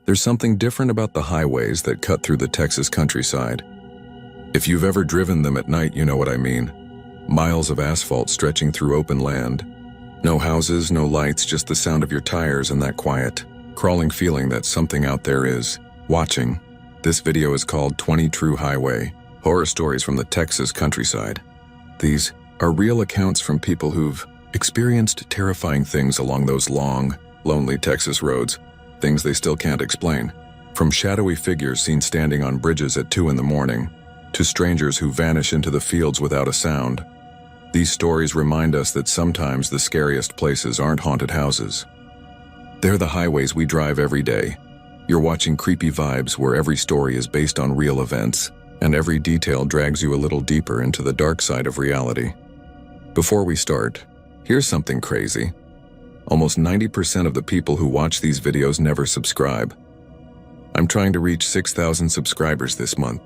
There's something different about the highways that cut through the Texas countryside. If you've ever driven them at night, you know what I mean. Miles of asphalt stretching through open land. No houses, no lights, just the sound of your tires and that quiet, crawling feeling that something out there is watching. This video is called 20 True Highway Horror Stories from the Texas Countryside. These are real accounts from people who've experienced terrifying things along those long, lonely Texas roads, things they still can't explain. From shadowy figures seen standing on bridges at 2 in the morning, to strangers who vanish into the fields without a sound. These stories remind us that sometimes the scariest places aren't haunted houses. They're the highways we drive every day. You're watching Creepy Vibes, where every story is based on real events, and every detail drags you a little deeper into the dark side of reality. Before we start, here's something crazy. Almost 90% of the people who watch these videos never subscribe. I'm trying to reach 6,000 subscribers this month,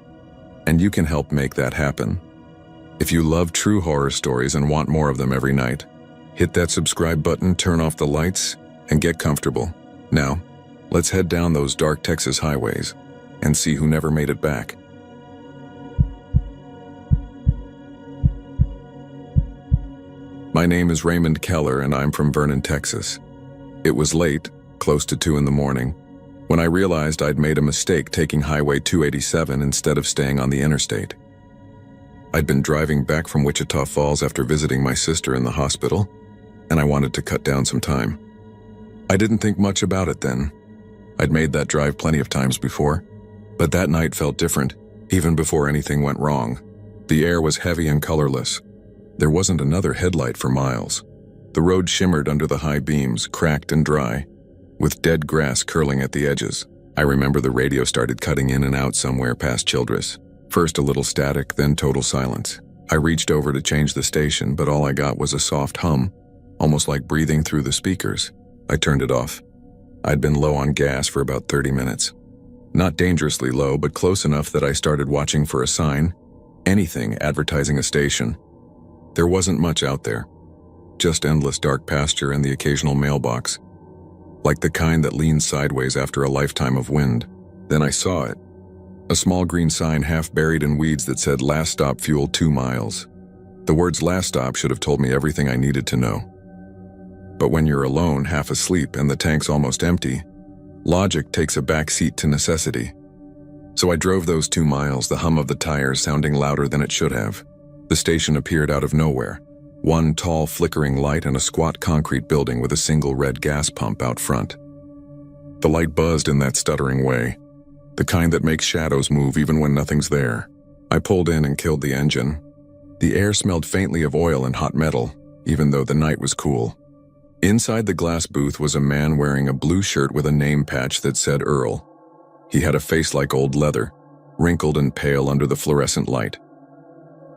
and you can help make that happen. If you love true horror stories and want more of them every night, hit that subscribe button, turn off the lights, and get comfortable. Now, let's head down those dark Texas highways and see who never made it back. My name is Raymond Keller, and I'm from Vernon, Texas. It was late, close to 2 in the morning, when I realized I'd made a mistake taking Highway 287 instead of staying on the interstate. I'd been driving back from Wichita Falls after visiting my sister in the hospital, and I wanted to cut down some time. I didn't think much about it then. I'd made that drive plenty of times before, but that night felt different, even before anything went wrong. The air was heavy and colorless. There wasn't another headlight for miles. The road shimmered under the high beams, cracked and dry, with dead grass curling at the edges. I remember the radio started cutting in and out somewhere past Childress. First a little static, then total silence. I reached over to change the station, but all I got was a soft hum, almost like breathing through the speakers. I turned it off. I'd been low on gas for about 30 minutes. Not dangerously low, but close enough that I started watching for a sign, anything advertising a station. There wasn't much out there, just endless dark pasture and the occasional mailbox, like the kind that leans sideways after a lifetime of wind. Then I saw it, a small green sign half buried in weeds that said "Last Stop Fuel 2 miles." The words "last stop" should have told me everything I needed to know. But when you're alone, half asleep, and the tank's almost empty, logic takes a back seat to necessity. So I drove those 2 miles, the hum of the tires sounding louder than it should have. The station appeared out of nowhere. One tall, flickering light and a squat concrete building with a single red gas pump out front. The light buzzed in that stuttering way, the kind that makes shadows move even when nothing's there. I pulled in and killed the engine. The air smelled faintly of oil and hot metal, even though the night was cool. Inside the glass booth was a man wearing a blue shirt with a name patch that said Earl. He had a face like old leather, wrinkled and pale under the fluorescent light.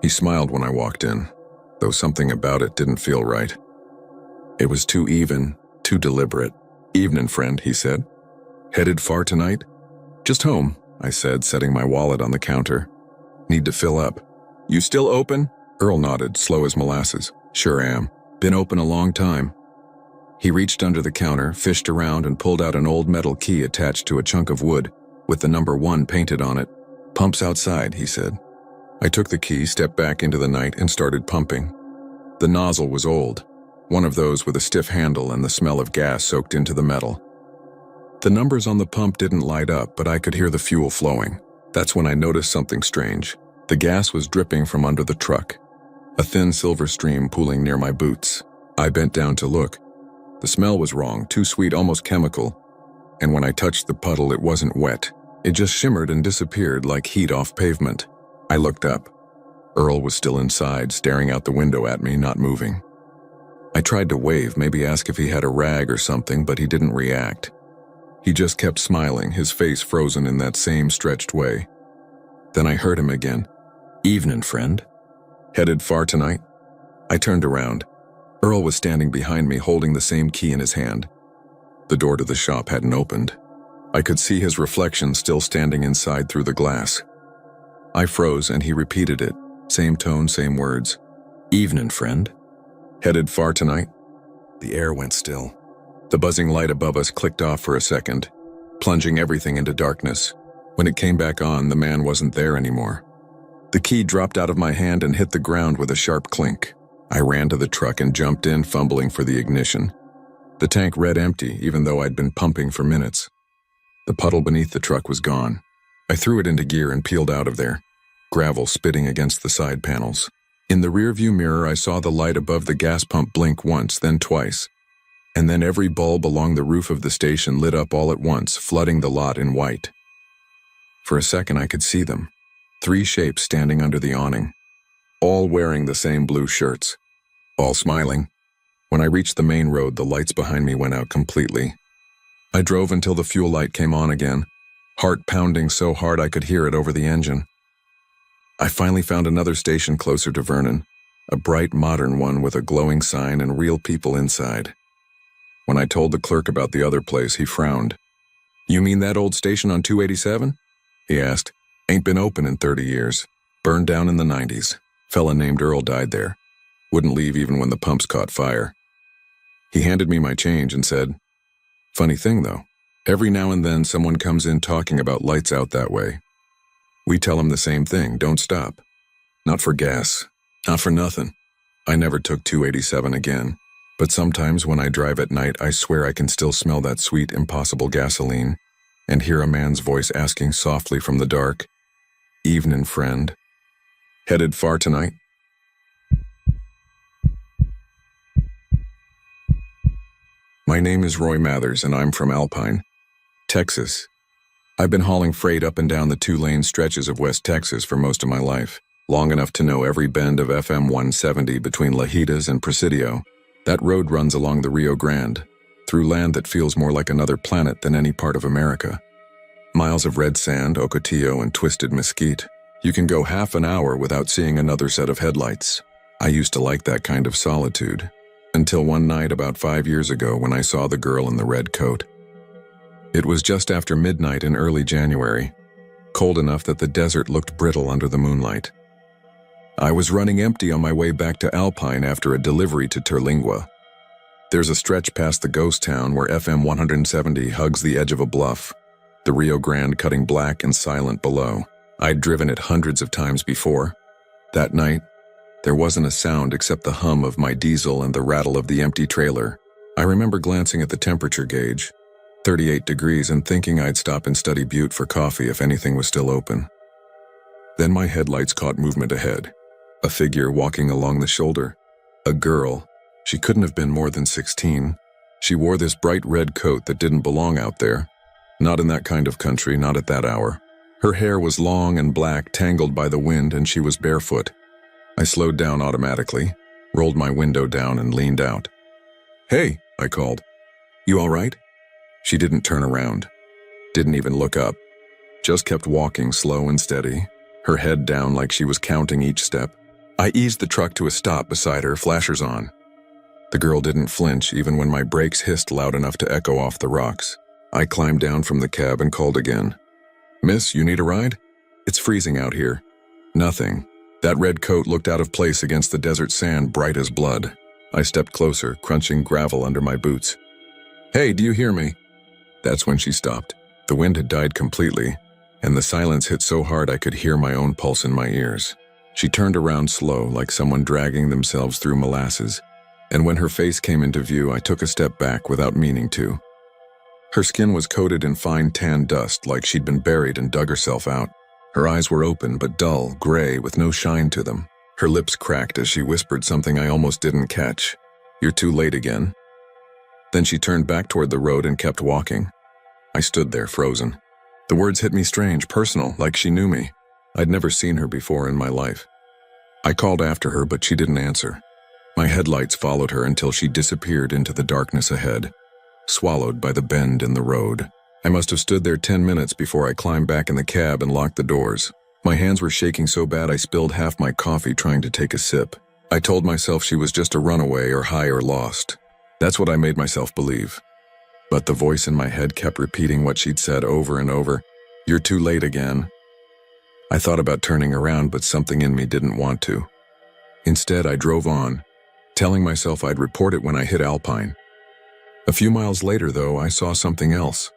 He smiled when I walked in, though something about it didn't feel right. It was too even, too deliberate. "Evening, friend," he said. "Headed far tonight?" "Just home," I said, setting my wallet on the counter. "Need to fill up." "You still open?" Earl nodded, slow as molasses. "Sure am. Been open a long time." He reached under the counter, fished around, and pulled out an old metal key attached to a chunk of wood, with the number 1 painted on it. "Pump's outside," he said. I took the key, stepped back into the night, and started pumping. The nozzle was old, one of those with a stiff handle and the smell of gas soaked into the metal. The numbers on the pump didn't light up, but I could hear the fuel flowing. That's when I noticed something strange. The gas was dripping from under the truck, a thin silver stream pooling near my boots. I bent down to look. The smell was wrong, too sweet, almost chemical, and when I touched the puddle, it wasn't wet. It just shimmered and disappeared like heat off pavement. I looked up. Earl was still inside, staring out the window at me, not moving. I tried to wave, maybe ask if he had a rag or something, but he didn't react. He just kept smiling, his face frozen in that same stretched way. Then I heard him again. "Evening, friend. Headed far tonight?" I turned around. Earl was standing behind me, holding the same key in his hand. The door to the shop hadn't opened. I could see his reflection still standing inside through the glass. I froze and he repeated it, same tone, same words. "Evening, friend. Headed far tonight?" The air went still. The buzzing light above us clicked off for a second, plunging everything into darkness. When it came back on, the man wasn't there anymore. The key dropped out of my hand and hit the ground with a sharp clink. I ran to the truck and jumped in, fumbling for the ignition. The tank read empty, even though I'd been pumping for minutes. The puddle beneath the truck was gone. I threw it into gear and peeled out of there, gravel spitting against the side panels. In the rearview mirror, I saw the light above the gas pump blink once, then twice. And then every bulb along the roof of the station lit up all at once, flooding the lot in white. For a second, I could see them. 3 shapes standing under the awning, all wearing the same blue shirts, all smiling. When I reached the main road, the lights behind me went out completely. I drove until the fuel light came on again, heart pounding so hard I could hear it over the engine. I finally found another station closer to Vernon, a bright modern one with a glowing sign and real people inside. When I told the clerk about the other place, he frowned. "You mean that old station on 287? He asked. "Ain't been open in 30 years. Burned down in the 90s. Fella named Earl died there. Wouldn't leave even when the pumps caught fire." He handed me my change and said, "Funny thing though, every now and then someone comes in talking about lights out that way. We tell them the same thing, don't stop. Not for gas, not for nothing. I never took 287 again, but sometimes when I drive at night I swear I can still smell that sweet, impossible gasoline and hear a man's voice asking softly from the dark, 'Evenin', friend. Headed far tonight?'" My name is Roy Mathers and I'm from Alpine, Texas. I've been hauling freight up and down the 2-lane stretches of West Texas for most of my life, long enough to know every bend of FM 170 between Lajitas and Presidio. That road runs along the Rio Grande, through land that feels more like another planet than any part of America. Miles of red sand, ocotillo, and twisted mesquite. You can go half an hour without seeing another set of headlights. I used to like that kind of solitude, until one night about 5 years ago when I saw the girl in the red coat. It was just after midnight in early January, cold enough that the desert looked brittle under the moonlight. I was running empty on my way back to Alpine after a delivery to Terlingua. There's a stretch past the ghost town where FM 170 hugs the edge of a bluff, the Rio Grande cutting black and silent below. I'd driven it hundreds of times before. That night, there wasn't a sound except the hum of my diesel and the rattle of the empty trailer. I remember glancing at the temperature gauge, 38 degrees, and thinking I'd stop and study Butte for coffee if anything was still open. Then my headlights caught movement ahead. A figure walking along the shoulder. A girl. She couldn't have been more than 16. She wore this bright red coat that didn't belong out there. Not in that kind of country, not at that hour. Her hair was long and black, tangled by the wind, and she was barefoot. I slowed down automatically, rolled my window down, and leaned out. "Hey," I called. "You all right?" She didn't turn around, didn't even look up, just kept walking slow and steady, her head down like she was counting each step. I eased the truck to a stop beside her, flashers on. The girl didn't flinch even when my brakes hissed loud enough to echo off the rocks. I climbed down from the cab and called again. "Miss, you need a ride? It's freezing out here." Nothing. That red coat looked out of place against the desert sand, bright as blood. I stepped closer, crunching gravel under my boots. "Hey, do you hear me?" That's when she stopped. The wind had died completely, and the silence hit so hard I could hear my own pulse in my ears. She turned around slow, like someone dragging themselves through molasses, and when her face came into view, I took a step back without meaning to. Her skin was coated in fine tan dust, like she'd been buried and dug herself out. Her eyes were open but dull, gray, with no shine to them. Her lips cracked as she whispered something I almost didn't catch. "You're too late again." Then she turned back toward the road and kept walking. I stood there, frozen. The words hit me strange, personal, like she knew me. I'd never seen her before in my life. I called after her, but she didn't answer. My headlights followed her until she disappeared into the darkness ahead, swallowed by the bend in the road. I must have stood there 10 minutes before I climbed back in the cab and locked the doors. My hands were shaking so bad I spilled half my coffee trying to take a sip. I told myself she was just a runaway or high or lost. That's what I made myself believe. But the voice in my head kept repeating what she'd said over and over. "You're too late again." I thought about turning around, but something in me didn't want to. Instead, I drove on, telling myself I'd report it when I hit Alpine. A few miles later, though, I saw something else.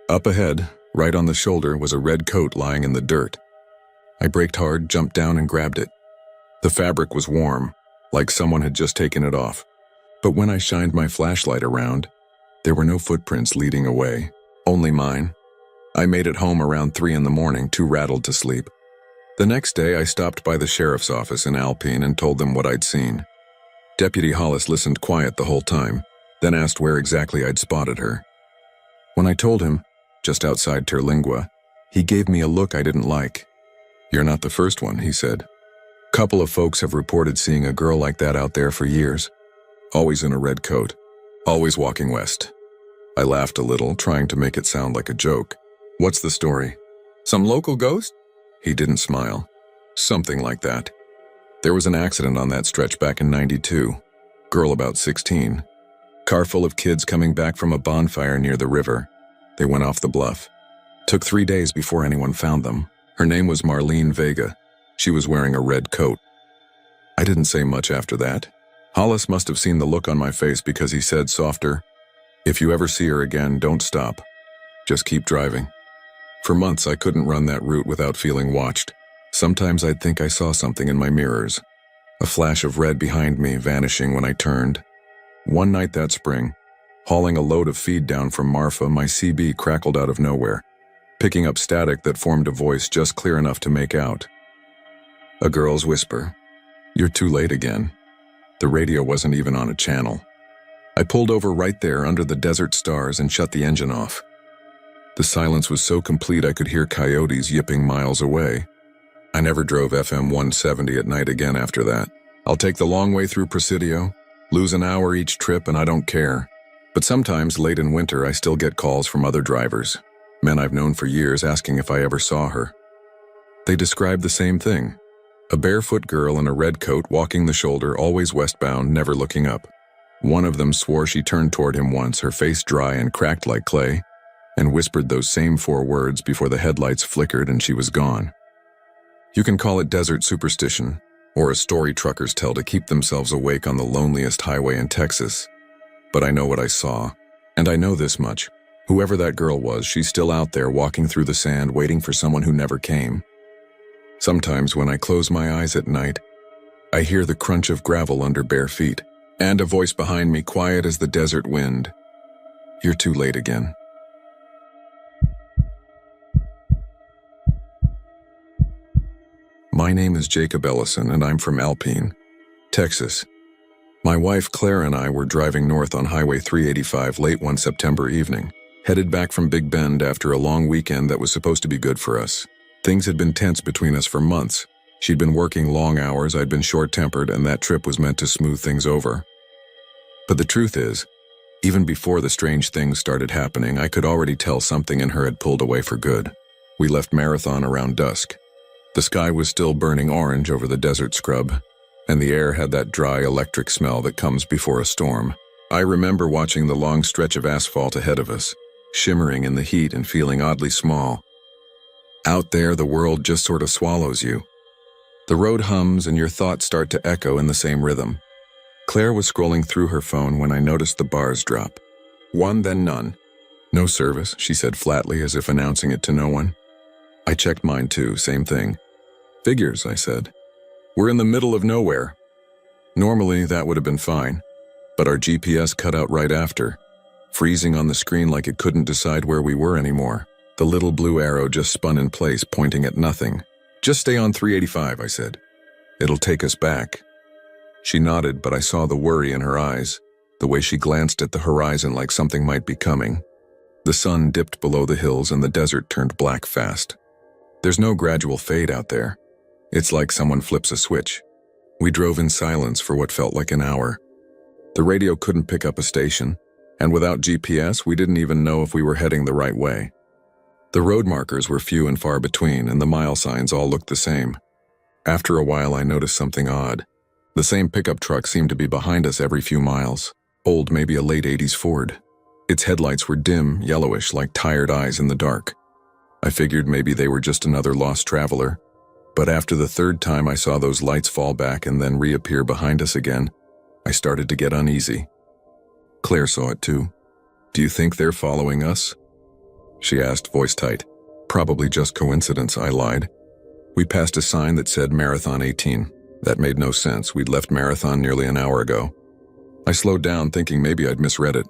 Up ahead, right on the shoulder, was a red coat lying in the dirt. I braked hard, jumped down, and grabbed it. The fabric was warm, like someone had just taken it off. But when I shined my flashlight around, there were no footprints leading away, only mine. I made it home around 3 in the morning, too rattled to sleep. The next day, I stopped by the sheriff's office in Alpine and told them what I'd seen. Deputy Hollis listened quiet the whole time, then asked where exactly I'd spotted her. When I told him, just outside Terlingua, he gave me a look I didn't like. "You're not the first one," he said. "Couple of folks have reported seeing a girl like that out there for years. Always in a red coat, always walking west." I laughed a little, trying to make it sound like a joke. "What's the story? Some local ghost?" He didn't smile. "Something like that. There was an accident on that stretch back in '92. Girl about 16. Car full of kids coming back from a bonfire near the river. They went off the bluff. Took 3 days before anyone found them. Her name was Marlene Vega. She was wearing a red coat." I didn't say much after that. Hollis must have seen the look on my face because he said softer, "If you ever see her again, don't stop. Just keep driving." For months, I couldn't run that route without feeling watched. Sometimes I'd think I saw something in my mirrors. A flash of red behind me, vanishing when I turned. One night that spring, hauling a load of feed down from Marfa, my CB crackled out of nowhere, picking up static that formed a voice just clear enough to make out. A girl's whisper, "You're too late again." The radio wasn't even on a channel. I pulled over right there under the desert stars and shut the engine off. The silence was so complete I could hear coyotes yipping miles away. I never drove FM 170 at night again after that. I'll take the long way through Presidio, lose an hour each trip, and I don't care. But sometimes, late in winter, I still get calls from other drivers, men I've known for years, asking if I ever saw her. They describe the same thing. A barefoot girl in a red coat walking the shoulder, always westbound, never looking up. One of them swore she turned toward him once, her face dry and cracked like clay, and whispered those same 4 words before the headlights flickered and she was gone. You can call it desert superstition, or a story truckers tell to keep themselves awake on the loneliest highway in Texas. But I know what I saw, and I know this much. Whoever that girl was, she's still out there walking through the sand, waiting for someone who never came. Sometimes when I close my eyes at night, I hear the crunch of gravel under bare feet, and a voice behind me, quiet as the desert wind. "You're too late again." My name is Jacob Ellison, and I'm from Alpine, Texas. My wife Claire and I were driving north on Highway 385 late one September evening, headed back from Big Bend after a long weekend that was supposed to be good for us. Things had been tense between us for months. She'd been working long hours, I'd been short-tempered, and that trip was meant to smooth things over. But the truth is, even before the strange things started happening, I could already tell something in her had pulled away for good. We left Marathon around dusk. The sky was still burning orange over the desert scrub, and the air had that dry electric smell that comes before a storm. I remember watching the long stretch of asphalt ahead of us, shimmering in the heat and feeling oddly small. Out there, the world just sort of swallows you. The road hums and your thoughts start to echo in the same rhythm. Claire was scrolling through her phone when I noticed the bars drop. One, then none. "No service," she said flatly, as if announcing it to no one. I checked mine too, same thing. "Figures," I said. "We're in the middle of nowhere." Normally, that would have been fine, but our GPS cut out right after, freezing on the screen like it couldn't decide where we were anymore. The little blue arrow just spun in place, pointing at nothing. "Just stay on 385, I said. "It'll take us back." She nodded, but I saw the worry in her eyes, the way she glanced at the horizon like something might be coming. The sun dipped below the hills and the desert turned black fast. There's no gradual fade out there. It's like someone flips a switch. We drove in silence for what felt like an hour. The radio couldn't pick up a station, and without GPS, we didn't even know if we were heading the right way. The road markers were few and far between, and the mile signs all looked the same. After a while, I noticed something odd. The same pickup truck seemed to be behind us every few miles. Old, maybe a late 80s Ford. Its headlights were dim, yellowish, like tired eyes in the dark. I figured maybe they were just another lost traveler. But after the 3rd time I saw those lights fall back and then reappear behind us again, I started to get uneasy. Claire saw it too. "Do you think they're following us?" she asked, voice tight. Probably just coincidence, I lied. We passed a sign that said Marathon 18. That made no sense. We'd left Marathon nearly an hour ago. I slowed down, thinking maybe I'd misread it.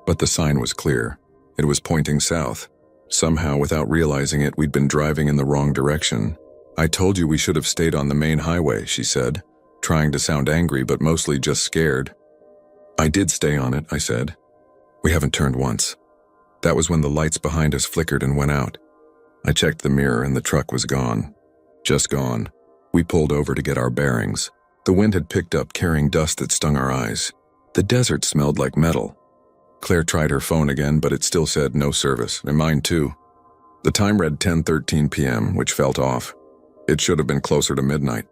But the sign was clear. It was pointing south. Somehow, without realizing it, we'd been driving in the wrong direction. I told you we should have stayed on the main highway, she said, trying to sound angry but mostly just scared. I did stay on it, I said. We haven't turned once. That was when the lights behind us flickered and went out. I checked the mirror and the truck was gone. Just gone. We pulled over to get our bearings. The wind had picked up, carrying dust that stung our eyes. The desert smelled like metal. Claire tried her phone again, but it still said no service, and mine too. The time read 10:13 p.m., which felt off. It should have been closer to midnight.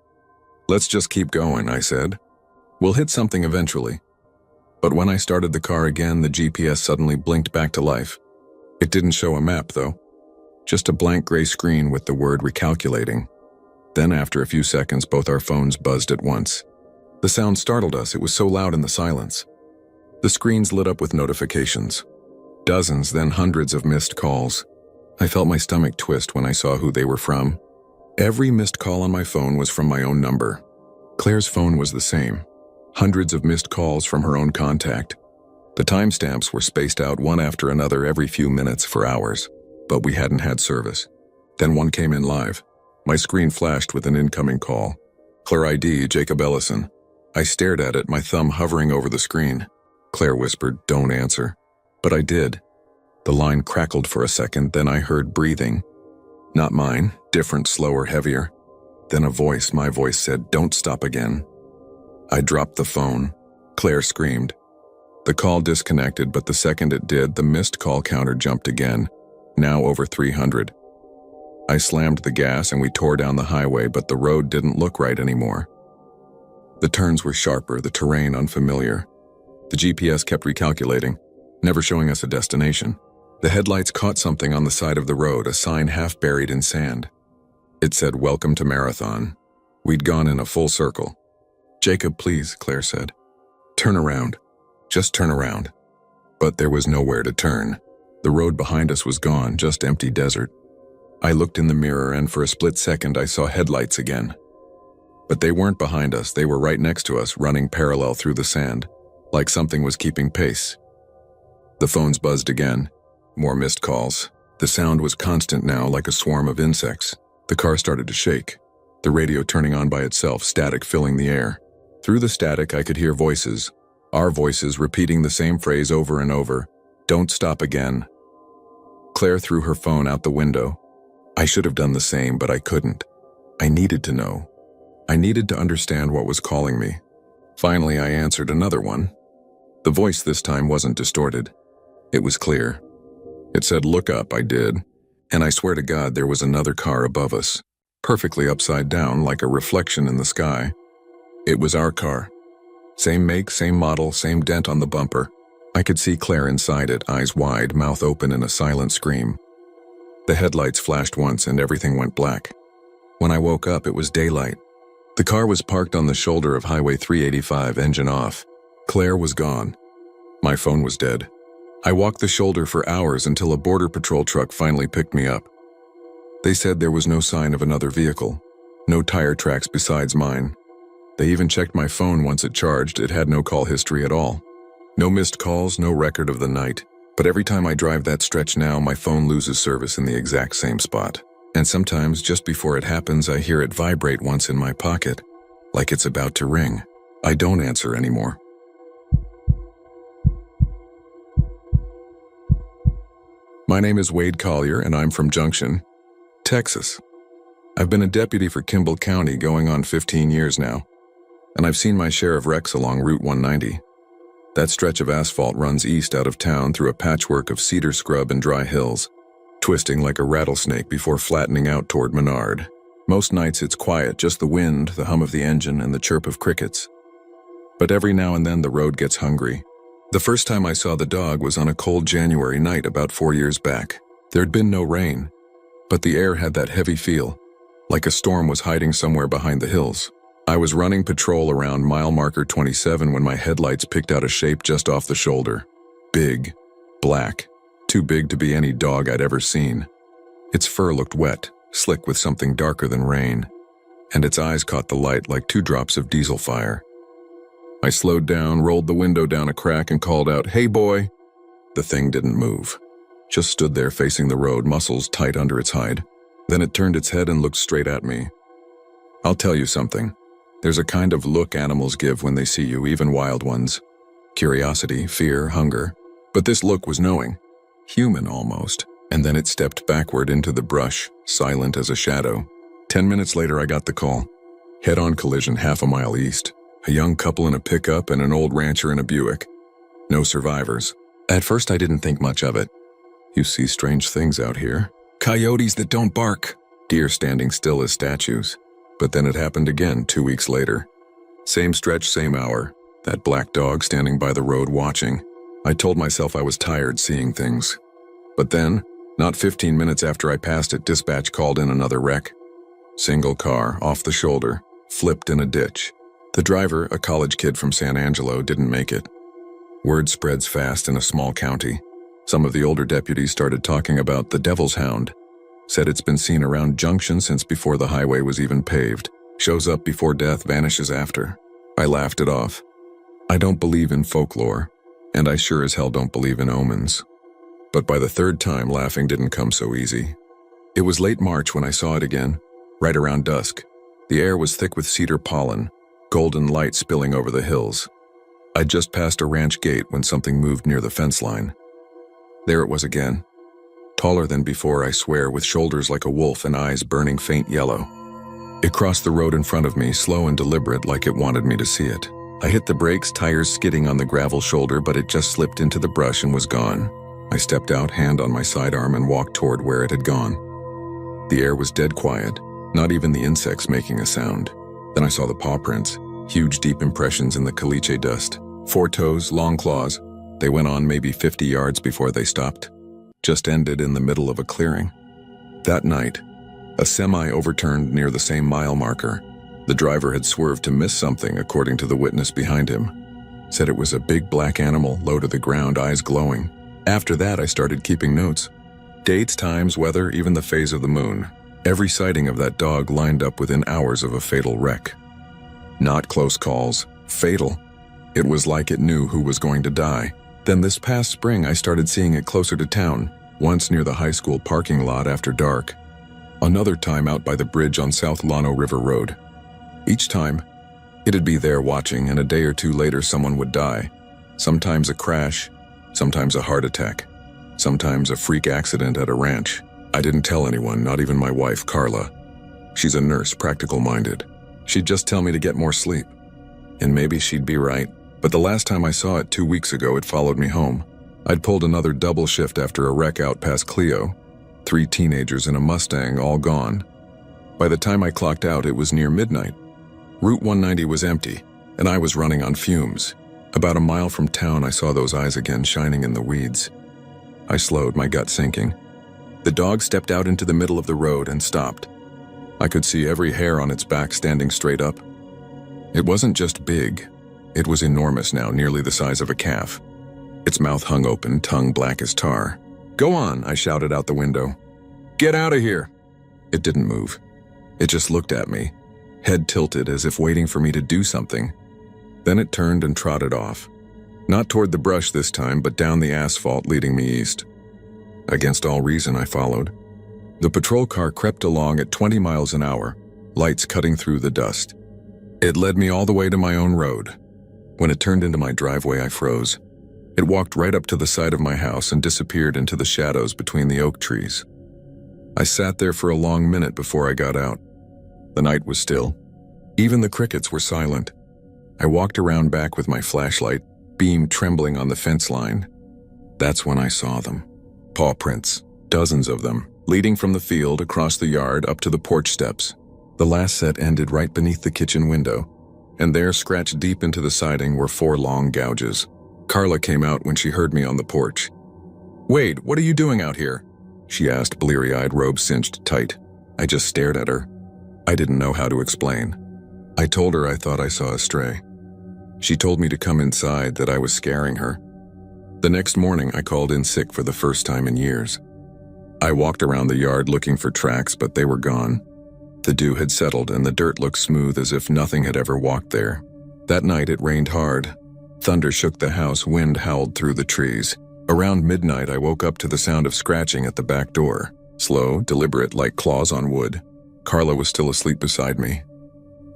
Let's just keep going, I said. We'll hit something eventually. But when I started the car again, the GPS suddenly blinked back to life. It didn't show a map, though. Just a blank gray screen with the word recalculating. Then after a few seconds, both our phones buzzed at once. The sound startled us. It was so loud in the silence. The screens lit up with notifications. Dozens, then hundreds of missed calls. I felt my stomach twist when I saw who they were from. Every missed call on my phone was from my own number. Claire's phone was the same. Hundreds of missed calls from her own contact. The timestamps were spaced out one after another every few minutes for hours, but we hadn't had service. Then one came in live. My screen flashed with an incoming call. Claire ID, Jacob Ellison. I stared at it, my thumb hovering over the screen. Claire whispered, "Don't answer." But I did. The line crackled for a second, then I heard breathing. Not mine, different, slower, heavier. Then a voice, my voice, said, "Don't stop again." I dropped the phone. Claire screamed. The call disconnected, but the second it did, the missed call counter jumped again, now over 300. I slammed the gas and we tore down the highway, but the road didn't look right anymore. The turns were sharper, the terrain unfamiliar. The GPS kept recalculating, never showing us a destination. The headlights caught something on the side of the road, a sign half buried in sand. It said, "Welcome to Marathon." We'd gone in a full circle. "Jacob, please," Claire said. "Turn around. Just turn around." But there was nowhere to turn. The road behind us was gone, just empty desert. I looked in the mirror and for a split second I saw headlights again. But they weren't behind us, they were right next to us, running parallel through the sand, like something was keeping pace. The phones buzzed again. More missed calls. The sound was constant now, like a swarm of insects. The car started to shake. The radio turning on by itself, static filling the air. Through the static I could hear voices. Our voices repeating the same phrase over and over. "Don't stop again." Claire threw her phone out the window. I should have done the same, but I couldn't. I needed to know. I needed to understand what was calling me. Finally, I answered another one. The voice this time wasn't distorted. It was clear. It said, "Look up," I did. And I swear to God there was another car above us, perfectly upside down like a reflection in the sky. It was our car. Same make, same model, same dent on the bumper. I could see Claire inside it, eyes wide, mouth open in a silent scream. The headlights flashed once and everything went black. When I woke up, it was daylight. The car was parked on the shoulder of Highway 385, engine off. Claire was gone. My phone was dead. I walked the shoulder for hours until a border patrol truck finally picked me up. They said there was no sign of another vehicle, no tire tracks besides mine. They even checked my phone once it charged. It had no call history at all. No missed calls, no record of the night. But every time I drive that stretch now, my phone loses service in the exact same spot. And sometimes, just before it happens, I hear it vibrate once in my pocket, like it's about to ring. I don't answer anymore. My name is Wade Collier, and I'm from Junction, Texas. I've been a deputy for Kimball County going on 15 years now, and I've seen my share of wrecks along Route 190. That stretch of asphalt runs east out of town through a patchwork of cedar scrub and dry hills, twisting like a rattlesnake before flattening out toward Menard. Most nights it's quiet, just the wind, the hum of the engine, and the chirp of crickets. But every now and then the road gets hungry. The first time I saw the dog was on a cold January night about 4 years back. There'd been no rain, but the air had that heavy feel, like a storm was hiding somewhere behind the hills. I was running patrol around mile marker 27 when my headlights picked out a shape just off the shoulder. Big, black, too big to be any dog I'd ever seen. Its fur looked wet, slick with something darker than rain, and its eyes caught the light like 2 drops of diesel fire. I slowed down, rolled the window down a crack, and called out, "Hey, boy!" The thing didn't move, just stood there facing the road, muscles tight under its hide. Then it turned its head and looked straight at me. I'll tell you something. There's a kind of look animals give when they see you, even wild ones. Curiosity, fear, hunger. But this look was knowing. Human almost. And then it stepped backward into the brush, silent as a shadow. 10 minutes later, I got the call. Head-on collision half a mile east. A young couple in a pickup and an old rancher in a Buick. No survivors. At first, I didn't think much of it. You see strange things out here. Coyotes that don't bark. Deer standing still as statues. But then it happened again 2 weeks later. Same stretch, same hour. That black dog standing by the road watching. I told myself I was tired seeing things. But then, not 15 minutes after I passed it, dispatch called in another wreck. Single car, off the shoulder, flipped in a ditch. The driver, a college kid from San Angelo, didn't make it. Word spreads fast in a small county. Some of the older deputies started talking about the Devil's Hound. Said it's been seen around Junction since before the highway was even paved. Shows up before death, vanishes after. I laughed it off. I don't believe in folklore, and I sure as hell don't believe in omens. But by the 3rd time, laughing didn't come so easy. It was late March when I saw it again, right around dusk. The air was thick with cedar pollen, golden light spilling over the hills. I'd just passed a ranch gate when something moved near the fence line. There it was again. Taller than before, I swear, with shoulders like a wolf and eyes burning faint yellow. It crossed the road in front of me, slow and deliberate, like it wanted me to see it. I hit the brakes, tires skidding on the gravel shoulder, but it just slipped into the brush and was gone. I stepped out, hand on my sidearm, and walked toward where it had gone. The air was dead quiet, not even the insects making a sound. Then I saw the paw prints, huge deep impressions in the caliche dust. 4 toes, long claws. They went on maybe 50 yards before they stopped. Just ended in the middle of a clearing. That night, a semi overturned near the same mile marker. The driver had swerved to miss something, according to the witness behind him. Said it was a big black animal, low to the ground, eyes glowing. After that, I started keeping notes. Dates, times, weather, even the phase of the moon. Every sighting of that dog lined up within hours of a fatal wreck. Not close calls, fatal. It was like it knew who was going to die. Then this past spring, I started seeing it closer to town, once near the high school parking lot after dark. Another time out by the bridge on South Llano River Road. Each time, it'd be there watching, and a day or 2 later someone would die. Sometimes a crash, sometimes a heart attack, sometimes a freak accident at a ranch. I didn't tell anyone, not even my wife, Carla. She's a nurse, practical-minded. She'd just tell me to get more sleep. And maybe she'd be right. But the last time I saw it 2 weeks ago, it followed me home. I'd pulled another double shift after a wreck out past Clio. 3 teenagers in a Mustang, all gone. By the time I clocked out, it was near midnight. Route 190 was empty, and I was running on fumes. About a mile from town, I saw those eyes again shining in the weeds. I slowed, my gut sinking. The dog stepped out into the middle of the road and stopped. I could see every hair on its back standing straight up. It wasn't just big. It was enormous now, nearly the size of a calf. Its mouth hung open, tongue black as tar. "Go on," I shouted out the window. "Get out of here." It didn't move. It just looked at me, head tilted as if waiting for me to do something. Then it turned and trotted off. Not toward the brush this time, but down the asphalt leading me east. Against all reason, I followed. The patrol car crept along at 20 miles an hour, lights cutting through the dust. It led me all the way to my own road. When it turned into my driveway, I froze. It walked right up to the side of my house and disappeared into the shadows between the oak trees. I sat there for a long minute before I got out. The night was still. Even the crickets were silent. I walked around back with my flashlight, beam trembling on the fence line. That's when I saw them. Paw prints, dozens of them, leading from the field across the yard up to the porch steps. The last set ended right beneath the kitchen window, and there, scratched deep into the siding, were 4 long gouges. Carla came out when she heard me on the porch. "Wade, what are you doing out here?" she asked, bleary-eyed, robe cinched tight. I just stared at her. I didn't know how to explain. I told her I thought I saw a stray. She told me to come inside, that I was scaring her. The next morning, I called in sick for the first time in years. I walked around the yard looking for tracks, but they were gone. The dew had settled and the dirt looked smooth as if nothing had ever walked there. That night it rained hard. Thunder shook the house, wind howled through the trees. Around midnight I woke up to the sound of scratching at the back door. Slow, deliberate, like claws on wood. Carla was still asleep beside me.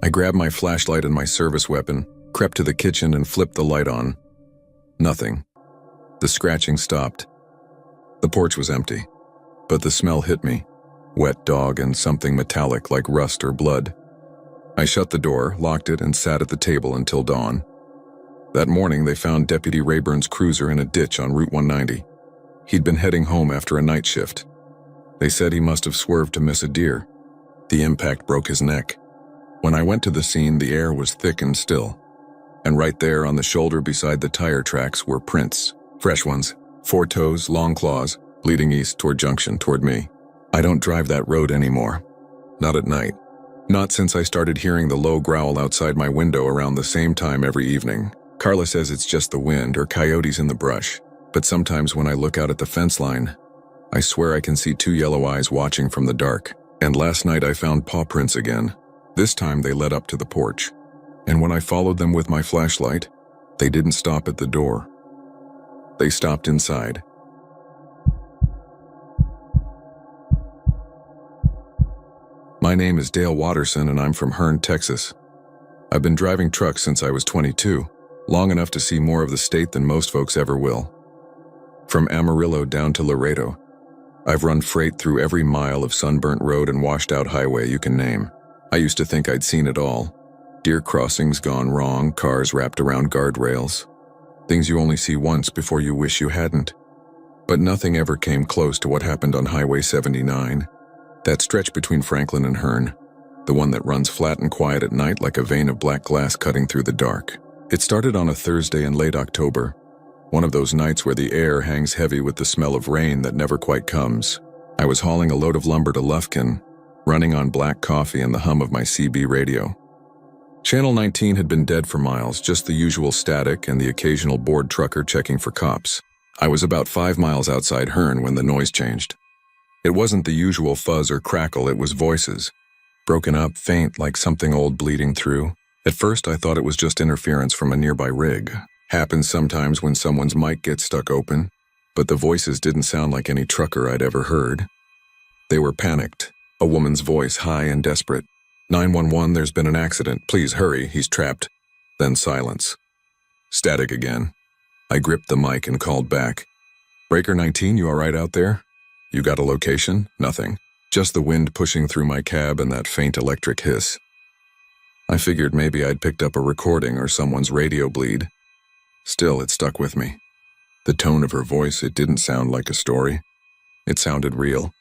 I grabbed my flashlight and my service weapon, crept to the kitchen and flipped the light on. Nothing. The scratching stopped. The porch was empty, but the smell hit me. Wet dog and something metallic like rust or blood. I shut the door, locked it, and sat at the table until dawn. That morning they found Deputy Rayburn's cruiser in a ditch on Route 190. He'd been heading home after a night shift. They said he must have swerved to miss a deer. The impact broke his neck. When I went to the scene, the air was thick and still. And right there on the shoulder beside the tire tracks were prints. Fresh ones. 4 toes, long claws, leading east toward Junction, toward me. I don't drive that road anymore. Not at night. Not since I started hearing the low growl outside my window around the same time every evening. Carla says it's just the wind or coyotes in the brush. But sometimes when I look out at the fence line, I swear I can see 2 yellow eyes watching from the dark. And last night I found paw prints again. This time they led up to the porch. And when I followed them with my flashlight, they didn't stop at the door. They stopped inside. My name is Dale Watterson and I'm from Hearne, Texas. I've been driving trucks since I was 22, long enough to see more of the state than most folks ever will. From Amarillo down to Laredo, I've run freight through every mile of sunburnt road and washed out highway you can name. I used to think I'd seen it all. Deer crossings gone wrong, cars wrapped around guardrails. Things you only see once before you wish you hadn't. But nothing ever came close to what happened on Highway 79. That stretch between Franklin and Hearne, the one that runs flat and quiet at night like a vein of black glass cutting through the dark. It started on a Thursday in late October, one of those nights where the air hangs heavy with the smell of rain that never quite comes. I was hauling a load of lumber to Lufkin, running on black coffee and the hum of my CB radio. Channel 19 had been dead for miles, just the usual static and the occasional bored trucker checking for cops. I was about 5 miles outside Hearne when the noise changed. It wasn't the usual fuzz or crackle, it was voices. Broken up, faint, like something old bleeding through. At first I thought it was just interference from a nearby rig. Happens sometimes when someone's mic gets stuck open, but the voices didn't sound like any trucker I'd ever heard. They were panicked, a woman's voice high and desperate. 911, there's been an accident, please hurry, he's trapped. Then silence. Static again. I gripped the mic and called back. Breaker 19, you all right out there? You got a location? Nothing. Just the wind pushing through my cab and that faint electric hiss. I figured maybe I'd picked up a recording or someone's radio bleed. Still, it stuck with me. The tone of her voice, it didn't sound like a story. It sounded real.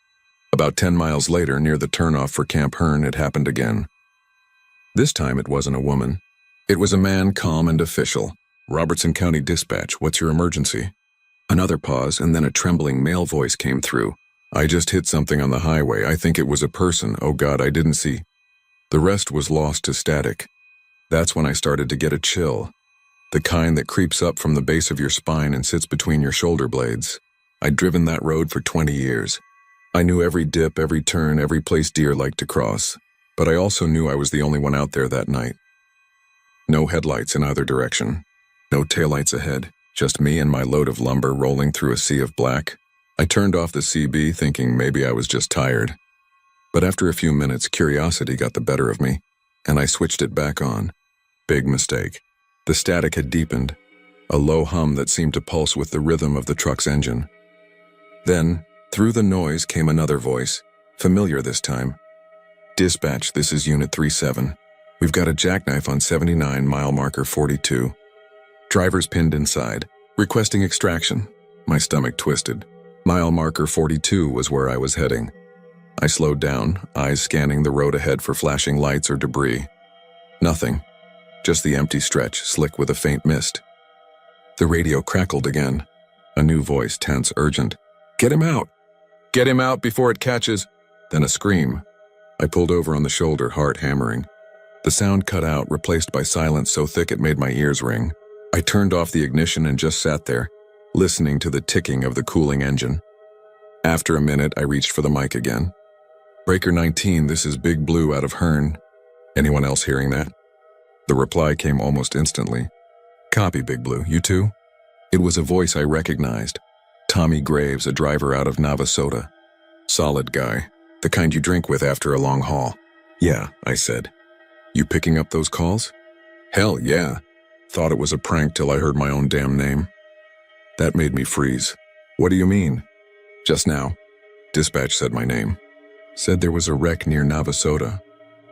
About 10 miles later, near the turnoff for Camp Hearne, it happened again. This time it wasn't a woman. It was a man, calm and official. Robertson County Dispatch, what's your emergency? Another pause, and then a trembling male voice came through. I just hit something on the highway. I think it was a person. Oh God, I didn't see. The rest was lost to static. That's when I started to get a chill. The kind that creeps up from the base of your spine and sits between your shoulder blades. I'd driven that road for 20 years. I knew every dip, every turn, every place deer liked to cross. But I also knew I was the only one out there that night. No headlights in either direction. No taillights ahead. Just me and my load of lumber rolling through a sea of black. I turned off the CB thinking maybe I was just tired. But after a few minutes, curiosity got the better of me, and I switched it back on. Big mistake. The static had deepened, a low hum that seemed to pulse with the rhythm of the truck's engine. Then, through the noise came another voice, familiar this time. Dispatch, this is Unit 37. We've got a jackknife on 79, mile marker 42. Driver's pinned inside, requesting extraction. My stomach twisted. Mile marker 42 was where I was heading. I slowed down, eyes scanning the road ahead for flashing lights or debris. Nothing. Just the empty stretch, slick with a faint mist. The radio crackled again. A new voice, tense, urgent. Get him out! Get him out before it catches! Then a scream. I pulled over on the shoulder, heart hammering. The sound cut out, replaced by silence so thick it made my ears ring. I turned off the ignition and just sat there, listening to the ticking of the cooling engine. After a minute, I reached for the mic again. "Breaker 19, this is Big Blue out of Hearn. Anyone else hearing that?" The reply came almost instantly. "Copy, Big Blue. You too?" It was a voice I recognized. Tommy Graves, a driver out of Navasota. Solid guy, the kind you drink with after a long haul. "Yeah," I said. "You picking up those calls?" "Hell yeah. Thought it was a prank till I heard my own damn name." That made me freeze. "What do you mean?" "Just now, dispatch said my name. Said there was a wreck near Navasota.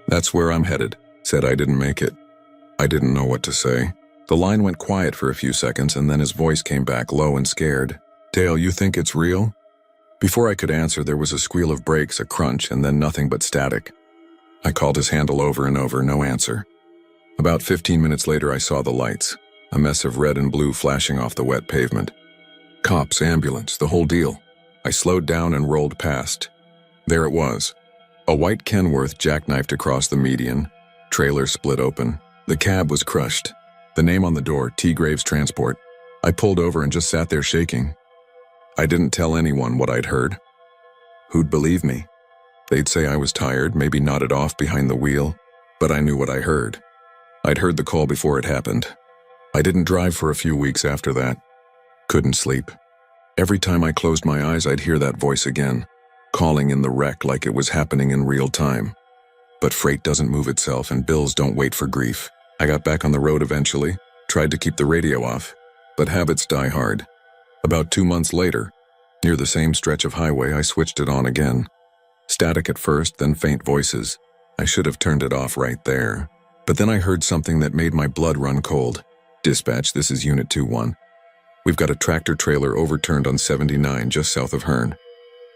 That's where I'm headed. Said I didn't make it." I didn't know what to say. The line went quiet for a few seconds and then his voice came back low and scared. "Dale, you think it's real?" Before I could answer, there was a squeal of brakes, a crunch, and then nothing but static. I called his handle over and over, no answer. About 15 minutes later, I saw the lights, a mess of red and blue flashing off the wet pavement. Cops, ambulance, the whole deal. I slowed down and rolled past. There it was. A white Kenworth jackknifed across the median, trailer split open. The cab was crushed. The name on the door, T. Graves Transport. I pulled over and just sat there shaking. I didn't tell anyone what I'd heard. Who'd believe me? They'd say I was tired, maybe nodded off behind the wheel, but I knew what I heard. I'd heard the call before it happened. I didn't drive for a few weeks after that. Couldn't sleep. Every time I closed my eyes, I'd hear that voice again, calling in the wreck like it was happening in real time. But freight doesn't move itself and bills don't wait for grief. I got back on the road eventually, tried to keep the radio off, but habits die hard. About 2 months later, near the same stretch of highway, I switched it on again. Static at first, then faint voices. I should have turned it off right there. But then I heard something that made my blood run cold. "Dispatch, this is Unit 2-1. We've got a tractor trailer overturned on 79 just south of Hearn.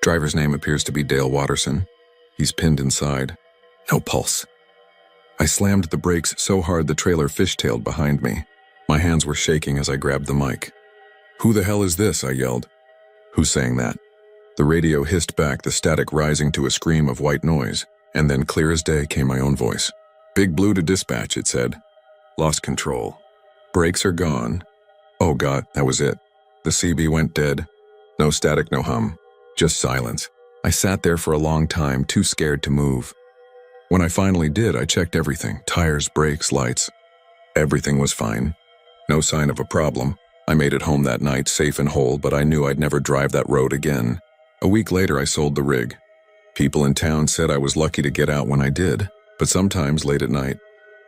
Driver's name appears to be Dale Watterson. He's pinned inside. No pulse." I slammed the brakes so hard the trailer fishtailed behind me. My hands were shaking as I grabbed the mic. "Who the hell is this?" I yelled. "Who's saying that?" The radio hissed back, the static rising to a scream of white noise, and then clear as day came my own voice. "Big Blue to dispatch," it said. "Lost control. Brakes are gone." Oh God, that was it. The CB went dead. No static, no hum. Just silence. I sat there for a long time, too scared to move. When I finally did, I checked everything. Tires, brakes, lights. Everything was fine. No sign of a problem. I made it home that night, safe and whole, but I knew I'd never drive that road again. A week later, I sold the rig. People in town said I was lucky to get out when I did, but sometimes late at night,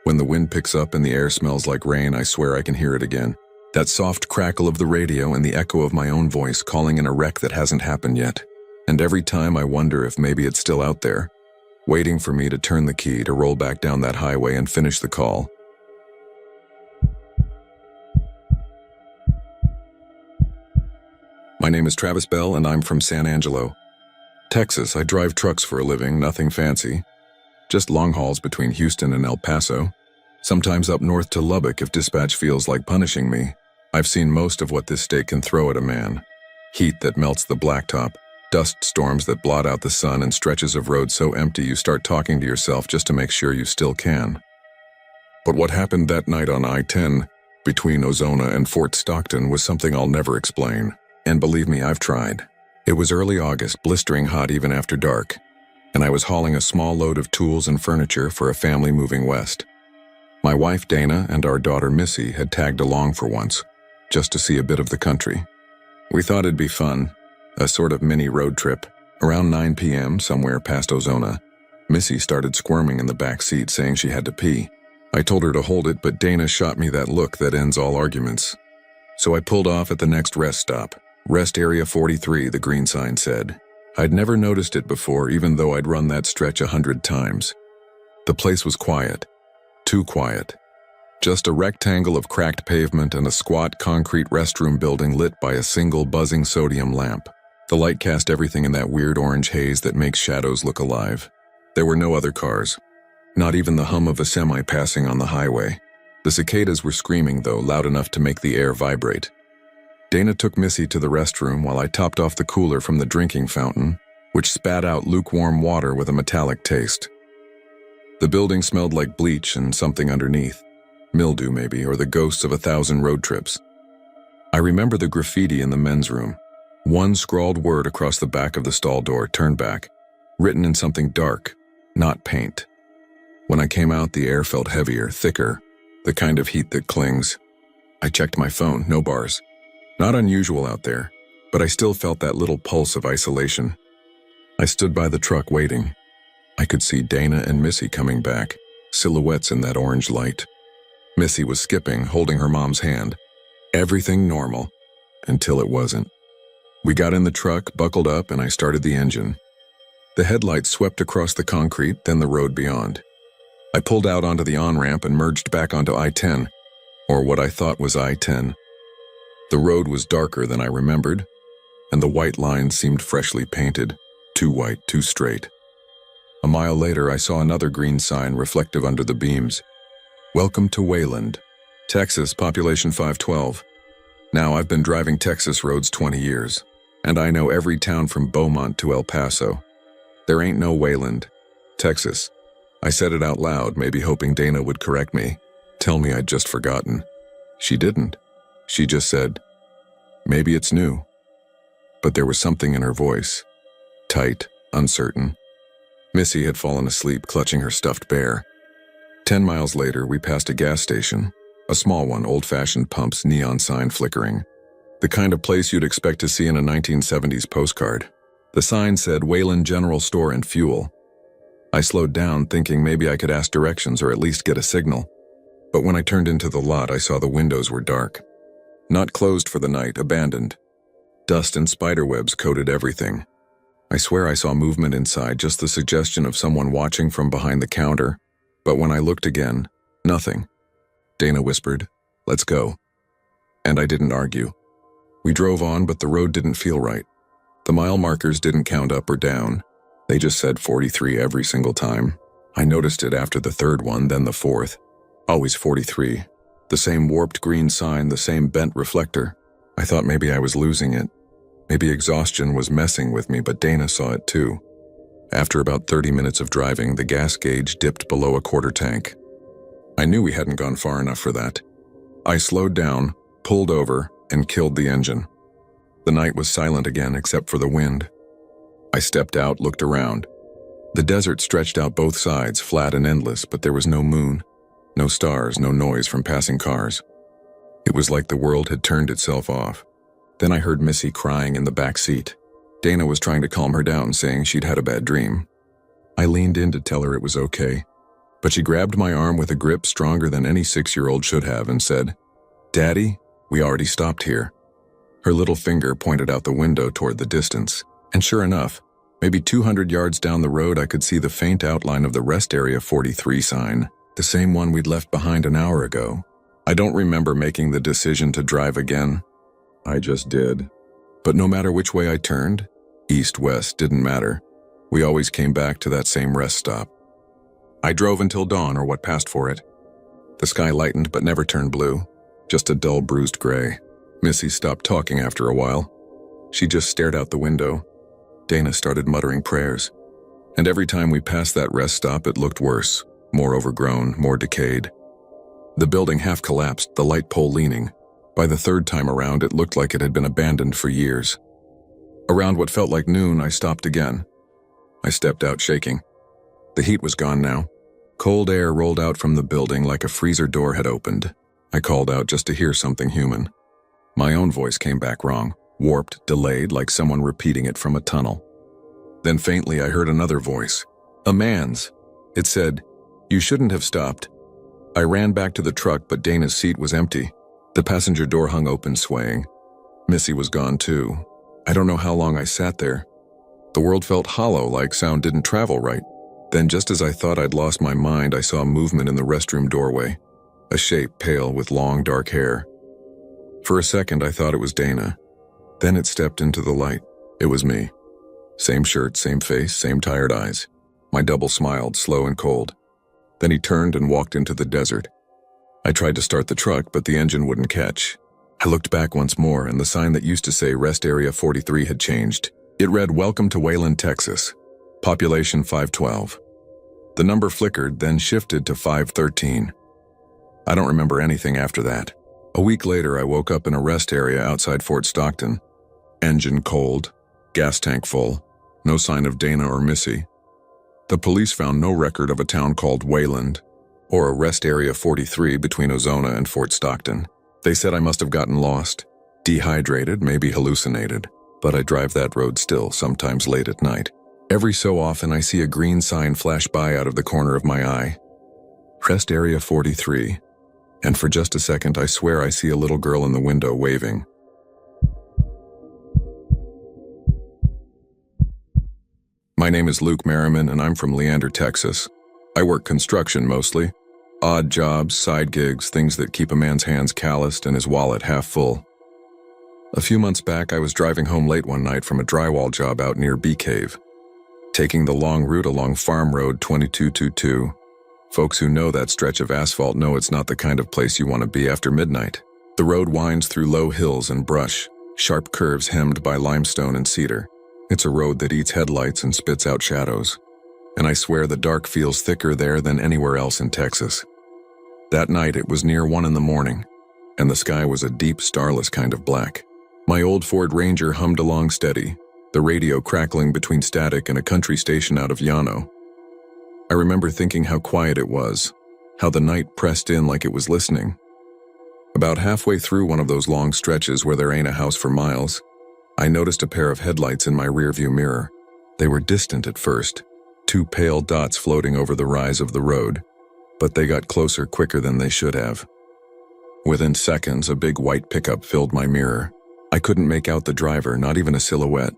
when the wind picks up and the air smells like rain, I swear I can hear it again. That soft crackle of the radio and the echo of my own voice calling in a wreck that hasn't happened yet. And every time I wonder if maybe it's still out there, waiting for me to turn the key to roll back down that highway and finish the call. My name is Travis Bell and I'm from San Angelo, Texas. I drive trucks for a living, nothing fancy. Just long hauls between Houston and El Paso. Sometimes up north to Lubbock if dispatch feels like punishing me. I've seen most of what this state can throw at a man. Heat that melts the blacktop, dust storms that blot out the sun, and stretches of road so empty you start talking to yourself just to make sure you still can. But what happened that night on I-10 between Ozona and Fort Stockton was something I'll never explain. And believe me, I've tried. It was early August, blistering hot even after dark, and I was hauling a small load of tools and furniture for a family moving west. My wife Dana and our daughter Missy had tagged along for once, just to see a bit of the country. We thought it'd be fun, a sort of mini road trip. Around 9 p.m., somewhere past Ozona, Missy started squirming in the back seat, saying she had to pee. I told her to hold it, but Dana shot me that look that ends all arguments. So I pulled off at the next rest stop. Rest Area 43, the green sign said. I'd never noticed it before, even though I'd run that stretch 100 times. The place was quiet. Too quiet. Just a rectangle of cracked pavement and a squat concrete restroom building lit by a single buzzing sodium lamp. The light cast everything in that weird orange haze that makes shadows look alive. There were no other cars. Not even the hum of a semi passing on the highway. The cicadas were screaming, though, loud enough to make the air vibrate. Dana took Missy to the restroom while I topped off the cooler from the drinking fountain, which spat out lukewarm water with a metallic taste. The building smelled like bleach and something underneath. Mildew, maybe, or the ghosts of 1,000 road trips. I remember the graffiti in the men's room. One scrawled word across the back of the stall door, "Turn back," written in something dark, not paint. When I came out, the air felt heavier, thicker, the kind of heat that clings. I checked my phone, no bars. Not unusual out there, but I still felt that little pulse of isolation. I stood by the truck waiting. I could see Dana and Missy coming back, silhouettes in that orange light. Missy was skipping, holding her mom's hand. Everything normal, until it wasn't. We got in the truck, buckled up, and I started the engine. The headlights swept across the concrete, then the road beyond. I pulled out onto the on-ramp and merged back onto I-10, or what I thought was I-10. The road was darker than I remembered, and the white lines seemed freshly painted, too white, too straight. A mile later, I saw another green sign reflective under the beams. "Welcome to Wayland, Texas, population 512. Now, I've been driving Texas roads 20 years, and I know every town from Beaumont to El Paso. There ain't no Wayland, Texas." I said it out loud, maybe hoping Dana would correct me, tell me I'd just forgotten. She didn't. She just said, "Maybe it's new." But there was something in her voice, tight, uncertain. Missy had fallen asleep, clutching her stuffed bear. 10 miles later, we passed a gas station, a small one, old-fashioned pumps, neon sign flickering. The kind of place you'd expect to see in a 1970s postcard. The sign said Wayland General Store and Fuel. I slowed down, thinking maybe I could ask directions or at least get a signal. But when I turned into the lot, I saw the windows were dark. Not closed for the night, abandoned. Dust and spiderwebs coated everything. I swear I saw movement inside, just the suggestion of someone watching from behind the counter. But when I looked again, nothing. Dana whispered, "Let's go." And I didn't argue. We drove on, but the road didn't feel right. The mile markers didn't count up or down. They just said 43 every single time. I noticed it after the third one, then the fourth. Always 43. The same warped green sign, the same bent reflector. I thought maybe I was losing it. Maybe exhaustion was messing with me, but Dana saw it too. After about 30 minutes of driving, the gas gauge dipped below a quarter tank. I knew we hadn't gone far enough for that. I slowed down, pulled over, and killed the engine. The night was silent again except for the wind. I stepped out, looked around. The desert stretched out both sides, flat and endless, but there was no moon, no stars, no noise from passing cars. It was like the world had turned itself off. Then I heard Missy crying in the back seat. Dana was trying to calm her down, saying she'd had a bad dream. I leaned in to tell her it was okay, but she grabbed my arm with a grip stronger than any 6-year-old should have and said, "Daddy, we already stopped here." Her little finger pointed out the window toward the distance, and sure enough, maybe 200 yards down the road I could see the faint outline of the Rest Area 43 sign, the same one we'd left behind an hour ago. I don't remember making the decision to drive again. I just did. But no matter which way I turned, east, west, didn't matter. We always came back to that same rest stop. I drove until dawn, or what passed for it. The sky lightened but never turned blue, just a dull bruised gray. Missy stopped talking after a while. She just stared out the window. Dana started muttering prayers. And every time we passed that rest stop, it looked worse, more overgrown, more decayed. The building half collapsed, the light pole leaning. By the third time around, it looked like it had been abandoned for years. Around what felt like noon, I stopped again. I stepped out shaking. The heat was gone now. Cold air rolled out from the building like a freezer door had opened. I called out just to hear something human. My own voice came back wrong, warped, delayed, like someone repeating it from a tunnel. Then faintly I heard another voice. A man's. It said, "You shouldn't have stopped." I ran back to the truck, but Dana's seat was empty. The passenger door hung open, swaying. Missy was gone too. I don't know how long I sat there. The world felt hollow, like sound didn't travel right. Then just as I thought I'd lost my mind, I saw movement in the restroom doorway. A shape, pale, with long, dark hair. For a second, I thought it was Dana. Then it stepped into the light. It was me. Same shirt, same face, same tired eyes. My double smiled, slow and cold. Then he turned and walked into the desert. I tried to start the truck, but the engine wouldn't catch. I looked back once more, and the sign that used to say Rest Area 43 had changed. It read, "Welcome to Wayland, Texas. Population 512. The number flickered, then shifted to 513. I don't remember anything after that. A week later, I woke up in a rest area outside Fort Stockton. Engine cold, gas tank full, no sign of Dana or Missy. The police found no record of a town called Wayland or a rest area 43 between Ozona and Fort Stockton. They said I must have gotten lost, dehydrated, maybe hallucinated, but I drive that road still, sometimes late at night. Every so often I see a green sign flash by out of the corner of my eye. Rest area 43. And for just a second I swear I see a little girl in the window waving. My name is Luke Merriman and I'm from Leander, Texas. I work construction mostly. Odd jobs, side gigs, things that keep a man's hands calloused and his wallet half full. A few months back I was driving home late one night from a drywall job out near Bee Cave, taking the long route along Farm Road 2222. Folks who know that stretch of asphalt know it's not the kind of place you want to be after midnight. The road winds through low hills and brush, sharp curves hemmed by limestone and cedar. It's a road that eats headlights and spits out shadows. And I swear the dark feels thicker there than anywhere else in Texas. That night it was near 1 a.m, and the sky was a deep, starless kind of black. My old Ford Ranger hummed along steady, the radio crackling between static and a country station out of Llano. I remember thinking how quiet it was, how the night pressed in like it was listening. About halfway through one of those long stretches where there ain't a house for miles, I noticed a pair of headlights in my rearview mirror. They were distant at first, 2 pale dots floating over the rise of the road, but they got closer quicker than they should have. Within seconds, a big white pickup filled my mirror. I couldn't make out the driver, not even a silhouette.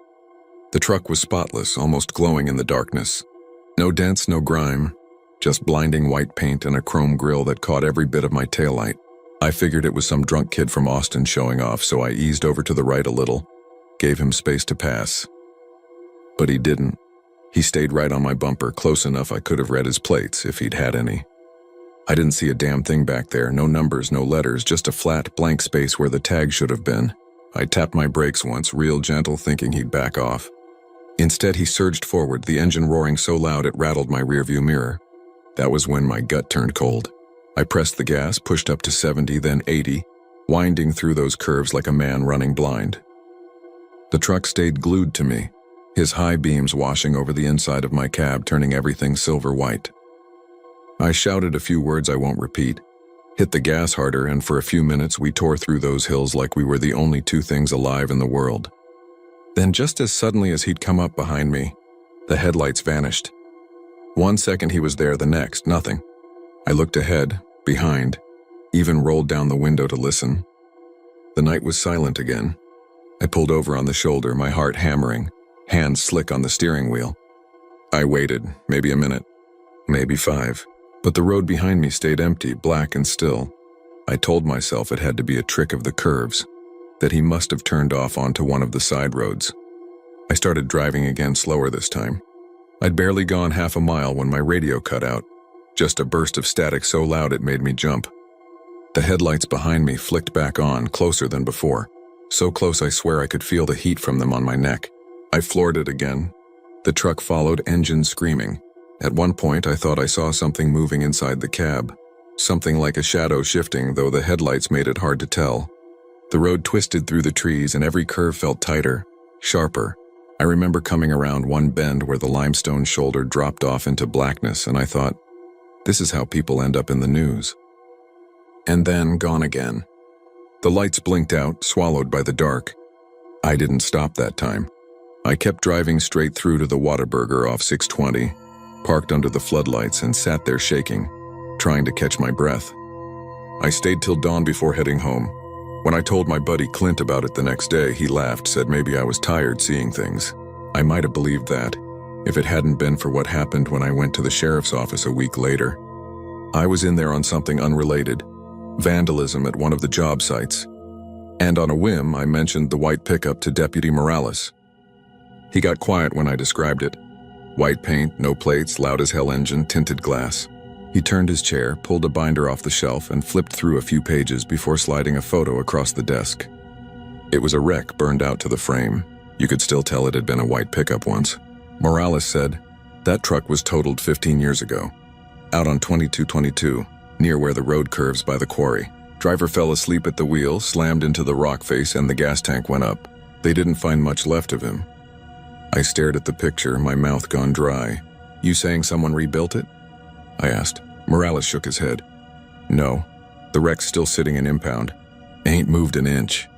The truck was spotless, almost glowing in the darkness. No dents, no grime, just blinding white paint and a chrome grille that caught every bit of my taillight. I figured it was some drunk kid from Austin showing off, so I eased over to the right a little, gave him space to pass. But he didn't. He stayed right on my bumper, close enough I could have read his plates, if he'd had any. I didn't see a damn thing back there, no numbers, no letters, just a flat, blank space where the tag should have been. I tapped my brakes once, real gentle, thinking he'd back off. Instead, he surged forward, the engine roaring so loud it rattled my rearview mirror. That was when my gut turned cold. I pressed the gas, pushed up to 70, then 80, winding through those curves like a man running blind. The truck stayed glued to me, his high beams washing over the inside of my cab, turning everything silver white. I shouted a few words I won't repeat, hit the gas harder, and for a few minutes we tore through those hills like we were the only 2 things alive in the world. Then just as suddenly as he'd come up behind me, the headlights vanished. 1 second he was there, the next, nothing. I looked ahead, behind, even rolled down the window to listen. The night was silent again. I pulled over on the shoulder, my heart hammering, hands slick on the steering wheel. I waited, maybe a minute, maybe 5, but the road behind me stayed empty, black and still. I told myself it had to be a trick of the curves, that he must have turned off onto one of the side roads. I started driving again, slower this time. I'd barely gone half a mile when my radio cut out, just a burst of static so loud it made me jump. The headlights behind me flicked back on, closer than before, so close I swear I could feel the heat from them on my neck. I floored it again. The truck followed, engine screaming. At one point I thought I saw something moving inside the cab, something like a shadow shifting, though the headlights made it hard to tell. The road twisted through the trees and every curve felt tighter, sharper. I remember coming around one bend where the limestone shoulder dropped off into blackness, and I thought, this is how people end up in the news. And then gone again. The lights blinked out, swallowed by the dark. I didn't stop that time. I kept driving straight through to the Whataburger off 620, parked under the floodlights and sat there shaking, trying to catch my breath. I stayed till dawn before heading home. When I told my buddy Clint about it the next day, he laughed, said maybe I was tired seeing things. I might have believed that, if it hadn't been for what happened when I went to the sheriff's office a week later. I was in there on something unrelated, vandalism at one of the job sites, and on a whim I mentioned the white pickup to Deputy Morales. He got quiet when I described it. White paint, no plates, loud as hell engine, tinted glass. He turned his chair, pulled a binder off the shelf, and flipped through a few pages before sliding a photo across the desk. It was a wreck burned out to the frame. You could still tell it had been a white pickup once. Morales said, that truck was totaled 15 years ago, out on 2222, near where the road curves by the quarry. Driver fell asleep at the wheel, slammed into the rock face, and the gas tank went up. They didn't find much left of him. I stared at the picture, my mouth gone dry. You saying someone rebuilt it? I asked. Morales shook his head. No, the wreck's still sitting in impound. Ain't moved an inch.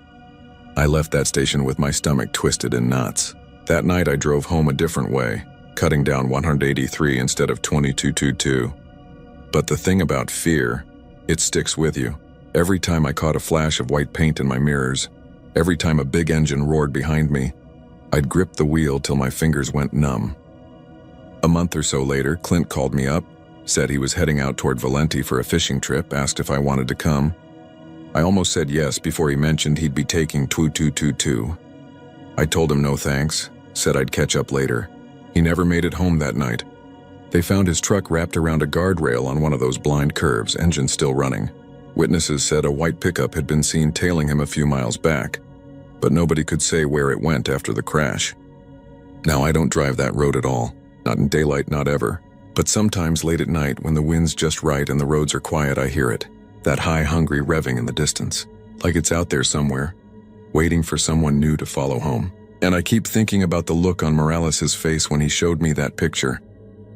I left that station with my stomach twisted in knots. That night I drove home a different way, cutting down 183 instead of 2222. But the thing about fear, it sticks with you. Every time I caught a flash of white paint in my mirrors, every time a big engine roared behind me, I'd grip the wheel till my fingers went numb. A month or so later, Clint called me up, said he was heading out toward Valenti for a fishing trip, asked if I wanted to come. I almost said yes before he mentioned he'd be taking 2222. I told him no thanks, said I'd catch up later. He never made it home that night. They found his truck wrapped around a guardrail on one of those blind curves, engine still running. Witnesses said a white pickup had been seen tailing him a few miles back, but nobody could say where it went after the crash. Now, I don't drive that road at all, not in daylight, not ever. But sometimes late at night, when the wind's just right and the roads are quiet, I hear it. That high, hungry revving in the distance, like it's out there somewhere, waiting for someone new to follow home. And I keep thinking about the look on Morales' face when he showed me that picture,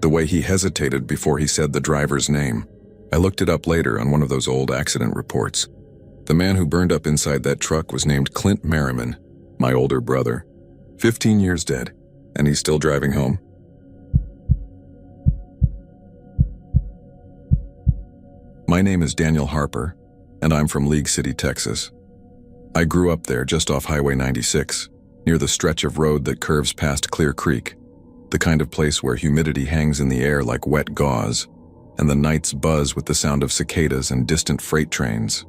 the way he hesitated before he said the driver's name. I looked it up later on one of those old accident reports. The man who burned up inside that truck was named Clint Merriman, my older brother. 15 years dead, and he's still driving home. My name is Daniel Harper, and I'm from League City, Texas. I grew up there just off Highway 96, near the stretch of road that curves past Clear Creek, the kind of place where humidity hangs in the air like wet gauze, and the nights buzz with the sound of cicadas and distant freight trains.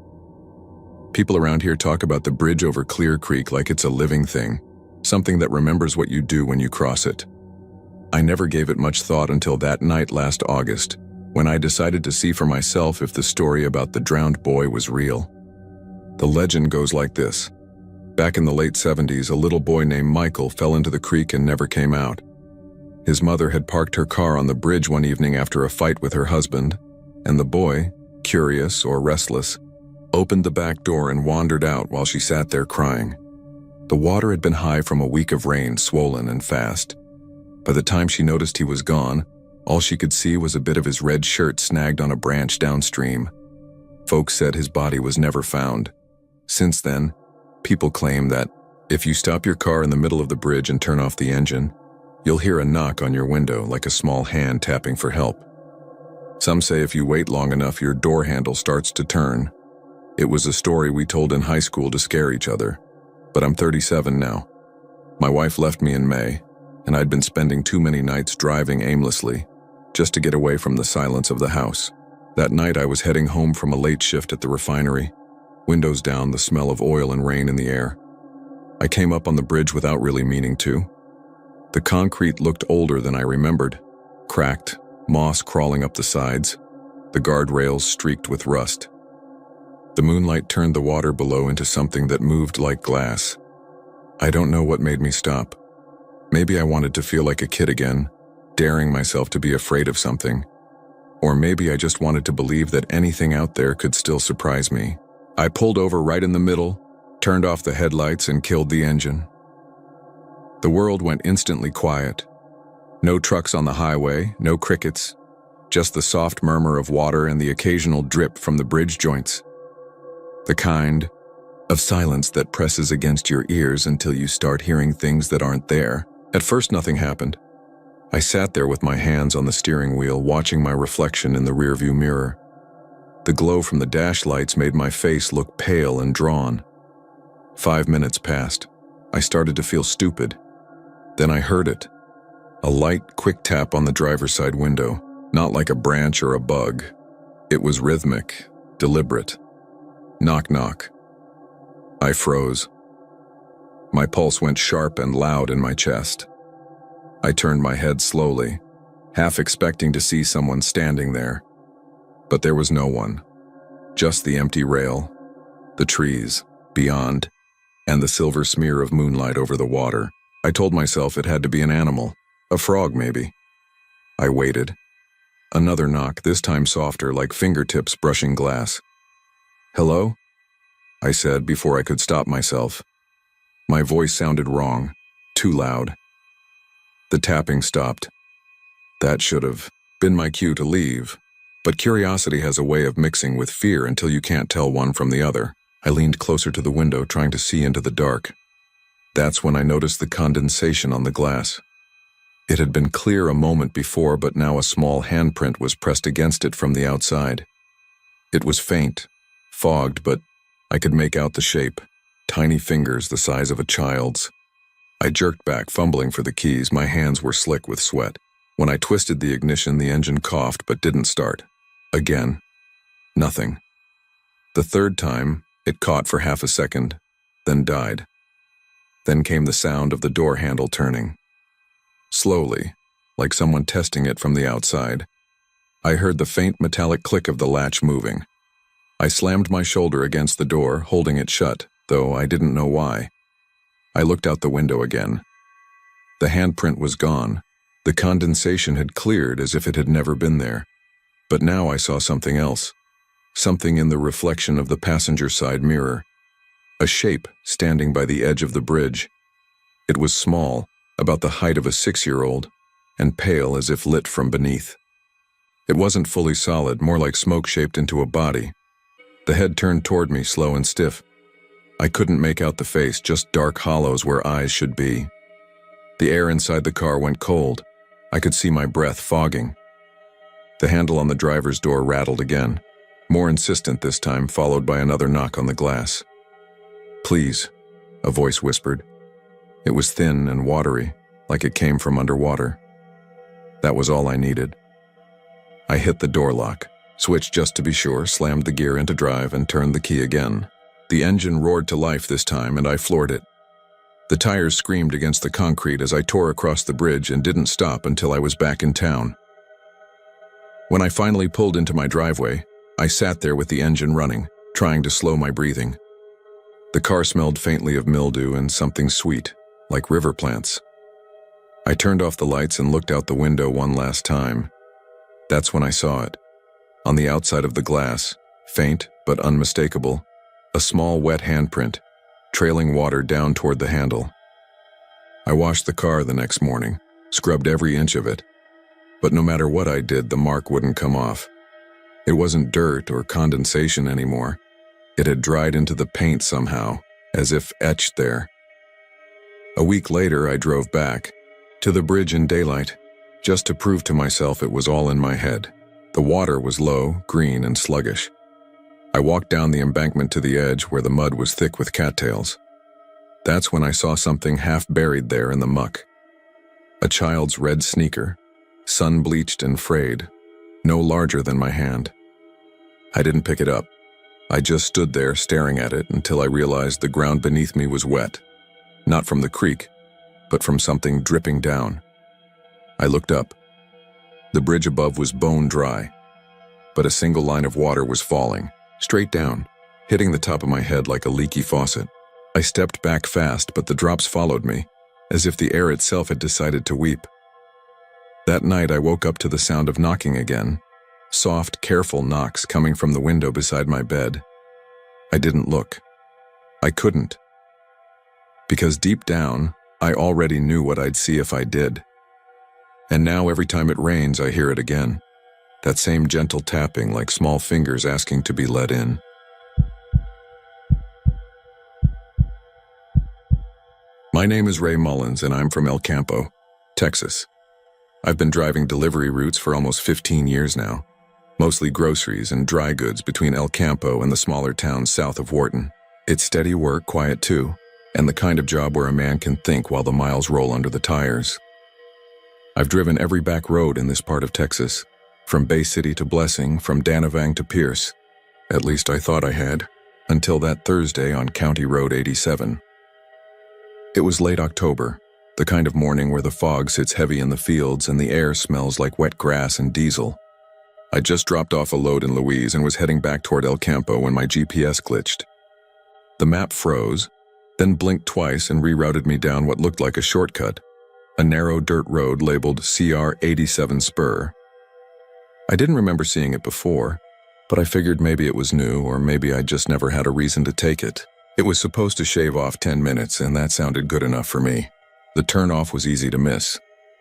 People around here talk about the bridge over Clear Creek like it's a living thing, something that remembers what you do when you cross it. I never gave it much thought until that night last August, when I decided to see for myself if the story about the drowned boy was real. The legend goes like this. Back in the late 70s, a little boy named Michael fell into the creek and never came out. His mother had parked her car on the bridge one evening after a fight with her husband, and the boy, curious or restless, opened the back door and wandered out while she sat there crying. The water had been high from a week of rain, swollen and fast. By the time she noticed he was gone, all she could see was a bit of his red shirt snagged on a branch downstream. Folks said his body was never found. Since then, people claim that if you stop your car in the middle of the bridge and turn off the engine, you'll hear a knock on your window like a small hand tapping for help. Some say if you wait long enough, your door handle starts to turn. It was a story we told in high school to scare each other, but I'm 37 now. My wife left me in May, and I'd been spending too many nights driving aimlessly, just to get away from the silence of the house. That night I was heading home from a late shift at the refinery, windows down, the smell of oil and rain in the air. I came up on the bridge without really meaning to. The concrete looked older than I remembered, cracked, moss crawling up the sides, the guardrails streaked with rust. The moonlight turned the water below into something that moved like glass. I don't know what made me stop. Maybe I wanted to feel like a kid again, daring myself to be afraid of something. Or maybe I just wanted to believe that anything out there could still surprise me. I pulled over right in the middle, turned off the headlights, and killed the engine. The world went instantly quiet. No trucks on the highway, no crickets, just the soft murmur of water and the occasional drip from the bridge joints. The kind of silence that presses against your ears until you start hearing things that aren't there. At first, nothing happened. I sat there with my hands on the steering wheel, watching my reflection in the rearview mirror. The glow from the dash lights made my face look pale and drawn. 5 minutes passed. I started to feel stupid. Then I heard it. A light, quick tap on the driver's side window, not like a branch or a bug. It was rhythmic, deliberate. Knock, knock. I froze. My pulse went sharp and loud in my chest. I turned my head slowly, half expecting to see someone standing there. But there was no one. Just the empty rail, the trees beyond, and the silver smear of moonlight over the water. I told myself it had to be an animal, a frog maybe. I waited. Another knock, this time softer, like fingertips brushing glass. "Hello?" I said before I could stop myself. My voice sounded wrong, too loud. The tapping stopped. That should have been my cue to leave, but curiosity has a way of mixing with fear until you can't tell one from the other. I leaned closer to the window, trying to see into the dark. That's when I noticed the condensation on the glass. It had been clear a moment before, but now a small handprint was pressed against it from the outside. It was faint, fogged, but I could make out the shape, tiny fingers the size of a child's. I jerked back, fumbling for the keys. My hands were slick with sweat. When I twisted the ignition, the engine coughed but didn't start. Again, nothing. The third time, it caught for half a second, then died. Then came the sound of the door handle turning. Slowly, like someone testing it from the outside. I heard the faint metallic click of the latch moving. I slammed my shoulder against the door, holding it shut, though I didn't know why. I looked out the window again. The handprint was gone. The condensation had cleared as if it had never been there. But now I saw something else. Something in the reflection of the passenger side mirror. A shape standing by the edge of the bridge. It was small, about the height of a 6-year-old, and pale as if lit from beneath. It wasn't fully solid, more like smoke shaped into a body. The head turned toward me, slow and stiff. I couldn't make out the face, just dark hollows where eyes should be. The air inside the car went cold. I could see my breath fogging. The handle on the driver's door rattled again, more insistent this time, followed by another knock on the glass. "Please," a voice whispered. It was thin and watery, like it came from underwater. That was all I needed. I hit the door lock, switched just to be sure, slammed the gear into drive, and turned the key again. The engine roared to life this time, and I floored it. The tires screamed against the concrete as I tore across the bridge and didn't stop until I was back in town. When I finally pulled into my driveway, I sat there with the engine running, trying to slow my breathing. The car smelled faintly of mildew and something sweet, like river plants. I turned off the lights and looked out the window one last time. That's when I saw it. On the outside of the glass, faint but unmistakable, a small wet handprint, trailing water down toward the handle. I washed the car the next morning, scrubbed every inch of it, but no matter what I did, the mark wouldn't come off. It wasn't dirt or condensation anymore. It had dried into the paint somehow, as if etched there. A week later, I drove back, to the bridge in daylight, just to prove to myself it was all in my head. The water was low, green, and sluggish. I walked down the embankment to the edge where the mud was thick with cattails. That's when I saw something half buried there in the muck. A child's red sneaker, sun-bleached and frayed, no larger than my hand. I didn't pick it up. I just stood there staring at it until I realized the ground beneath me was wet, not from the creek, but from something dripping down. I looked up. The bridge above was bone dry, but a single line of water was falling, straight down, hitting the top of my head like a leaky faucet. I stepped back fast, but the drops followed me, as if the air itself had decided to weep. That night I woke up to the sound of knocking again, soft, careful knocks coming from the window beside my bed. I didn't look. I couldn't. Because deep down, I already knew what I'd see if I did. And now every time it rains, I hear it again. That same gentle tapping, like small fingers asking to be let in. My name is Ray Mullins, and I'm from El Campo, Texas. I've been driving delivery routes for almost 15 years now, mostly groceries and dry goods between El Campo and the smaller towns south of Wharton. It's steady work, quiet too, and the kind of job where a man can think while the miles roll under the tires. I've driven every back road in this part of Texas, from Bay City to Blessing, from Danavang to Pierce. At least I thought I had, until that Thursday on County Road 87. It was late October, the kind of morning where the fog sits heavy in the fields and the air smells like wet grass and diesel. I just dropped off a load in Louise and was heading back toward El Campo when my GPS glitched. The map froze, then blinked twice and rerouted me down what looked like a shortcut, a narrow dirt road labeled CR 87 Spur. I didn't remember seeing it before, but I figured maybe it was new or maybe I just never had a reason to take it. It was supposed to shave off 10 minutes and that sounded good enough for me. The turnoff was easy to miss.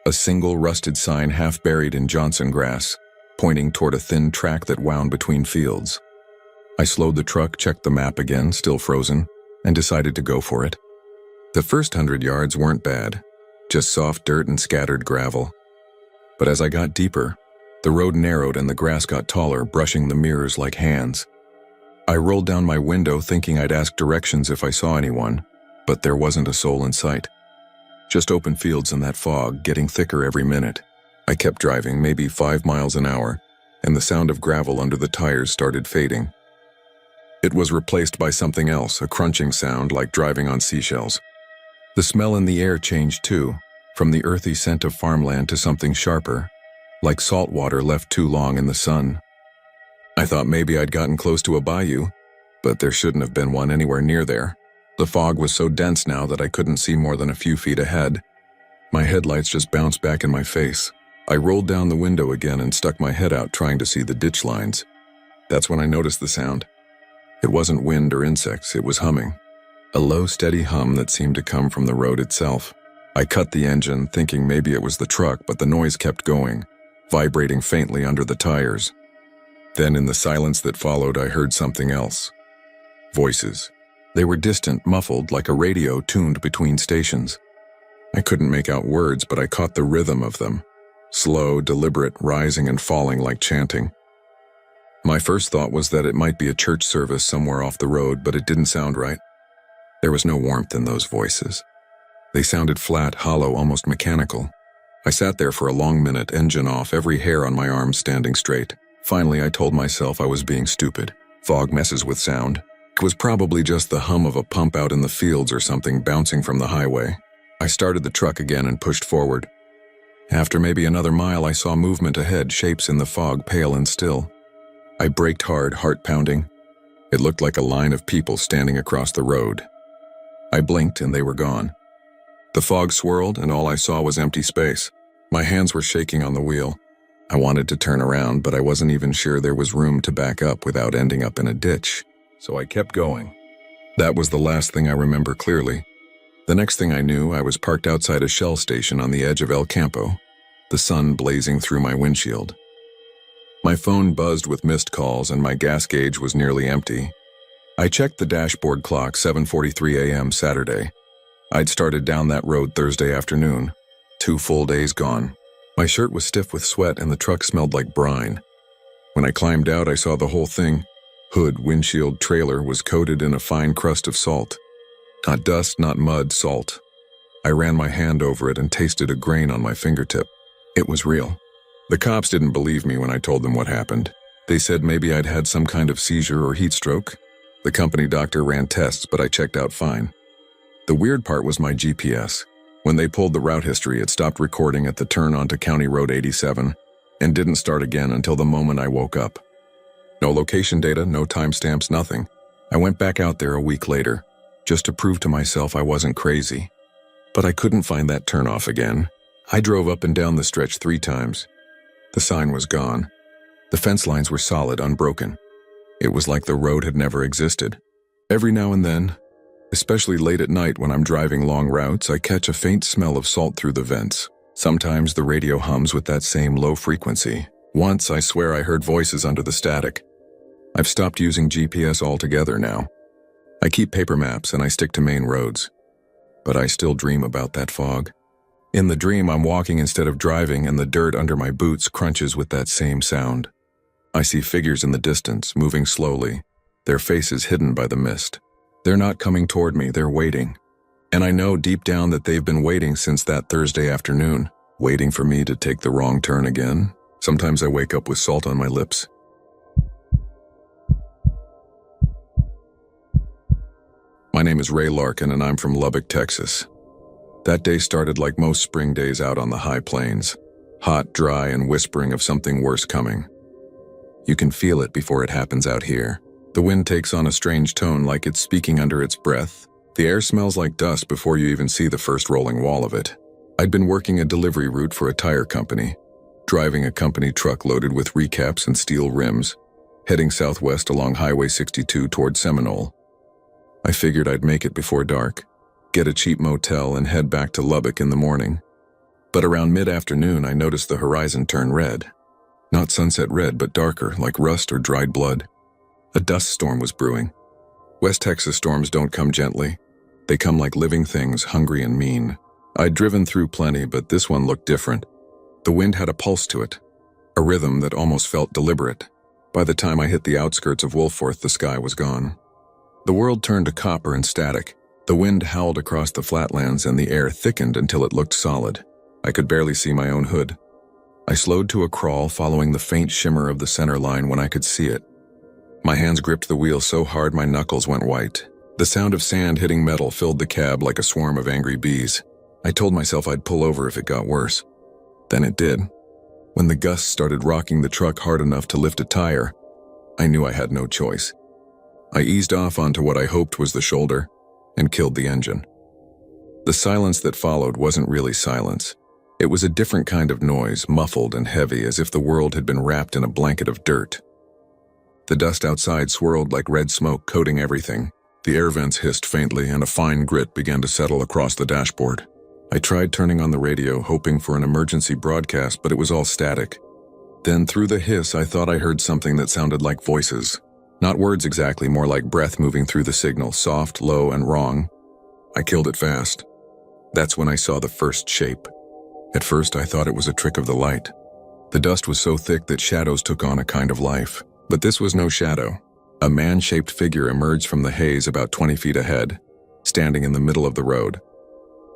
A single rusted sign half buried in Johnson grass, pointing toward a thin track that wound between fields. I slowed the truck, checked the map again, still frozen, and decided to go for it. The first 100 yards weren't bad, just soft dirt and scattered gravel. But as I got deeper, the road narrowed and the grass got taller, brushing the mirrors like hands. I rolled down my window thinking I'd ask directions if I saw anyone, but there wasn't a soul in sight. Just open fields and that fog, getting thicker every minute. I kept driving, maybe 5 miles an hour, and the sound of gravel under the tires started fading. It was replaced by something else, a crunching sound like driving on seashells. The smell in the air changed too, from the earthy scent of farmland to something sharper, like salt water left too long in the sun. I thought maybe I'd gotten close to a bayou, but there shouldn't have been one anywhere near there. The fog was so dense now that I couldn't see more than a few feet ahead. My headlights just bounced back in my face. I rolled down the window again and stuck my head out trying to see the ditch lines. That's when I noticed the sound. It wasn't wind or insects, it was humming. A low, steady hum that seemed to come from the road itself. I cut the engine, thinking maybe it was the truck, but the noise kept going, vibrating faintly under the tires. Then in the silence that followed, I heard something else. Voices. They were distant, muffled, like a radio tuned between stations. I couldn't make out words, but I caught the rhythm of them. Slow, deliberate, rising and falling like chanting. My first thought was that it might be a church service somewhere off the road, but it didn't sound right. There was no warmth in those voices. They sounded flat, hollow, almost mechanical. I sat there for a long minute, engine off, every hair on my arm standing straight. Finally, I told myself I was being stupid. Fog messes with sound. It was probably just the hum of a pump out in the fields or something bouncing from the highway. I started the truck again and pushed forward. After maybe another mile, I saw movement ahead, shapes in the fog, pale and still. I braked hard, heart pounding. It looked like a line of people standing across the road. I blinked and they were gone. The fog swirled and all I saw was empty space. My hands were shaking on the wheel. I wanted to turn around, but I wasn't even sure there was room to back up without ending up in a ditch. So I kept going. That was the last thing I remember clearly. The next thing I knew, I was parked outside a Shell station on the edge of El Campo, the sun blazing through my windshield. My phone buzzed with missed calls and my gas gauge was nearly empty. I checked the dashboard clock, 7:43 a.m. Saturday. I'd started down that road Thursday afternoon. 2 full days gone. My shirt was stiff with sweat and the truck smelled like brine. When I climbed out, I saw the whole thing. Hood, windshield, trailer was coated in a fine crust of salt. Not dust, not mud, salt. I ran my hand over it and tasted a grain on my fingertip. It was real. The cops didn't believe me when I told them what happened. They said maybe I'd had some kind of seizure or heat stroke. The company doctor ran tests, but I checked out fine. The weird part was my GPS. When they pulled the route history, it stopped recording at the turn onto County Road 87 and didn't start again until the moment I woke up. No location data, no timestamps, nothing. I went back out there a week later, just to prove to myself I wasn't crazy. But I couldn't find that turnoff again. I drove up and down the stretch 3 times. The sign was gone. The fence lines were solid, unbroken. It was like the road had never existed. Every now and then, especially late at night when I'm driving long routes, I catch a faint smell of salt through the vents. Sometimes the radio hums with that same low frequency. Once, I swear I heard voices under the static. I've stopped using GPS altogether now. I keep paper maps and I stick to main roads. But I still dream about that fog. In the dream, I'm walking instead of driving and the dirt under my boots crunches with that same sound. I see figures in the distance, moving slowly, their faces hidden by the mist. They're not coming toward me, they're waiting. And I know deep down that they've been waiting since that Thursday afternoon, waiting for me to take the wrong turn again. Sometimes I wake up with salt on my lips. My name is Ray Larkin and I'm from Lubbock, Texas. That day started like most spring days out on the high plains. Hot, dry, and whispering of something worse coming. You can feel it before it happens out here. The wind takes on a strange tone like it's speaking under its breath. The air smells like dust before you even see the first rolling wall of it. I'd been working a delivery route for a tire company, driving a company truck loaded with recaps and steel rims. heading southwest along Highway 62 toward Seminole. I figured I'd make it before dark, get a cheap motel, and head back to Lubbock in the morning. But around mid-afternoon, I noticed the horizon turn red. Not sunset red, but darker, like rust or dried blood. A dust storm was brewing. West Texas storms don't come gently. They come like living things, hungry and mean. I'd driven through plenty, but this one looked different. The wind had a pulse to it, a rhythm that almost felt deliberate. By the time I hit the outskirts of Wolforth, the sky was gone. The world turned to copper and static. The wind howled across the flatlands and the air thickened until it looked solid. I could barely see my own hood. I slowed to a crawl, following the faint shimmer of the center line when I could see it. My hands gripped the wheel so hard my knuckles went white. The sound of sand hitting metal filled the cab like a swarm of angry bees. I told myself I'd pull over if it got worse. Then it did. When the gusts started rocking the truck hard enough to lift a tire, I knew I had no choice. I eased off onto what I hoped was the shoulder and killed the engine. The silence that followed wasn't really silence. It was a different kind of noise, muffled and heavy, as if the world had been wrapped in a blanket of dirt. The dust outside swirled like red smoke, coating everything. The air vents hissed faintly, and a fine grit began to settle across the dashboard. I tried turning on the radio, hoping for an emergency broadcast, but it was all static. Then, through the hiss, I thought I heard something that sounded like voices. Not words exactly, more like breath moving through the signal, soft, low, and wrong. I killed it fast. That's when I saw the first shape. At first, I thought it was a trick of the light. The dust was so thick that shadows took on a kind of life. But this was no shadow. A man-shaped figure emerged from the haze about 20 feet ahead, standing in the middle of the road.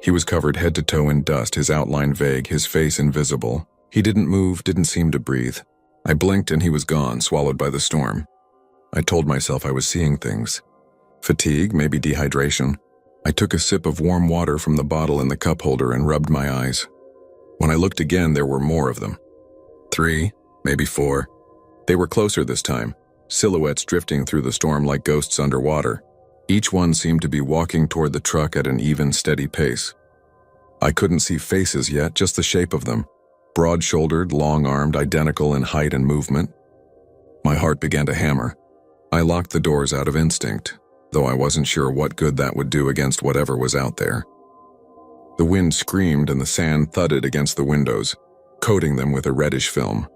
He was covered head to toe in dust, his outline vague, his face invisible. He didn't move, didn't seem to breathe. I blinked and he was gone, swallowed by the storm. I told myself I was seeing things. Fatigue, maybe dehydration. I took a sip of warm water from the bottle in the cup holder and rubbed my eyes. When I looked again, there were more of them. 3, maybe 4. They were closer this time, silhouettes drifting through the storm like ghosts underwater. Each one seemed to be walking toward the truck at an even, steady pace. I couldn't see faces yet, just the shape of them. Broad-shouldered, long-armed, identical in height and movement. My heart began to hammer. I locked the doors out of instinct, though I wasn't sure what good that would do against whatever was out there. The wind screamed and the sand thudded against the windows, coating them with a reddish film.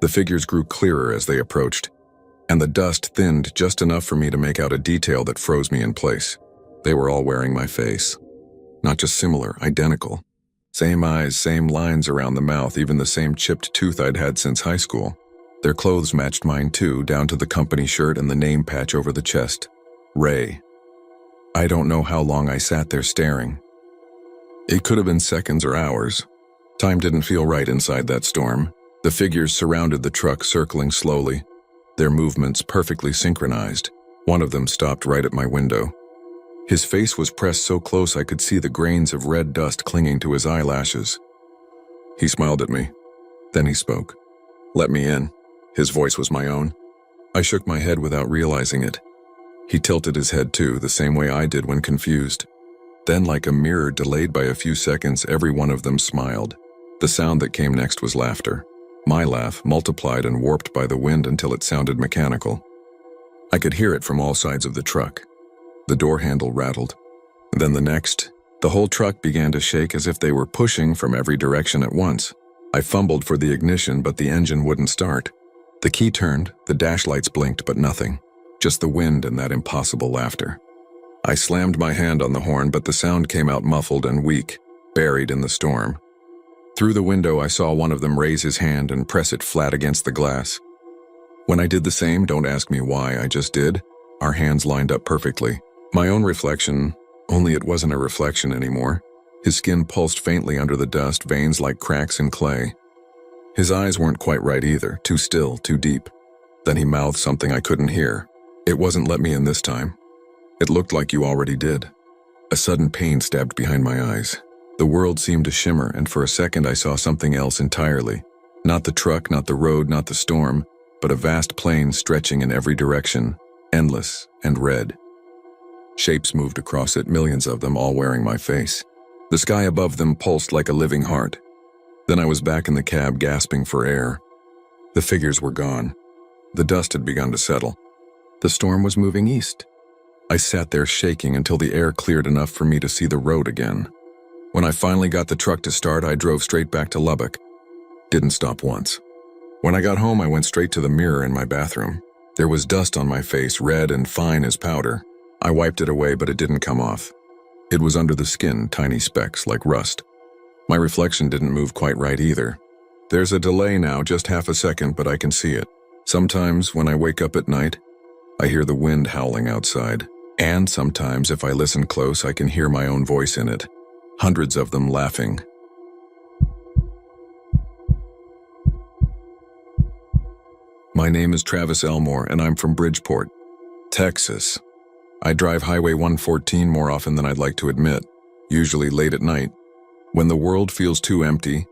The figures grew clearer as they approached, and the dust thinned just enough for me to make out a detail that froze me in place. They were all wearing my face. Not just similar, identical. Same eyes, same lines around the mouth, even the same chipped tooth I'd had since high school. Their clothes matched mine too, down to the company shirt and the name patch over the chest. Ray. I don't know how long I sat there staring. It could have been seconds or hours. Time didn't feel right inside that storm. The figures surrounded the truck, circling slowly, their movements perfectly synchronized. One of them stopped right at my window. His face was pressed so close I could see the grains of red dust clinging to his eyelashes. He smiled at me. Then he spoke. "Let me in." His voice was my own. I shook my head without realizing it. He tilted his head too, the same way I did when confused. Then, like a mirror delayed by a few seconds, every one of them smiled. The sound that came next was laughter. My laugh, multiplied and warped by the wind until it sounded mechanical. I could hear it from all sides of the truck. The door handle rattled. Then the next, the whole truck began to shake as if they were pushing from every direction at once. I fumbled for the ignition, but the engine wouldn't start. The key turned, the dash lights blinked, but nothing. Just the wind and that impossible laughter. I slammed my hand on the horn, but the sound came out muffled and weak, buried in the storm. Through the window, I saw one of them raise his hand and press it flat against the glass. When I did the same, don't ask me why, I just did, our hands lined up perfectly. My own reflection, only it wasn't a reflection anymore. His skin pulsed faintly under the dust, veins like cracks in clay. His eyes weren't quite right either, too still, too deep. Then he mouthed something I couldn't hear. It wasn't "let me in" this time. It looked like "you already did." A sudden pain stabbed behind my eyes. The world seemed to shimmer, and for a second I saw something else entirely. Not the truck, not the road, not the storm, but a vast plain stretching in every direction, endless and red. Shapes moved across it, millions of them, all wearing my face. The sky above them pulsed like a living heart. Then I was back in the cab, gasping for air. The figures were gone. The dust had begun to settle. The storm was moving east. I sat there shaking until the air cleared enough for me to see the road again. When I finally got the truck to start, I drove straight back to Lubbock. Didn't stop once. When I got home, I went straight to the mirror in my bathroom. There was dust on my face, red and fine as powder. I wiped it away, but it didn't come off. It was under the skin, tiny specks like rust. My reflection didn't move quite right either. There's a delay now, just half a second, but I can see it. Sometimes when I wake up at night, I hear the wind howling outside. And sometimes if I listen close, I can hear my own voice in it. Hundreds of them laughing. My name is Travis Elmore, and I'm from Bridgeport, Texas. I drive Highway 114 more often than I'd like to admit, usually late at night, when the world feels too empty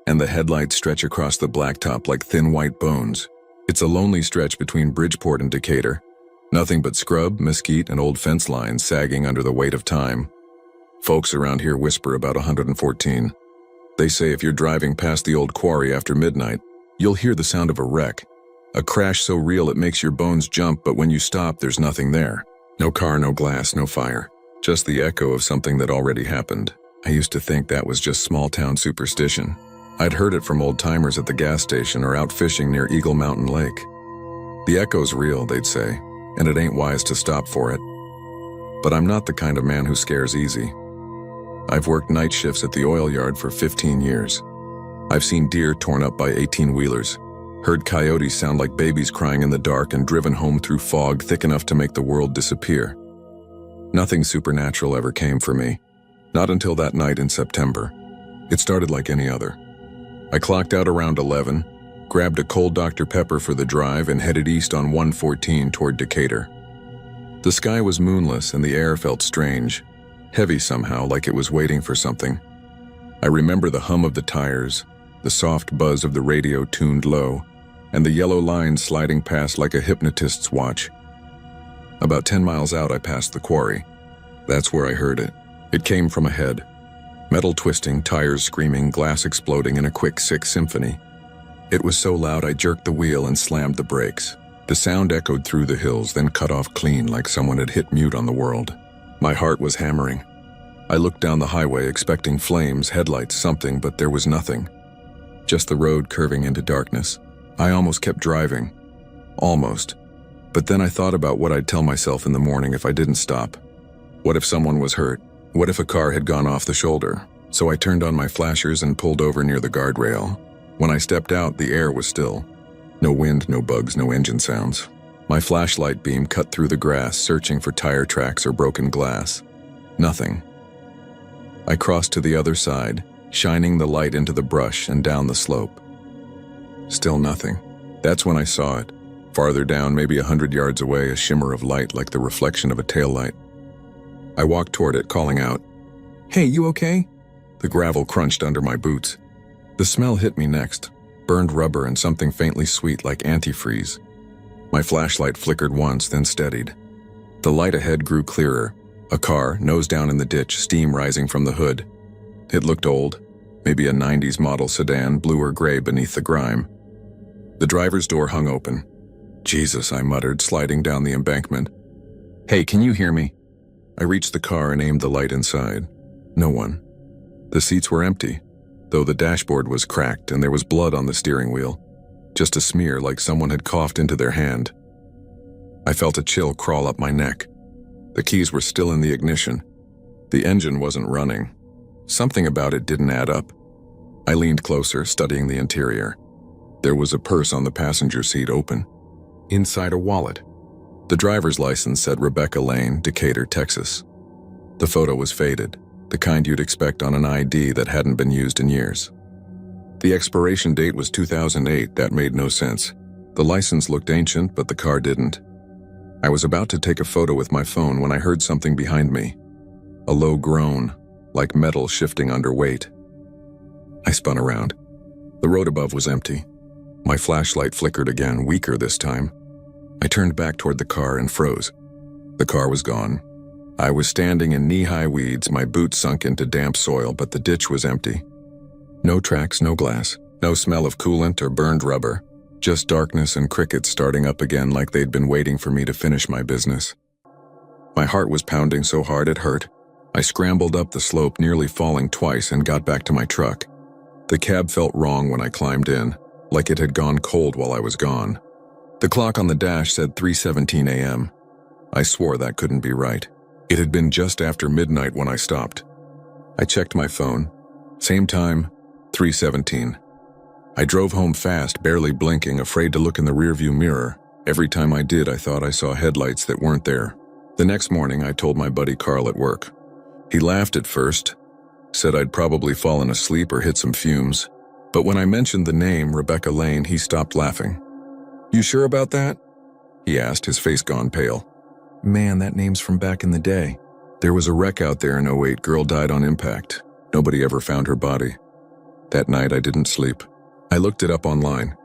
and the headlights stretch across the blacktop like thin white bones. It's a lonely stretch between Bridgeport and Decatur. Nothing but scrub, mesquite, and old fence lines sagging under the weight of time. Folks around here whisper about 114. They say if you're driving past the old quarry after midnight, you'll hear the sound of a wreck. A crash so real it makes your bones jump, but when you stop, there's nothing there. No car, no glass, no fire. Just the echo of something that already happened. I used to think that was just small-town superstition. I'd heard it from old-timers at the gas station or out fishing near Eagle Mountain Lake. The echo's real, they'd say, and it ain't wise to stop for it. But I'm not the kind of man who scares easy. I've worked night shifts at the oil yard for 15 years. I've seen deer torn up by 18-wheelers, heard coyotes sound like babies crying in the dark, and driven home through fog thick enough to make the world disappear. Nothing supernatural ever came for me. Not until that night in September. It started like any other. I clocked out around 11, grabbed a cold Dr. Pepper for the drive, and headed east on 114 toward Decatur. The sky was moonless and the air felt strange, heavy somehow, like it was waiting for something. I remember the hum of the tires, the soft buzz of the radio tuned low, and the yellow lines sliding past like a hypnotist's watch. About 10 miles out, I passed the quarry. That's where I heard it. It came from ahead. Metal twisting, tires screaming, glass exploding in a quick, sick symphony. It was so loud I jerked the wheel and slammed the brakes. The sound echoed through the hills, then cut off clean like someone had hit mute on the world. My heart was hammering. I looked down the highway expecting flames, headlights, something, but there was nothing. Just the road curving into darkness. I almost kept driving. Almost. But then I thought about what I'd tell myself in the morning if I didn't stop. What if someone was hurt? What if a car had gone off the shoulder? So I turned on my flashers and pulled over near the guardrail. When I stepped out, the air was still. No wind, no bugs, no engine sounds. My flashlight beam cut through the grass, searching for tire tracks or broken glass. Nothing. I crossed to the other side, shining the light into the brush and down the slope. Still nothing. That's when I saw it. Farther down, maybe 100 yards away, a shimmer of light like the reflection of a taillight. I walked toward it, calling out, "Hey, you okay?" The gravel crunched under my boots. The smell hit me next, burned rubber and something faintly sweet like antifreeze. My flashlight flickered once, then steadied. The light ahead grew clearer. A car, nose down in the ditch, steam rising from the hood. It looked old, maybe a 90s model sedan, blue or gray beneath the grime. The driver's door hung open. "Jesus," I muttered, sliding down the embankment. "Hey, can you hear me?" I reached the car and aimed the light inside. No one. The seats were empty, though the dashboard was cracked and there was blood on the steering wheel. Just a smear like someone had coughed into their hand. I felt a chill crawl up my neck. The keys were still in the ignition. The engine wasn't running. Something about it didn't add up. I leaned closer, studying the interior. There was a purse on the passenger seat open. Inside, a wallet. The driver's license said Rebecca Lane, Decatur, Texas. The photo was faded, the kind you'd expect on an ID that hadn't been used in years. The expiration date was 2008, that made no sense. The license looked ancient, but the car didn't. I was about to take a photo with my phone when I heard something behind me. A low groan, like metal shifting under weight. I spun around. The road above was empty. My flashlight flickered again, weaker this time. I turned back toward the car and froze. The car was gone. I was standing in knee-high weeds, my boots sunk into damp soil, but the ditch was empty. No tracks, no glass, no smell of coolant or burned rubber. Just darkness and crickets starting up again like they'd been waiting for me to finish my business. My heart was pounding so hard it hurt. I scrambled up the slope, nearly falling twice, and got back to my truck. The cab felt wrong when I climbed in, like it had gone cold while I was gone. The clock on the dash said 3:17 a.m. I swore that couldn't be right. It had been just after midnight when I stopped. I checked my phone. Same time, 3:17. I drove home fast, barely blinking, afraid to look in the rearview mirror. Every time I did, I thought I saw headlights that weren't there. The next morning, I told my buddy Carl at work. He laughed at first, said I'd probably fallen asleep or hit some fumes. But when I mentioned the name, Rebecca Lane, he stopped laughing. "You sure about that?" he asked, his face gone pale. "Man, that name's from back in the day. There was a wreck out there in '08. Girl died on impact. Nobody ever found her body. That night, I didn't sleep. I looked it up online.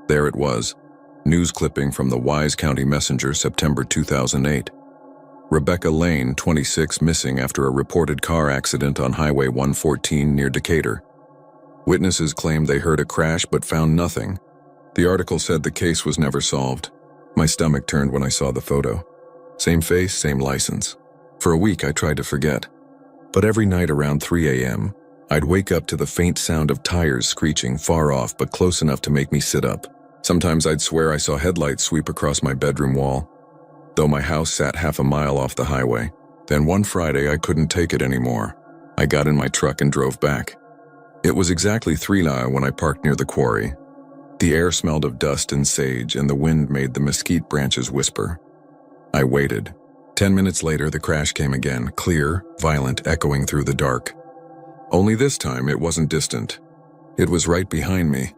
There it was. News clipping from the Wise County Messenger, September 2008. Rebecca Lane, 26, missing after a reported car accident on Highway 114 near Decatur. Witnesses claimed they heard a crash but found nothing. The article said the case was never solved. My stomach turned when I saw the photo. Same face, same license. For a week, I tried to forget. But every night around 3 a.m., I'd wake up to the faint sound of tires screeching, far off but close enough to make me sit up. Sometimes I'd swear I saw headlights sweep across my bedroom wall, though my house sat half a mile off the highway. Then one Friday, I couldn't take it anymore. I got in my truck and drove back. It was exactly 3 now when I parked near the quarry. The air smelled of dust and sage, and the wind made the mesquite branches whisper. I waited. 10 minutes later, the crash came again, clear, violent, echoing through the dark. Only this time, it wasn't distant. It was right behind me.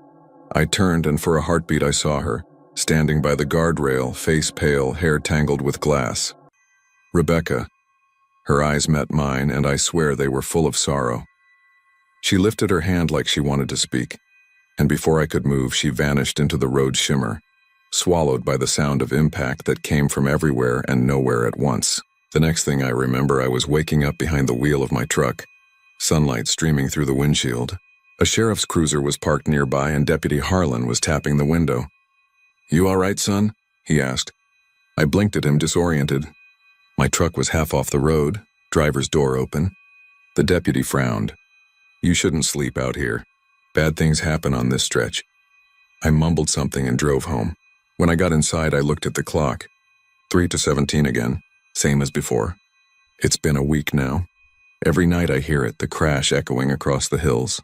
I turned, and for a heartbeat I saw her, standing by the guardrail, face pale, hair tangled with glass. Rebecca. Her eyes met mine, and I swear they were full of sorrow. She lifted her hand like she wanted to speak, and before I could move, she vanished into the road shimmer, swallowed by the sound of impact that came from everywhere and nowhere at once. The next thing I remember, I was waking up behind the wheel of my truck, sunlight streaming through the windshield. A sheriff's cruiser was parked nearby, and Deputy Harlan was tapping the window. "You all right, son?" he asked. I blinked at him, disoriented. My truck was half off the road, driver's door open. The deputy frowned. "You shouldn't sleep out here. Bad things happen on this stretch." I mumbled something and drove home. When I got inside, I looked at the clock. 3:17 again, same as before. It's been a week now. Every night I hear it, the crash echoing across the hills.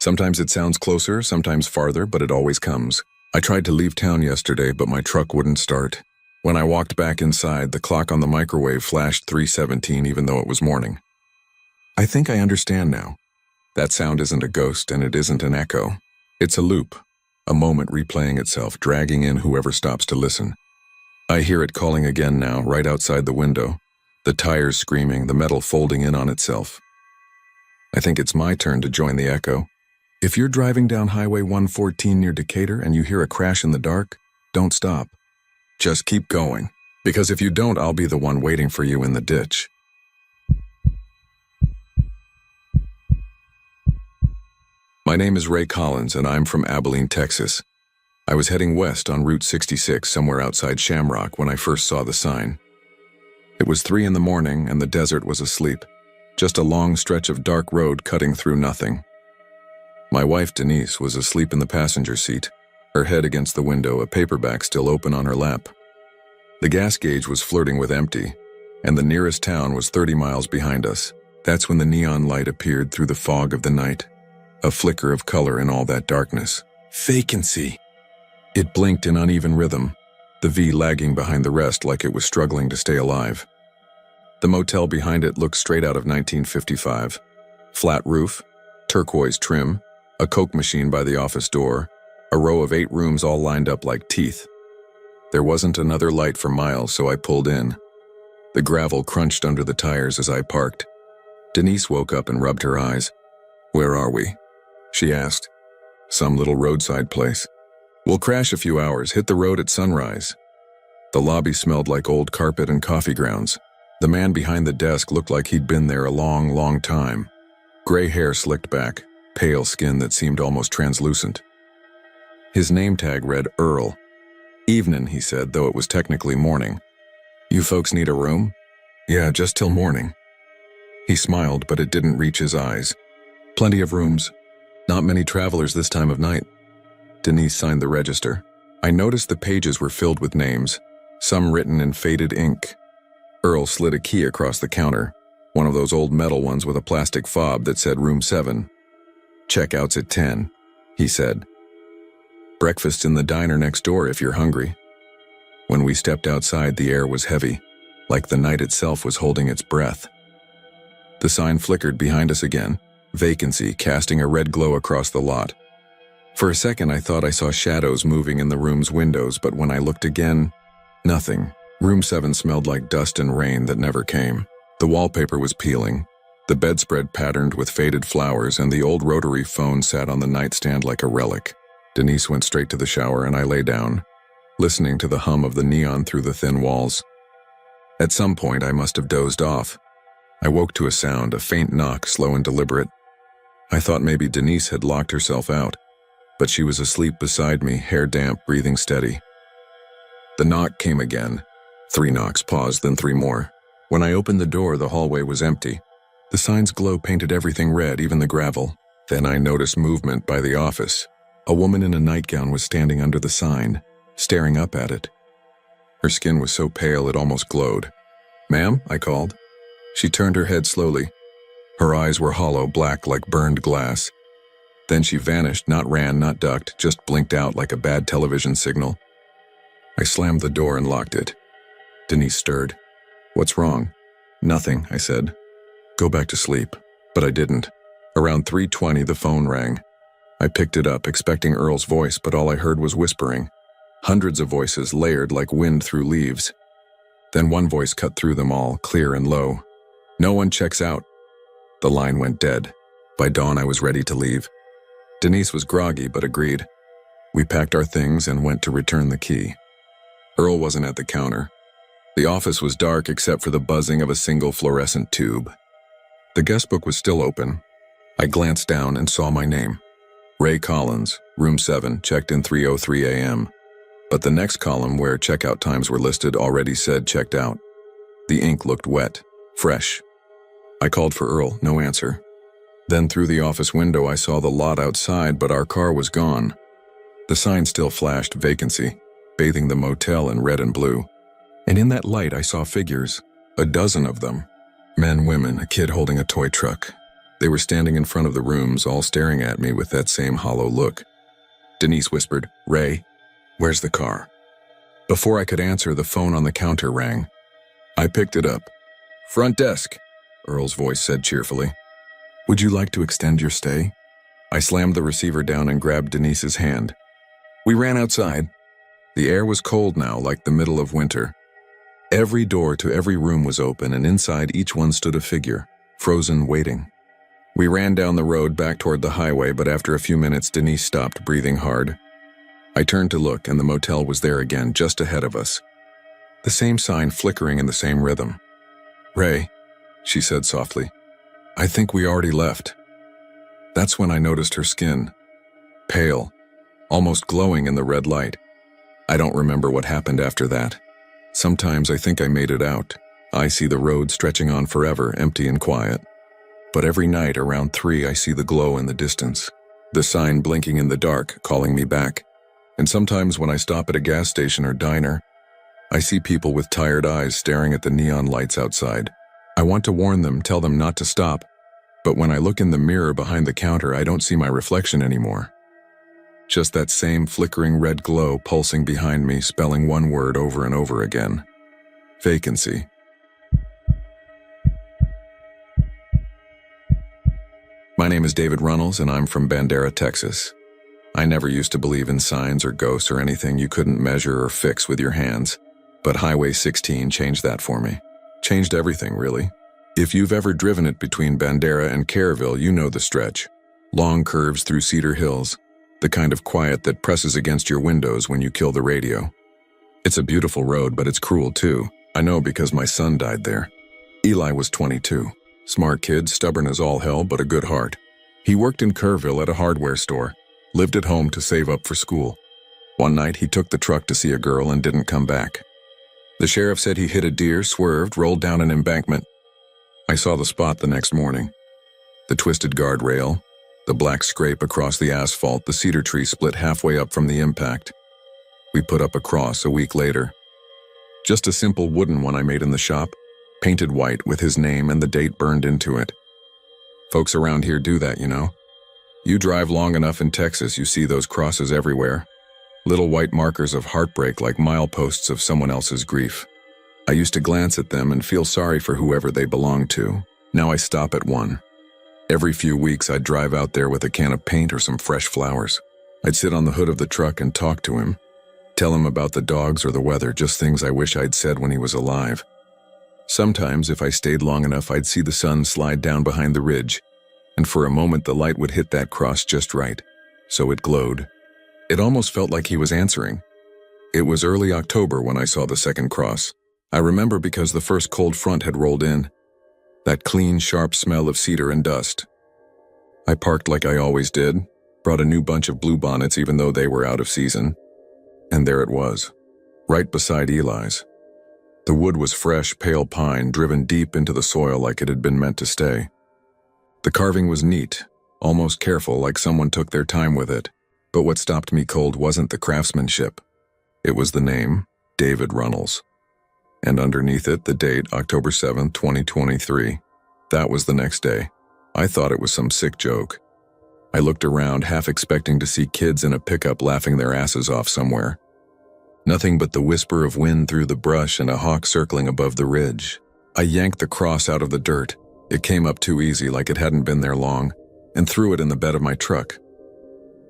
Sometimes it sounds closer, sometimes farther, but it always comes. I tried to leave town yesterday, but my truck wouldn't start. When I walked back inside, the clock on the microwave flashed 3:17 even though it was morning. I think I understand now. That sound isn't a ghost, and it isn't an echo. It's a loop, a moment replaying itself, dragging in whoever stops to listen. I hear it calling again now, right outside the window, the tires screaming, the metal folding in on itself. I think it's my turn to join the echo. If you're driving down Highway 114 near Decatur and you hear a crash in the dark, don't stop. Just keep going, because if you don't, I'll be the one waiting for you in the ditch. My name is Ray Collins, and I'm from Abilene, Texas. I was heading west on Route 66, somewhere outside Shamrock, when I first saw the sign. It was 3 in the morning, and the desert was asleep. Just a long stretch of dark road cutting through nothing. My wife, Denise, was asleep in the passenger seat, her head against the window, a paperback still open on her lap. The gas gauge was flirting with empty, and the nearest town was 30 miles behind us. That's when the neon light appeared through the fog of the night, a flicker of color in all that darkness. Vacancy! It blinked in uneven rhythm, the V lagging behind the rest like it was struggling to stay alive. The motel behind it looked straight out of 1955. Flat roof, turquoise trim, a Coke machine by the office door, a row of 8 rooms all lined up like teeth. There wasn't another light for miles, so I pulled in. The gravel crunched under the tires as I parked. Denise woke up and rubbed her eyes. "Where are we?" she asked. "Some little roadside place. We'll crash a few hours, hit the road at sunrise." The lobby smelled like old carpet and coffee grounds. The man behind the desk looked like he'd been there a long, long time. Gray hair slicked back, pale skin that seemed almost translucent. His name tag read Earl. Evening, he said, though it was technically morning. You folks need a room? Yeah, just till morning. He smiled, but it didn't reach his eyes. Plenty of rooms. Not many travelers this time of night. Denise signed the register. I noticed the pages were filled with names, some written in faded ink. Earl slid a key across the counter, one of those old metal ones with a plastic fob that said Room 7. Checkout's at 10, he said. Breakfast's in the diner next door if you're hungry. When we stepped outside, the air was heavy, like the night itself was holding its breath. The sign flickered behind us again, vacancy casting a red glow across the lot. For a second, I thought I saw shadows moving in the room's windows, but when I looked again, nothing. Room 7 smelled like dust and rain that never came. The wallpaper was peeling, the bedspread patterned with faded flowers, and the old rotary phone sat on the nightstand like a relic. Denise went straight to the shower, and I lay down, listening to the hum of the neon through the thin walls. At some point, I must have dozed off. I woke to a sound, a faint knock, slow and deliberate. I thought maybe Denise had locked herself out, but she was asleep beside me, hair damp, breathing steady. The knock came again. 3 knocks, paused, then 3 more. When I opened the door, the hallway was empty. The sign's glow painted everything red, even the gravel. Then I noticed movement by the office. A woman in a nightgown was standing under the sign, staring up at it. Her skin was so pale it almost glowed. "Ma'am?" I called. She turned her head slowly. Her eyes were hollow, black like burned glass. Then she vanished, not ran, not ducked, just blinked out like a bad television signal. I slammed the door and locked it. Denise stirred. "What's wrong?" "Nothing," I said. "Go back to sleep." But I didn't. Around 3:20, the phone rang. I picked it up, expecting Earl's voice, but all I heard was whispering. Hundreds of voices layered like wind through leaves. Then one voice cut through them all, clear and low. "No one checks out." The line went dead. By dawn, I was ready to leave. Denise was groggy, but agreed. We packed our things and went to return the key. Earl wasn't at the counter. The office was dark except for the buzzing of a single fluorescent tube. The guest book was still open. I glanced down and saw my name. Ray Collins, Room 7, checked in 3:03 a.m. But the next column where checkout times were listed already said checked out. The ink looked wet, fresh. I called for Earl, no answer. Then through the office window I saw the lot outside, but our car was gone. The sign still flashed vacancy, bathing the motel in red and blue. And in that light I saw figures, a dozen of them. Men, women, a kid holding a toy truck. They were standing in front of the rooms, all staring at me with that same hollow look. Denise whispered, "Ray, where's the car?" Before I could answer, the phone on the counter rang. I picked it up. "Front desk," Earl's voice said cheerfully. "Would you like to extend your stay?" I slammed the receiver down and grabbed Denise's hand. We ran outside. The air was cold now, like the middle of winter. Every door to every room was open, and inside each one stood a figure, frozen, waiting. We ran down the road back toward the highway, but after a few minutes, Denise stopped, breathing hard. I turned to look, and the motel was there again, just ahead of us. The same sign flickering in the same rhythm. "Ray," she said softly, "I think we already left." That's when I noticed her skin. Pale, almost glowing in the red light. I don't remember what happened after that. Sometimes I think I made it out. I see the road stretching on forever, empty and quiet. But every night around 3, I see the glow in the distance. The sign blinking in the dark, calling me back. And sometimes when I stop at a gas station or diner, I see people with tired eyes staring at the neon lights outside. I want to warn them, tell them not to stop. But when I look in the mirror behind the counter, I don't see my reflection anymore. Just that same flickering red glow pulsing behind me, spelling one word over and over again. Vacancy. My name is David Runnels, and I'm from Bandera, Texas. I never used to believe in signs or ghosts or anything you couldn't measure or fix with your hands. But Highway 16 changed that for me. Changed everything, really. If you've ever driven it between Bandera and Caryville, you know the stretch. Long curves through Cedar Hills. The kind of quiet that presses against your windows when you kill the radio. It's a beautiful road, but it's cruel too. I know because my son died there. Eli was 22. Smart kid, stubborn as all hell, but a good heart. He worked in Kerrville at a hardware store, lived at home to save up for school. One night, he took the truck to see a girl and didn't come back. The sheriff said he hit a deer, swerved, rolled down an embankment. I saw the spot the next morning. The twisted guardrail, the black scrape across the asphalt, the cedar tree split halfway up from the impact. We put up a cross a week later. Just a simple wooden one I made in the shop, painted white with his name and the date burned into it. Folks around here do that, you know. You drive long enough in Texas, you see those crosses everywhere. Little white markers of heartbreak like mileposts of someone else's grief. I used to glance at them and feel sorry for whoever they belonged to. Now I stop at one. Every few weeks I'd drive out there with a can of paint or some fresh flowers. I'd sit on the hood of the truck and talk to him. Tell him about the dogs or the weather, just things I wish I'd said when he was alive. Sometimes, if I stayed long enough, I'd see the sun slide down behind the ridge, and for a moment the light would hit that cross just right, so it glowed. It almost felt like he was answering. It was early October when I saw the second cross. I remember because the first cold front had rolled in. That clean, sharp smell of cedar and dust. I parked like I always did, brought a new bunch of bluebonnets even though they were out of season. And there it was, right beside Eli's. The wood was fresh, pale pine, driven deep into the soil like it had been meant to stay. The carving was neat, almost careful, like someone took their time with it. But what stopped me cold wasn't the craftsmanship. It was the name, David Runnels. And underneath it, the date, October 7th, 2023. That was the next day. I thought it was some sick joke. I looked around, half expecting to see kids in a pickup laughing their asses off somewhere. Nothing but the whisper of wind through the brush and a hawk circling above the ridge. I yanked the cross out of the dirt. It came up too easy, like it hadn't been there long, and threw it in the bed of my truck.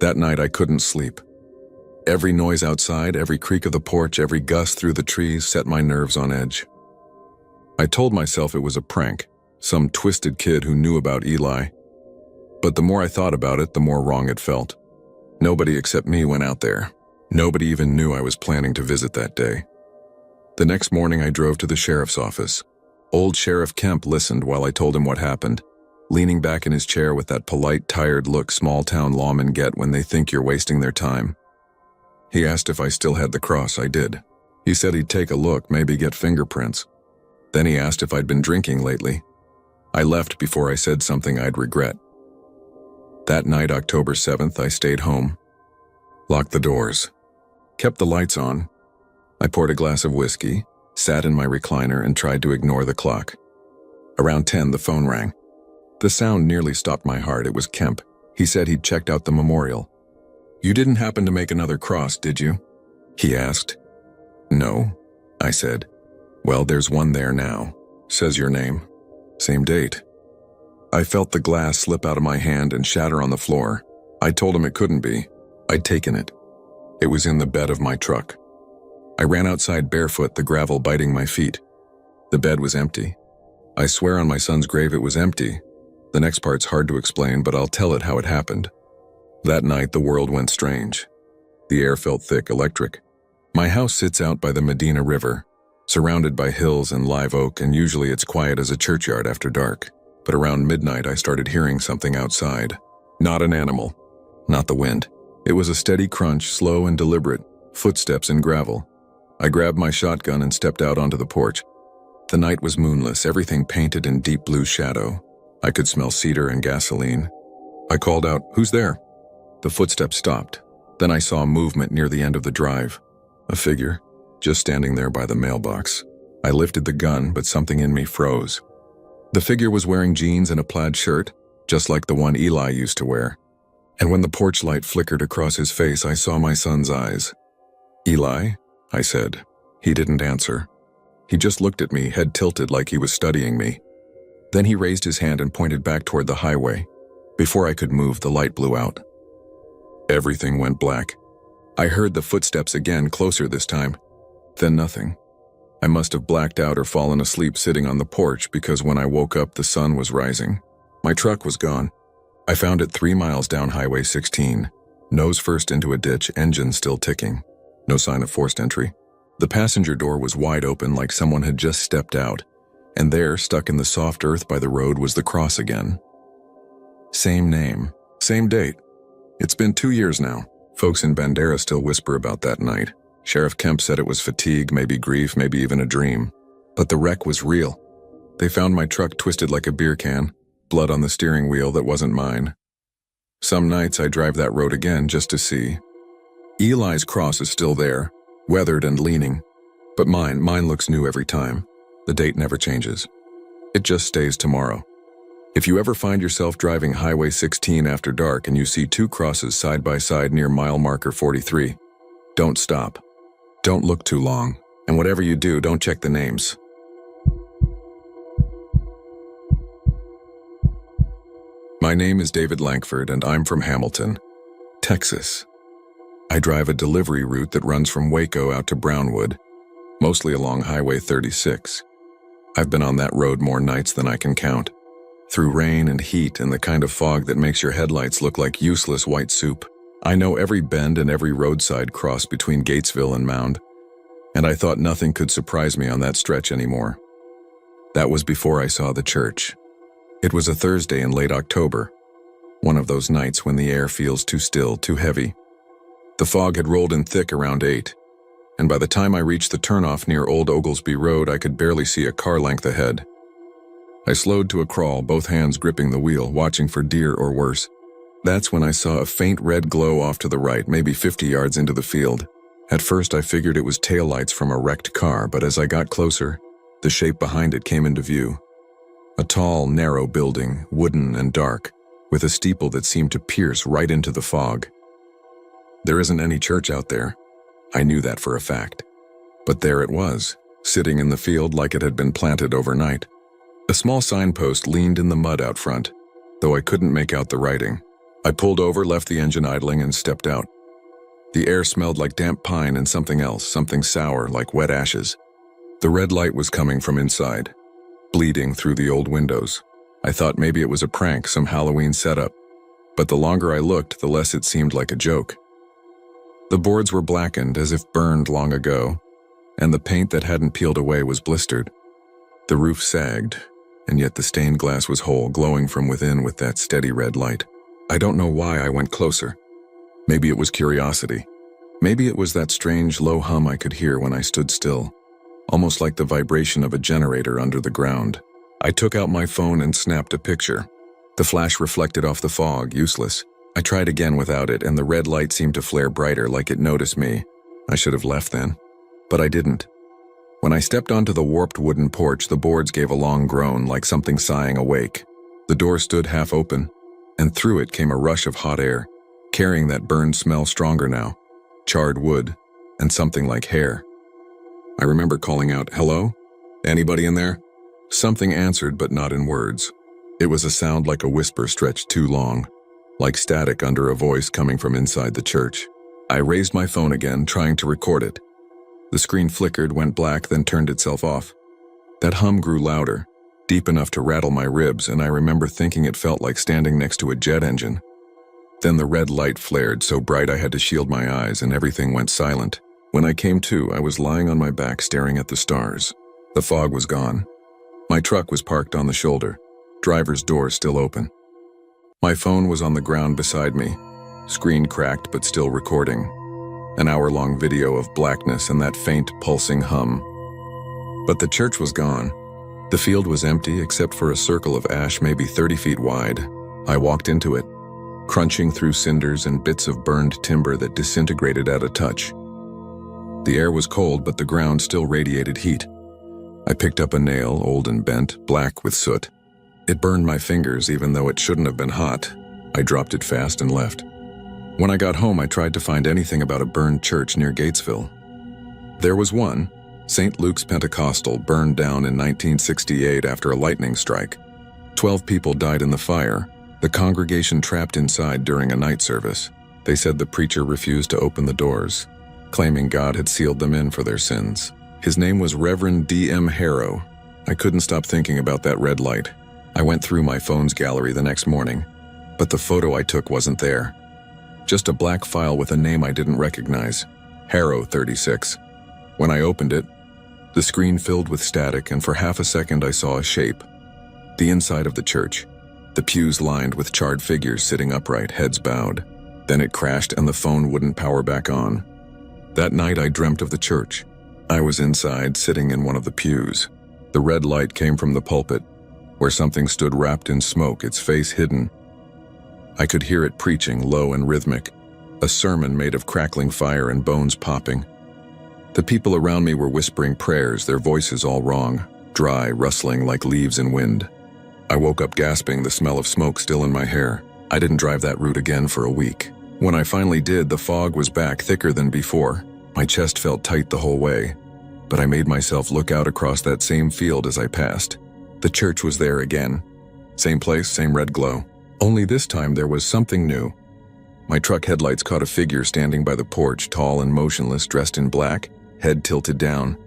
That night I couldn't sleep. Every noise outside, every creak of the porch, every gust through the trees set my nerves on edge. I told myself it was a prank, some twisted kid who knew about Eli. But the more I thought about it, the more wrong it felt. Nobody except me went out there. Nobody even knew I was planning to visit that day. The next morning I drove to the sheriff's office. Old Sheriff Kemp listened while I told him what happened, leaning back in his chair with that polite, tired look small-town lawmen get when they think you're wasting their time. He asked if I still had the cross. I did. He said he'd take a look, maybe get fingerprints. Then he asked if I'd been drinking lately. I left before I said something I'd regret. That night, October 7th, I stayed home. Locked the doors. Kept the lights on. I poured a glass of whiskey, sat in my recliner, and tried to ignore the clock. Around 10, the phone rang. The sound nearly stopped my heart. It was Kemp. He said he'd checked out the memorial. "You didn't happen to make another cross, did you?" he asked. "No," I said. "Well, there's one there now. Says your name. Same date." I felt the glass slip out of my hand and shatter on the floor. I told him it couldn't be. I'd taken it. It was in the bed of my truck. I ran outside barefoot, the gravel biting my feet. The bed was empty. I swear on my son's grave it was empty. The next part's hard to explain, but I'll tell it how it happened. That night, the world went strange. The air felt thick, electric. My house sits out by the Medina River, surrounded by hills and live oak, and usually it's quiet as a churchyard after dark. But around midnight, I started hearing something outside. Not an animal. Not the wind. It was a steady crunch, slow and deliberate, footsteps in gravel. I grabbed my shotgun and stepped out onto the porch. The night was moonless, everything painted in deep blue shadow. I could smell cedar and gasoline. I called out, "Who's there?" The footsteps stopped. Then I saw movement near the end of the drive. A figure, just standing there by the mailbox. I lifted the gun, but something in me froze. The figure was wearing jeans and a plaid shirt, just like the one Eli used to wear. And when the porch light flickered across his face, I saw my son's eyes. "Eli?" I said. He didn't answer. He just looked at me, head tilted like he was studying me. Then he raised his hand and pointed back toward the highway. Before I could move, the light blew out. Everything went black. I heard the footsteps again, closer this time. Then nothing. I must have blacked out or fallen asleep sitting on the porch because when I woke up, the sun was rising. My truck was gone. I found it 3 miles down Highway 16, nose first into a ditch, engine still ticking. No sign of forced entry. The passenger door was wide open like someone had just stepped out, and there, stuck in the soft earth by the road, was the cross again. Same name, same date. It's been 2 years now. Folks in Bandera still whisper about that night. Sheriff Kemp said it was fatigue, maybe grief, maybe even a dream. But the wreck was real. They found my truck twisted like a beer can, blood on the steering wheel that wasn't mine. Some nights I drive that road again just to see. Eli's cross is still there, weathered and leaning. But mine looks new every time. The date never changes. It just stays tomorrow. If you ever find yourself driving Highway 16 after dark and you see two crosses side by side near mile marker 43, don't stop. Don't look too long. And whatever you do, don't check the names. My name is David Lankford and I'm from Hamilton, Texas. I drive a delivery route that runs from Waco out to Brownwood, mostly along Highway 36. I've been on that road more nights than I can count, through rain and heat and the kind of fog that makes your headlights look like useless white soup. I know every bend and every roadside cross between Gatesville and Mound, and I thought nothing could surprise me on that stretch anymore. That was before I saw the church. It was a Thursday in late October, one of those nights when the air feels too still, too heavy. The fog had rolled in thick around 8, and by the time I reached the turnoff near Old Oglesby Road, I could barely see a car length ahead. I slowed to a crawl, both hands gripping the wheel, watching for deer or worse. That's when I saw a faint red glow off to the right, maybe 50 yards into the field. At first I figured it was taillights from a wrecked car, but as I got closer, the shape behind it came into view. A tall, narrow building, wooden and dark, with a steeple that seemed to pierce right into the fog. There isn't any church out there. I knew that for a fact. But there it was, sitting in the field like it had been planted overnight. A small signpost leaned in the mud out front, though I couldn't make out the writing. I pulled over, left the engine idling, and stepped out. The air smelled like damp pine and something else, something sour, like wet ashes. The red light was coming from inside, bleeding through the old windows. I thought maybe it was a prank, some Halloween setup. But the longer I looked, the less it seemed like a joke. The boards were blackened, as if burned long ago, and the paint that hadn't peeled away was blistered. The roof sagged, and yet the stained glass was whole, glowing from within with that steady red light. I don't know why I went closer. Maybe it was curiosity. Maybe it was that strange low hum I could hear when I stood still, almost like the vibration of a generator under the ground. I took out my phone and snapped a picture. The flash reflected off the fog, useless. I tried again without it, and the red light seemed to flare brighter, like it noticed me. I should have left then, but I didn't. When I stepped onto the warped wooden porch, the boards gave a long groan, like something sighing awake. The door stood half open, and through it came a rush of hot air, carrying that burned smell stronger now, charred wood, and something like hair. I remember calling out, "Hello? Anybody in there?" Something answered, but not in words. It was a sound like a whisper stretched too long, like static under a voice coming from inside the church. I raised my phone again, trying to record it. The screen flickered, went black, then turned itself off. That hum grew louder, deep enough to rattle my ribs, and I remember thinking it felt like standing next to a jet engine. Then the red light flared so bright I had to shield my eyes, and everything went silent. When I came to, I was lying on my back staring at the stars. The fog was gone. My truck was parked on the shoulder, driver's door still open. My phone was on the ground beside me, screen cracked but still recording. An hour-long video of blackness and that faint, pulsing hum. But the church was gone. The field was empty except for a circle of ash maybe 30 feet wide. I walked into it, crunching through cinders and bits of burned timber that disintegrated at a touch. The air was cold, but the ground still radiated heat. I picked up a nail, old and bent, black with soot. It burned my fingers even though it shouldn't have been hot. I dropped it fast and left. When I got home, I tried to find anything about a burned church near Gatesville. There was one, St. Luke's Pentecostal, burned down in 1968 after a lightning strike. 12 people died in the fire, the congregation trapped inside during a night service. They said the preacher refused to open the doors, claiming God had sealed them in for their sins. His name was Reverend D.M. Harrow. I couldn't stop thinking about that red light. I went through my phone's gallery the next morning, but the photo I took wasn't there. Just a black file with a name I didn't recognize, Harrow 36. When I opened it, the screen filled with static, and for half a second I saw a shape. The inside of the church, the pews lined with charred figures sitting upright, heads bowed. Then it crashed and the phone wouldn't power back on. That night I dreamt of the church. I was inside, sitting in one of the pews. The red light came from the pulpit, where something stood wrapped in smoke, its face hidden. I could hear it preaching, low and rhythmic, a sermon made of crackling fire and bones popping. The people around me were whispering prayers, their voices all wrong, dry, rustling like leaves in wind. I woke up gasping, the smell of smoke still in my hair. I didn't drive that route again for a week. When I finally did, the fog was back, thicker than before. My chest felt tight the whole way, but I made myself look out across that same field as I passed. The church was there again. Same place, same red glow. Only this time there was something new. My truck headlights caught a figure standing by the porch, tall and motionless, dressed in black, head tilted down.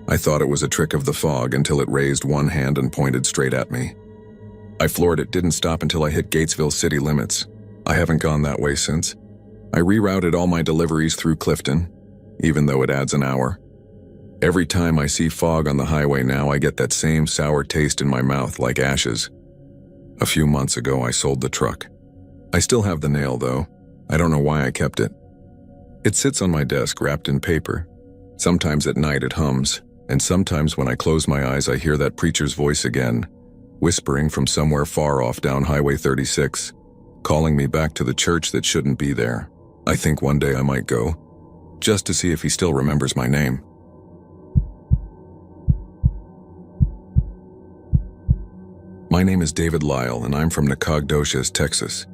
I thought it was a trick of the fog until it raised one hand and pointed straight at me. I floored it, didn't stop until I hit Gatesville city limits. I haven't gone that way since. I rerouted all my deliveries through Clifton, even though it adds an hour. Every time I see fog on the highway now, I get that same sour taste in my mouth like ashes. A few months ago, I sold the truck. I still have the nail, though. I don't know why I kept it. It sits on my desk wrapped in paper. Sometimes at night it hums, and sometimes when I close my eyes I hear that preacher's voice again, whispering from somewhere far off down Highway 36, calling me back to the church that shouldn't be there. I think one day I might go, just to see if he still remembers my name. My name is David Lyle, and I'm from Nacogdoches, Texas.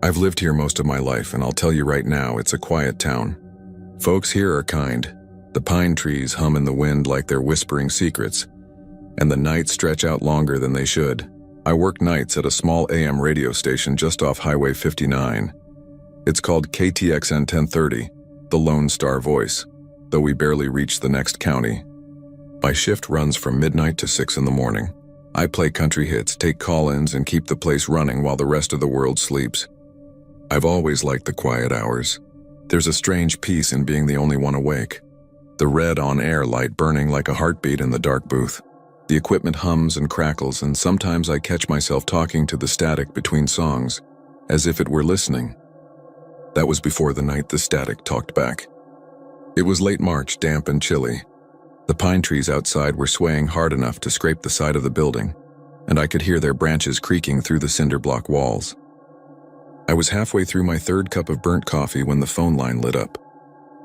I've lived here most of my life, and I'll tell you right now, it's a quiet town. Folks here are kind. The pine trees hum in the wind like they're whispering secrets, and the nights stretch out longer than they should. I work nights at a small AM radio station just off Highway 59. It's called KTXN 1030, the Lone Star Voice, though we barely reach the next county. My shift runs from midnight to 6 in the morning. I play country hits, take call-ins, and keep the place running while the rest of the world sleeps. I've always liked the quiet hours. There's a strange peace in being the only one awake. The red on-air light burning like a heartbeat in the dark booth. The equipment hums and crackles, and sometimes I catch myself talking to the static between songs, as if it were listening. That was before the night the static talked back. It was late March, damp and chilly. The pine trees outside were swaying hard enough to scrape the side of the building, and I could hear their branches creaking through the cinder block walls. I was halfway through my third cup of burnt coffee when the phone line lit up.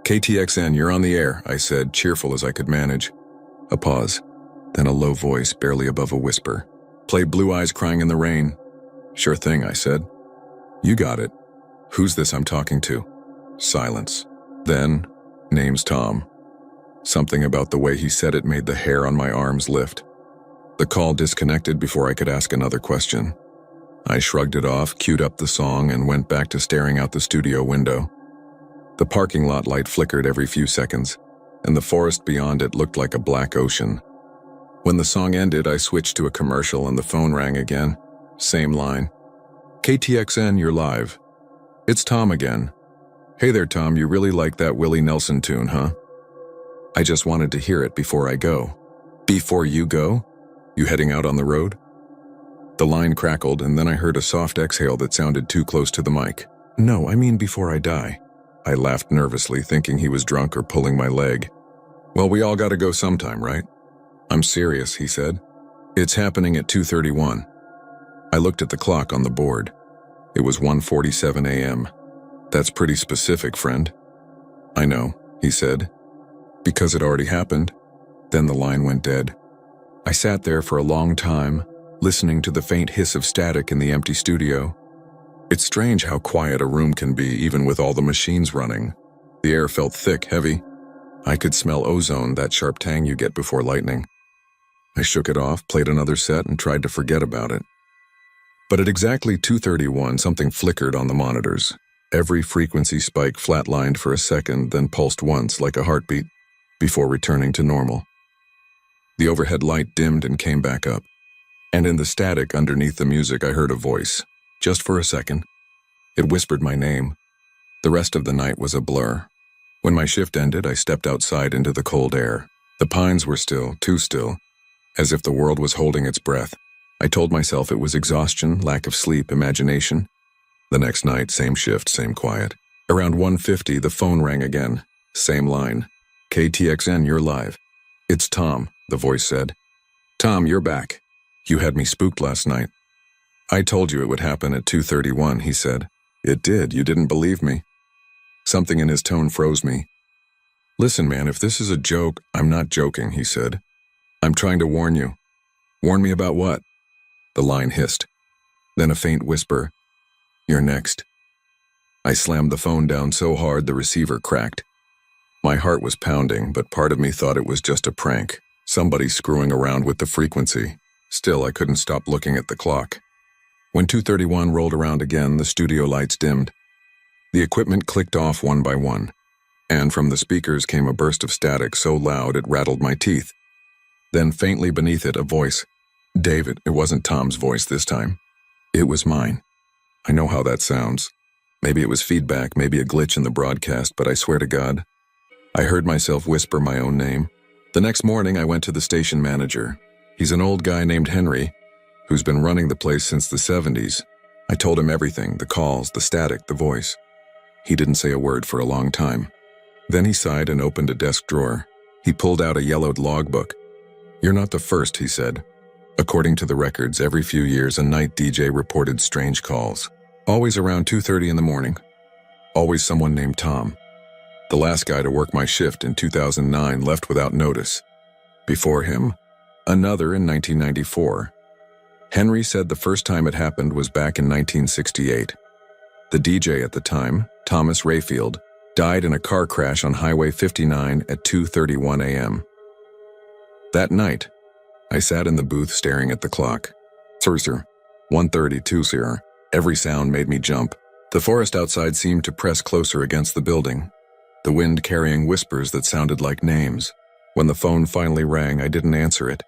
"KTXN, you're on the air," I said, cheerful as I could manage. A pause, then a low voice, barely above a whisper. "Play Blue Eyes Crying in the Rain." "Sure thing," I said. "You got it." "Who's this I'm talking to?" Silence. Then, "Name's Tom." Something about the way he said it made the hair on my arms lift. The call disconnected before I could ask another question. I shrugged it off, queued up the song, and went back to staring out the studio window. The parking lot light flickered every few seconds, and the forest beyond it looked like a black ocean. When the song ended, I switched to a commercial and the phone rang again. Same line. "KTXN, you're live." "It's Tom again." "Hey there, Tom, you really like that Willie Nelson tune, huh?" "I just wanted to hear it before I go." "Before you go? You heading out on the road?" The line crackled, and then I heard a soft exhale that sounded too close to the mic. "No, I mean before I die." I laughed nervously, thinking he was drunk or pulling my leg. "Well, we all gotta go sometime, right?" "I'm serious," he said. "It's happening at 2:31. I looked at the clock on the board. It was 1:47 a.m. "That's pretty specific, friend." "I know," he said. "Because it already happened." Then the line went dead. I sat there for a long time, listening to the faint hiss of static in the empty studio. It's strange how quiet a room can be, even with all the machines running. The air felt thick, heavy. I could smell ozone, that sharp tang you get before lightning. I shook it off, played another set, and tried to forget about it. But at exactly 2:31, something flickered on the monitors. Every frequency spike flatlined for a second, then pulsed once like a heartbeat, before returning to normal. The overhead light dimmed and came back up. And in the static underneath the music, I heard a voice. Just for a second. It whispered my name. The rest of the night was a blur. When my shift ended, I stepped outside into the cold air. The pines were still, too still, as if the world was holding its breath. I told myself it was exhaustion, lack of sleep, imagination. The next night, same shift, same quiet. Around 1:50, the phone rang again. Same line. "KTXN, you're live." "It's Tom," the voice said. "Tom, you're back. You had me spooked last night." "I told you it would happen at 2:31, he said. "It did. You didn't believe me." Something in his tone froze me. "Listen, man, if this is a joke, I'm not joking," he said. "I'm trying to warn you." "Warn me about what?" The line hissed. Then a faint whisper. "You're next." I slammed the phone down so hard the receiver cracked. My heart was pounding, but part of me thought it was just a prank. Somebody screwing around with the frequency. Still, I couldn't stop looking at the clock. When 2:31 rolled around again, the studio lights dimmed. The equipment clicked off one by one, and from the speakers came a burst of static so loud it rattled my teeth. Then faintly beneath it, a voice. David, it wasn't Tom's voice this time. It was mine. I know how that sounds. Maybe it was feedback, maybe a glitch in the broadcast, but I swear to God, I heard myself whisper my own name. The next morning, I went to the station manager. He's an old guy named Henry, who's been running the place since the 70s. I told him everything, the calls, the static, the voice. He didn't say a word for a long time. Then he sighed and opened a desk drawer. He pulled out a yellowed logbook. "You're not the first," he said. According to the records, every few years a night DJ reported strange calls. Always around 2:30 in the morning. Always someone named Tom. The last guy to work my shift in 2009 left without notice. Before him, another in 1994. Henry said the first time it happened was back in 1968. The DJ at the time, Thomas Rayfield, died in a car crash on Highway 59 at 2:31 a.m. That night, I sat in the booth staring at the clock. Sir, 1:32, sir. Every sound made me jump. The forest outside seemed to press closer against the building, the wind carrying whispers that sounded like names. When the phone finally rang, I didn't answer it.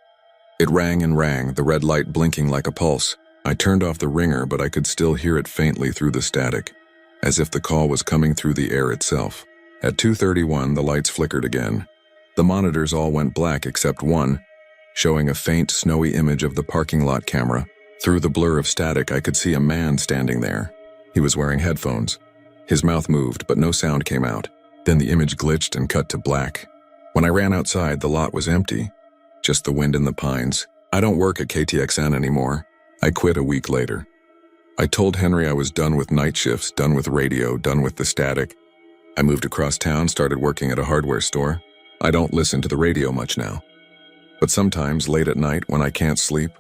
It rang and rang, the red light blinking like a pulse. I turned off the ringer, but I could still hear it faintly through the static, as if the call was coming through the air itself. At 2:31, the lights flickered again. The monitors all went black except one, showing a faint, snowy image of the parking lot camera. Through the blur of static, I could see a man standing there. He was wearing headphones. His mouth moved, but no sound came out. Then the image glitched and cut to black. When I ran outside, the lot was empty. Just the wind in the pines. I don't work at KTXN anymore. I quit a week later. I told Henry I was done with night shifts, done with radio, done with the static. I moved across town, started working at a hardware store. I don't listen to the radio much now. But sometimes, late at night, when I can't sleep,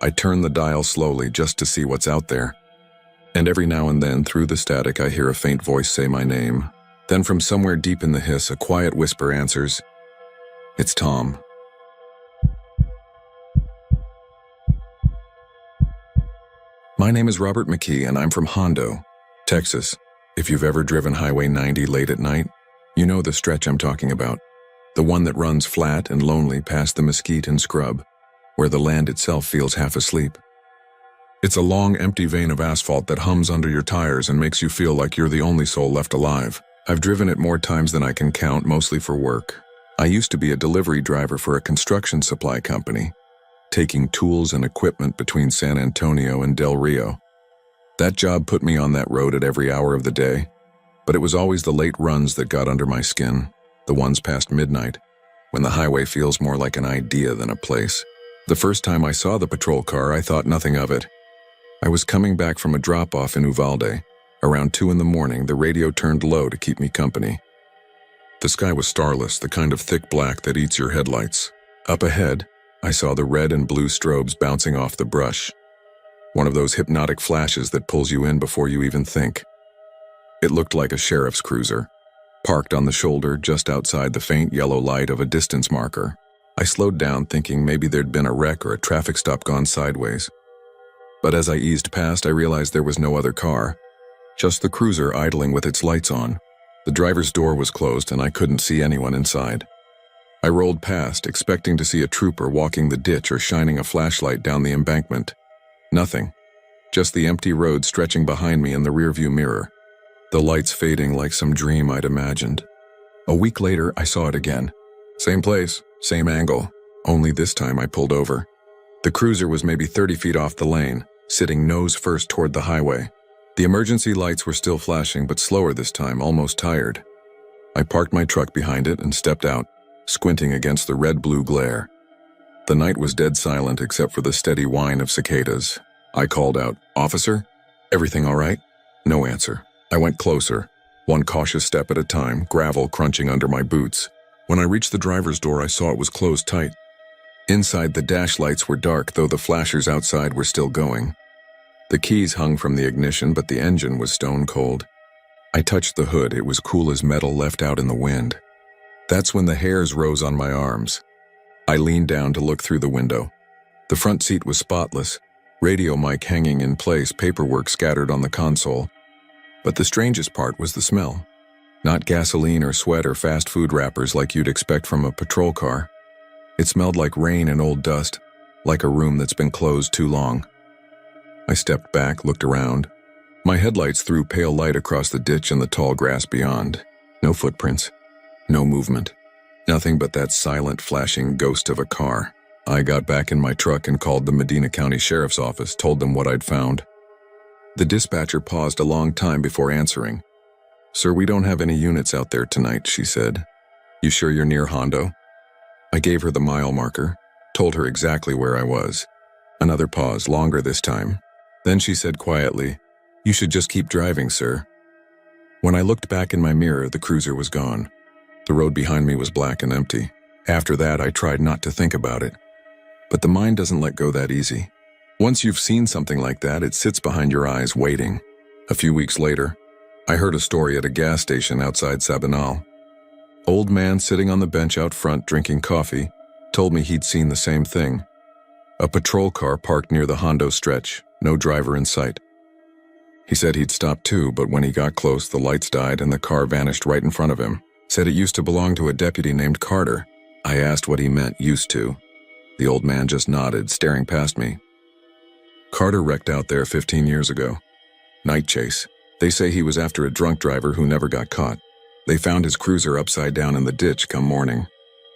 I turn the dial slowly just to see what's out there. And every now and then, through the static, I hear a faint voice say my name. Then from somewhere deep in the hiss, a quiet whisper answers, "It's Tom." My name is Robert McKee, and I'm from Hondo, Texas. If you've ever driven Highway 90 late at night, you know the stretch I'm talking about. The one that runs flat and lonely past the mesquite and scrub, where the land itself feels half asleep. It's a long, empty vein of asphalt that hums under your tires and makes you feel like you're the only soul left alive. I've driven it more times than I can count, mostly for work. I used to be a delivery driver for a construction supply company, taking tools and equipment between San Antonio and Del Rio. That job put me on that road at every hour of the day, but it was always the late runs that got under my skin, the ones past midnight, when the highway feels more like an idea than a place. The first time I saw the patrol car, I thought nothing of it. I was coming back from a drop-off in Uvalde. Around 2 in the morning, the radio turned low to keep me company. The sky was starless, the kind of thick black that eats your headlights. Up ahead, I saw the red and blue strobes bouncing off the brush. One of those hypnotic flashes that pulls you in before you even think. It looked like a sheriff's cruiser, parked on the shoulder just outside the faint yellow light of a distance marker. I slowed down, thinking maybe there'd been a wreck or a traffic stop gone sideways. But as I eased past, I realized there was no other car, just the cruiser idling with its lights on. The driver's door was closed and I couldn't see anyone inside. I rolled past, expecting to see a trooper walking the ditch or shining a flashlight down the embankment. Nothing. Just the empty road stretching behind me in the rearview mirror, the lights fading like some dream I'd imagined. A week later, I saw it again. Same place, same angle, only this time I pulled over. The cruiser was maybe 30 feet off the lane, sitting nose first toward the highway. The emergency lights were still flashing, but slower this time, almost tired. I parked my truck behind it and stepped out, squinting against the red-blue glare. The night was dead silent except for the steady whine of cicadas. I called out, "Officer? Everything all right?" No answer. I went closer, one cautious step at a time, gravel crunching under my boots. When I reached the driver's door, I saw it was closed tight. Inside, the dash lights were dark, though the flashers outside were still going. The keys hung from the ignition, but the engine was stone cold. I touched the hood. It was cool as metal left out in the wind. That's when the hairs rose on my arms. I leaned down to look through the window. The front seat was spotless, radio mic hanging in place, paperwork scattered on the console. But the strangest part was the smell. Not gasoline or sweat or fast food wrappers like you'd expect from a patrol car. It smelled like rain and old dust, like a room that's been closed too long. I stepped back, looked around. My headlights threw pale light across the ditch and the tall grass beyond. No footprints, no movement. Nothing but that silent, flashing ghost of a car. I got back in my truck and called the Medina County Sheriff's Office, told them what I'd found. The dispatcher paused a long time before answering. "Sir, we don't have any units out there tonight," she said. "You sure you're near Hondo?" I gave her the mile marker, told her exactly where I was. Another pause, longer this time. Then she said quietly, "You should just keep driving, sir." When I looked back in my mirror, the cruiser was gone. The road behind me was black and empty. After that, I tried not to think about it. But the mind doesn't let go that easy. Once you've seen something like that, it sits behind your eyes, waiting. A few weeks later, I heard a story at a gas station outside Sabinal. Old man sitting on the bench out front drinking coffee told me he'd seen the same thing. A patrol car parked near the Hondo stretch, no driver in sight. He said he'd stopped too, but when he got close, the lights died and the car vanished right in front of him. Said it used to belong to a deputy named Carter. I asked what he meant, used to. The old man just nodded, staring past me. Carter wrecked out there 15 years ago. Night chase. They say he was after a drunk driver who never got caught. They found his cruiser upside down in the ditch come morning.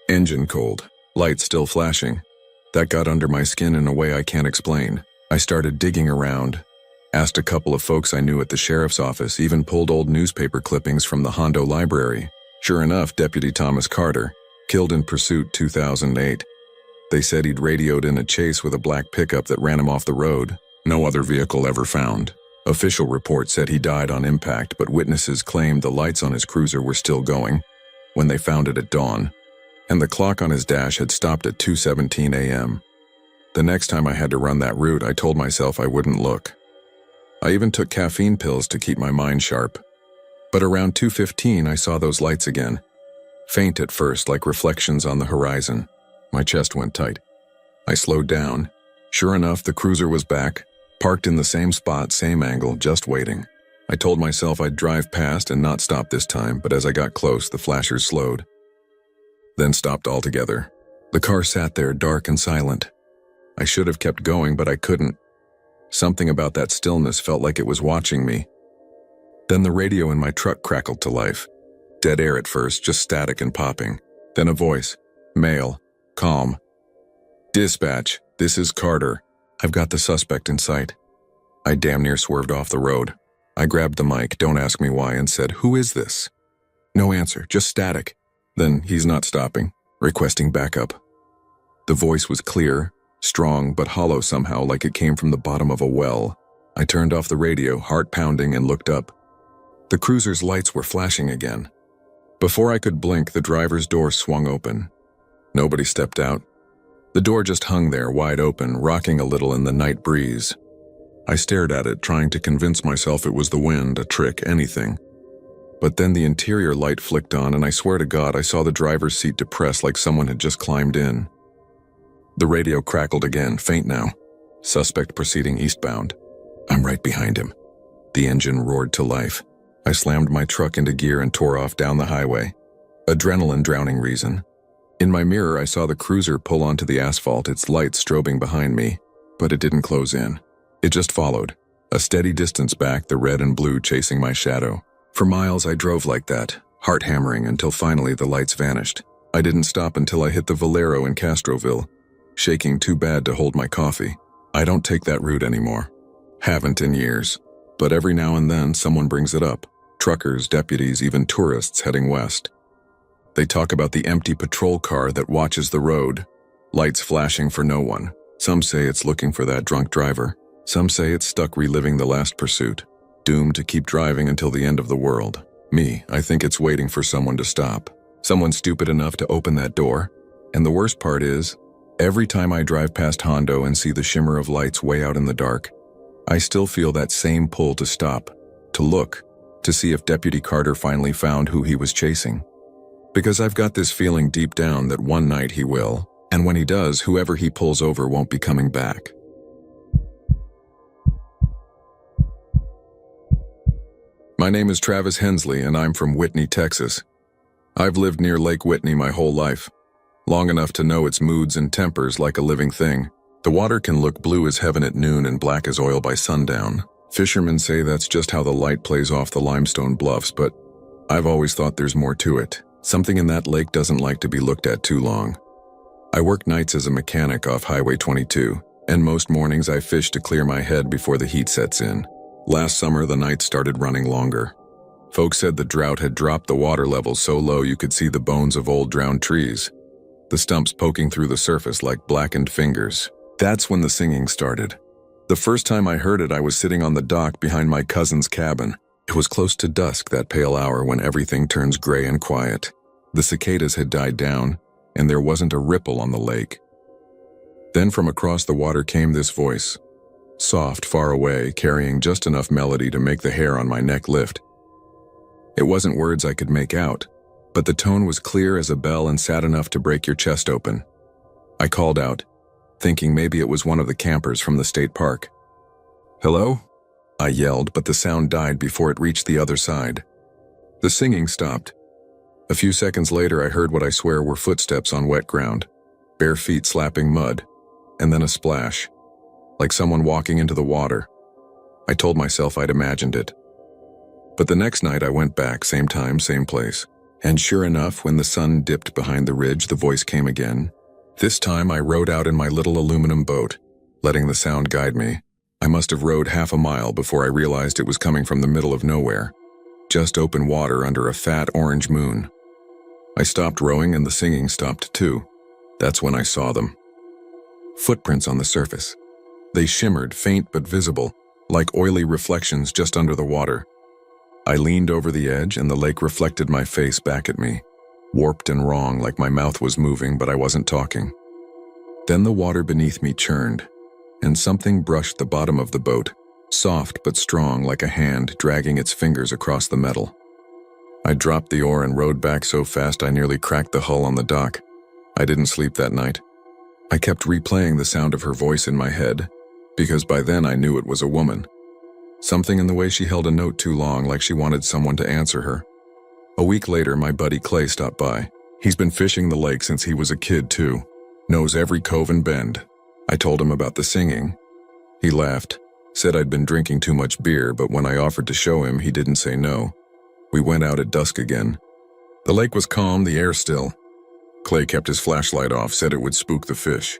Engine cold, lights still flashing. That got under my skin in a way I can't explain. I started digging around, asked a couple of folks I knew at the sheriff's office, even pulled old newspaper clippings from the Hondo library. Sure enough, Deputy Thomas Carter, killed in pursuit 2008. They said he'd radioed in a chase with a black pickup that ran him off the road. No other vehicle ever found. Official report said he died on impact, but witnesses claimed the lights on his cruiser were still going when they found it at dawn, and the clock on his dash had stopped at 2:17 a.m. The next time I had to run that route, I told myself I wouldn't look. I even took caffeine pills to keep my mind sharp. But around 2:15, I saw those lights again. Faint at first, like reflections on the horizon. My chest went tight. I slowed down. Sure enough, the cruiser was back, parked in the same spot, same angle, just waiting. I told myself I'd drive past and not stop this time, but as I got close, the flashers slowed. Then stopped altogether. The car sat there, dark and silent. I should have kept going, but I couldn't. Something about that stillness felt like it was watching me. Then the radio in my truck crackled to life. Dead air at first, just static and popping. Then a voice. Male. Calm. "Dispatch, this is Carter. I've got the suspect in sight." I damn near swerved off the road. I grabbed the mic, don't ask me why, and said, "Who is this?" No answer, just static. Then he's not stopping, requesting backup. The voice was clear, strong, but hollow somehow, like it came from the bottom of a well. I turned off the radio, heart pounding, and looked up. The cruiser's lights were flashing again. Before I could blink, the driver's door swung open. Nobody stepped out. The door just hung there, wide open, rocking a little in the night breeze. I stared at it, trying to convince myself it was the wind, a trick, anything. But then the interior light flicked on, and I swear to God I saw the driver's seat depressed like someone had just climbed in. The radio crackled again, faint now. Suspect proceeding eastbound. I'm right behind him. The engine roared to life. I slammed my truck into gear and tore off down the highway. Adrenaline drowning reason. In my mirror, I saw the cruiser pull onto the asphalt, its lights strobing behind me, but it didn't close in. It just followed. A steady distance back, the red and blue chasing my shadow. For miles, I drove like that, heart hammering until finally the lights vanished. I didn't stop until I hit the Valero in Castroville, shaking too bad to hold my coffee. I don't take that route anymore. Haven't in years. But every now and then, someone brings it up. Truckers, deputies, even tourists heading west. They talk about the empty patrol car that watches the road, lights flashing for no one. Some say it's looking for that drunk driver. Some say it's stuck reliving the last pursuit, doomed to keep driving until the end of the world. Me, I think it's waiting for someone to stop. Someone stupid enough to open that door. And the worst part is, every time I drive past Hondo and see the shimmer of lights way out in the dark, I still feel that same pull to stop, to look, to see if Deputy Carter finally found who he was chasing. Because I've got this feeling deep down that one night he will, and when he does, whoever he pulls over won't be coming back. My name is Travis Hensley, and I'm from Whitney, Texas. I've lived near Lake Whitney my whole life, long enough to know its moods and tempers like a living thing. The water can look blue as heaven at noon and black as oil by sundown. Fishermen say that's just how the light plays off the limestone bluffs, but I've always thought there's more to it. Something in that lake doesn't like to be looked at too long. I work nights as a mechanic off Highway 22, and most mornings I fish to clear my head before the heat sets in. Last summer, the nights started running longer. Folks said the drought had dropped the water levels so low you could see the bones of old drowned trees, the stumps poking through the surface like blackened fingers. That's when the singing started. The first time I heard it, I was sitting on the dock behind my cousin's cabin. It was close to dusk, that pale hour when everything turns gray and quiet. The cicadas had died down, and there wasn't a ripple on the lake. Then from across the water came this voice, soft, far away, carrying just enough melody to make the hair on my neck lift. It wasn't words I could make out, but the tone was clear as a bell and sad enough to break your chest open. I called out, thinking maybe it was one of the campers from the state park. "Hello?" I yelled, but the sound died before it reached the other side. The singing stopped. A few seconds later, I heard what I swear were footsteps on wet ground, bare feet slapping mud, and then a splash, like someone walking into the water. I told myself I'd imagined it. But the next night I went back, same time, same place. And sure enough, when the sun dipped behind the ridge, the voice came again. This time I rowed out in my little aluminum boat, letting the sound guide me. I must have rowed half a mile before I realized it was coming from the middle of nowhere, just open water under a fat orange moon. I stopped rowing and the singing stopped too. That's when I saw them. Footprints on the surface. They shimmered, faint but visible, like oily reflections just under the water. I leaned over the edge and the lake reflected my face back at me, warped and wrong, like my mouth was moving but I wasn't talking. Then the water beneath me churned, and something brushed the bottom of the boat, soft but strong like a hand dragging its fingers across the metal. I dropped the oar and rowed back so fast I nearly cracked the hull on the dock. I didn't sleep that night. I kept replaying the sound of her voice in my head, because by then I knew it was a woman. Something in the way she held a note too long, like she wanted someone to answer her. A week later, my buddy Clay stopped by. He's been fishing the lake since he was a kid too. Knows every cove and bend. I told him about the singing. He laughed, said I'd been drinking too much beer, but when I offered to show him, he didn't say no. We went out at dusk again. The lake was calm, the air still. Clay kept his flashlight off, said it would spook the fish.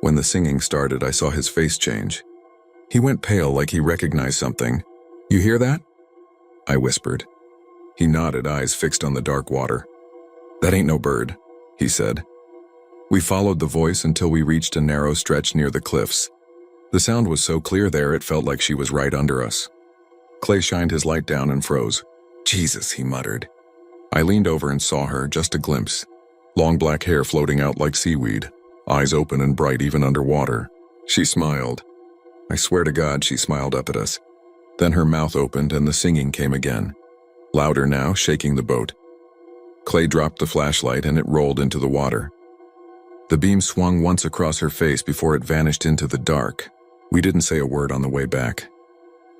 When the singing started, I saw his face change. He went pale like he recognized something. "You hear that?" I whispered. He nodded, eyes fixed on the dark water. "That ain't no bird," he said. We followed the voice until we reached a narrow stretch near the cliffs. The sound was so clear there it felt like she was right under us. Clay shined his light down and froze. "Jesus," he muttered. I leaned over and saw her, just a glimpse. Long black hair floating out like seaweed, eyes open and bright even underwater. She smiled. I swear to God she smiled up at us. Then her mouth opened and the singing came again. Louder now, shaking the boat. Clay dropped the flashlight and it rolled into the water. The beam swung once across her face before it vanished into the dark. We didn't say a word on the way back.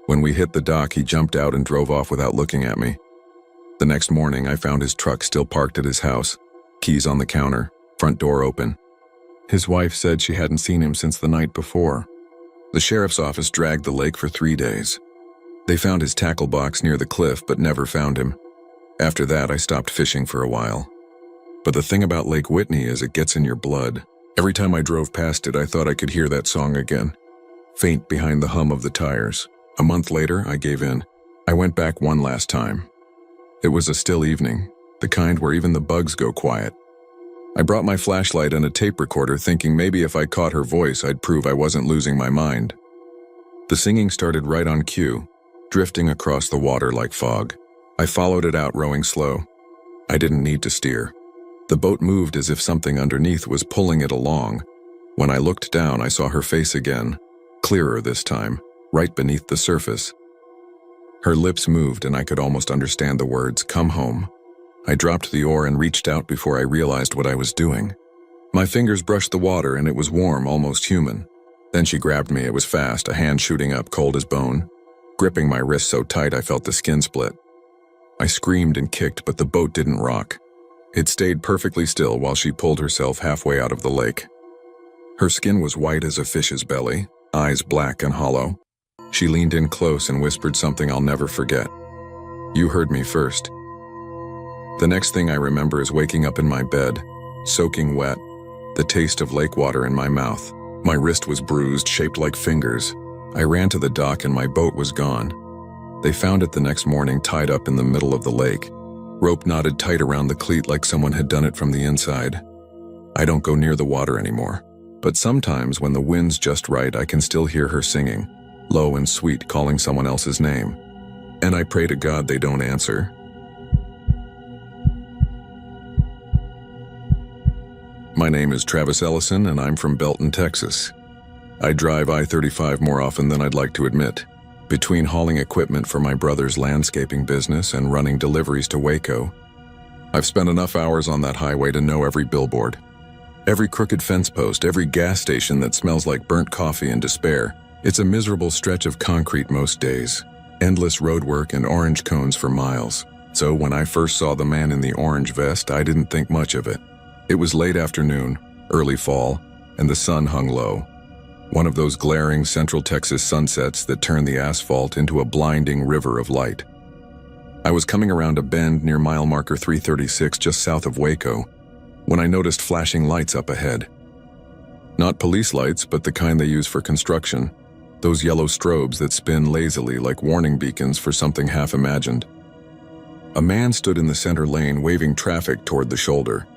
When we hit the dock, he jumped out and drove off without looking at me. The next morning, I found his truck still parked at his house, keys on the counter, front door open. His wife said she hadn't seen him since the night before. The sheriff's office dragged the lake for 3 days. They found his tackle box near the cliff but never found him. After that, I stopped fishing for a while. But the thing about Lake Whitney is it gets in your blood. Every time I drove past it, I thought I could hear that song again, faint behind the hum of the tires. A month later, I gave in. I went back one last time. It was a still evening, the kind where even the bugs go quiet. I brought my flashlight and a tape recorder, thinking maybe if I caught her voice, I'd prove I wasn't losing my mind. The singing started right on cue, drifting across the water like fog. I followed it out, rowing slow. I didn't need to steer. The boat moved as if something underneath was pulling it along. When I looked down, I saw her face again, clearer this time, right beneath the surface. Her lips moved and I could almost understand the words, "Come home." I dropped the oar and reached out before I realized what I was doing. My fingers brushed the water and it was warm, almost human. Then she grabbed me. It was fast, a hand shooting up, cold as bone, gripping my wrist so tight I felt the skin split. I screamed and kicked, but the boat didn't rock. It stayed perfectly still while she pulled herself halfway out of the lake. Her skin was white as a fish's belly, eyes black and hollow. She leaned in close and whispered something I'll never forget. "You heard me first." The next thing I remember is waking up in my bed, soaking wet, the taste of lake water in my mouth. My wrist was bruised, shaped like fingers. I ran to the dock and my boat was gone. They found it the next morning, tied up in the middle of the lake. Rope knotted tight around the cleat like someone had done it from the inside. I don't go near the water anymore, but sometimes when the wind's just right, I can still hear her singing, low and sweet, calling someone else's name. And I pray to God they don't answer. My name is Travis Ellison and I'm from Belton, Texas. I drive I-35 more often than I'd like to admit. Between hauling equipment for my brother's landscaping business and running deliveries to Waco, I've spent enough hours on that highway to know every billboard, every crooked fence post, every gas station that smells like burnt coffee and despair. It's a miserable stretch of concrete most days, endless roadwork and orange cones for miles. So when I first saw the man in the orange vest, I didn't think much of it. It was late afternoon, early fall, and the sun hung low. One of those glaring Central Texas sunsets that turn the asphalt into a blinding river of light. I was coming around a bend near mile marker 336 just south of Waco when I noticed flashing lights up ahead. Not police lights, but the kind they use for construction. Those yellow strobes that spin lazily like warning beacons for something half-imagined. A man stood in the center lane waving traffic toward the shoulder.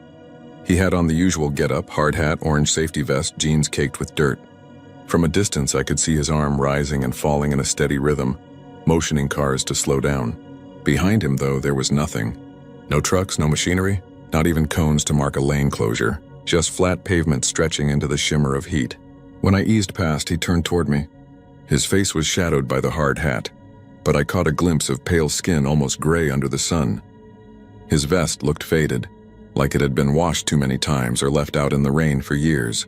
He had on the usual getup, hard hat, orange safety vest, jeans caked with dirt. From a distance, I could see his arm rising and falling in a steady rhythm, motioning cars to slow down. Behind him, though, there was nothing. No trucks, no machinery, not even cones to mark a lane closure, just flat pavement stretching into the shimmer of heat. When I eased past, he turned toward me. His face was shadowed by the hard hat, but I caught a glimpse of pale skin almost gray under the sun. His vest looked faded, like it had been washed too many times or left out in the rain for years.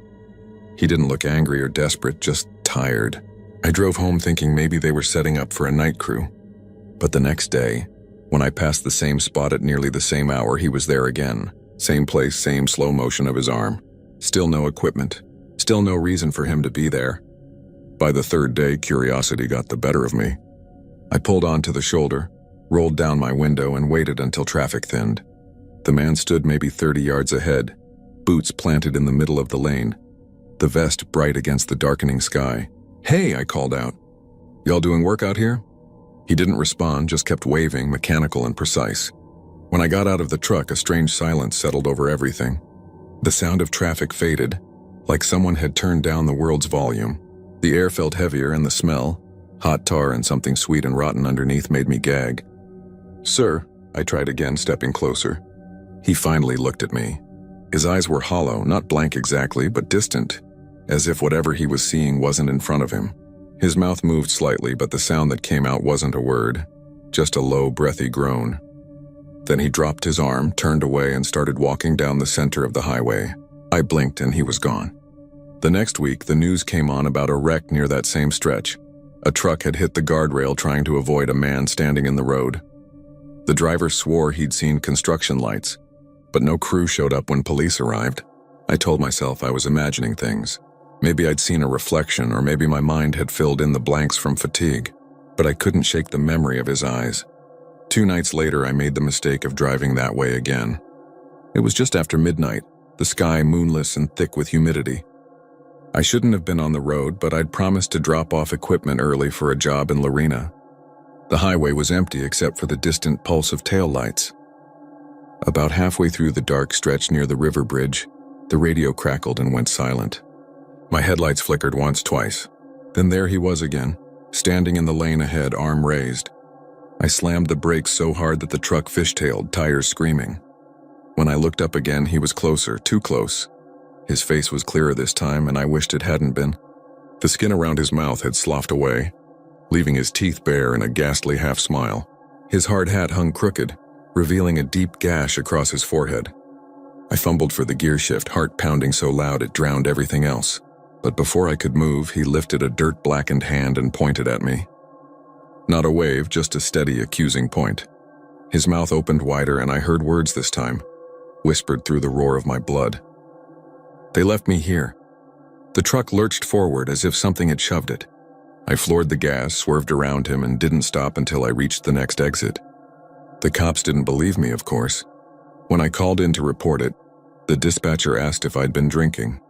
He didn't look angry or desperate, just tired. I drove home thinking maybe they were setting up for a night crew. But the next day, when I passed the same spot at nearly the same hour, he was there again. Same place, same slow motion of his arm. Still no equipment. Still no reason for him to be there. By the third day, curiosity got the better of me. I pulled onto the shoulder, rolled down my window, and waited until traffic thinned. The man stood maybe 30 yards ahead, boots planted in the middle of the lane, the vest bright against the darkening sky. "Hey," I called out. "Y'all doing work out here?" He didn't respond, just kept waving, mechanical and precise. When I got out of the truck, a strange silence settled over everything. The sound of traffic faded, like someone had turned down the world's volume. The air felt heavier and the smell, hot tar and something sweet and rotten underneath, made me gag. "Sir," I tried again, stepping closer. He finally looked at me. His eyes were hollow, not blank exactly, but distant, as if whatever he was seeing wasn't in front of him. His mouth moved slightly, but the sound that came out wasn't a word, just a low, breathy groan. Then he dropped his arm, turned away, and started walking down the center of the highway. I blinked and he was gone. The next week, the news came on about a wreck near that same stretch. A truck had hit the guardrail trying to avoid a man standing in the road. The driver swore he'd seen construction lights, but no crew showed up when police arrived. I told myself I was imagining things. Maybe I'd seen a reflection, or maybe my mind had filled in the blanks from fatigue, but I couldn't shake the memory of his eyes. 2 nights later, I made the mistake of driving that way again. It was just after midnight, the sky moonless and thick with humidity. I shouldn't have been on the road, but I'd promised to drop off equipment early for a job in Lorena. The highway was empty except for the distant pulse of taillights. About halfway through the dark stretch near the river bridge, the radio crackled and went silent. My headlights flickered once, twice. Then there he was again, standing in the lane ahead, arm raised. I slammed the brakes so hard that the truck fishtailed, tires screaming. When I looked up again, he was closer, too close. His face was clearer this time, and I wished it hadn't been. The skin around his mouth had sloughed away, leaving his teeth bare in a ghastly half-smile. His hard hat hung crooked, revealing a deep gash across his forehead. I fumbled for the gear shift, heart pounding so loud it drowned everything else. But before I could move, he lifted a dirt-blackened hand and pointed at me. Not a wave, just a steady, accusing point. His mouth opened wider, and I heard words this time, whispered through the roar of my blood. They left me here. The truck lurched forward as if something had shoved it. I floored the gas, swerved around him, and didn't stop until I reached the next exit. The cops didn't believe me, of course. When I called in to report it, the dispatcher asked if I'd been drinking.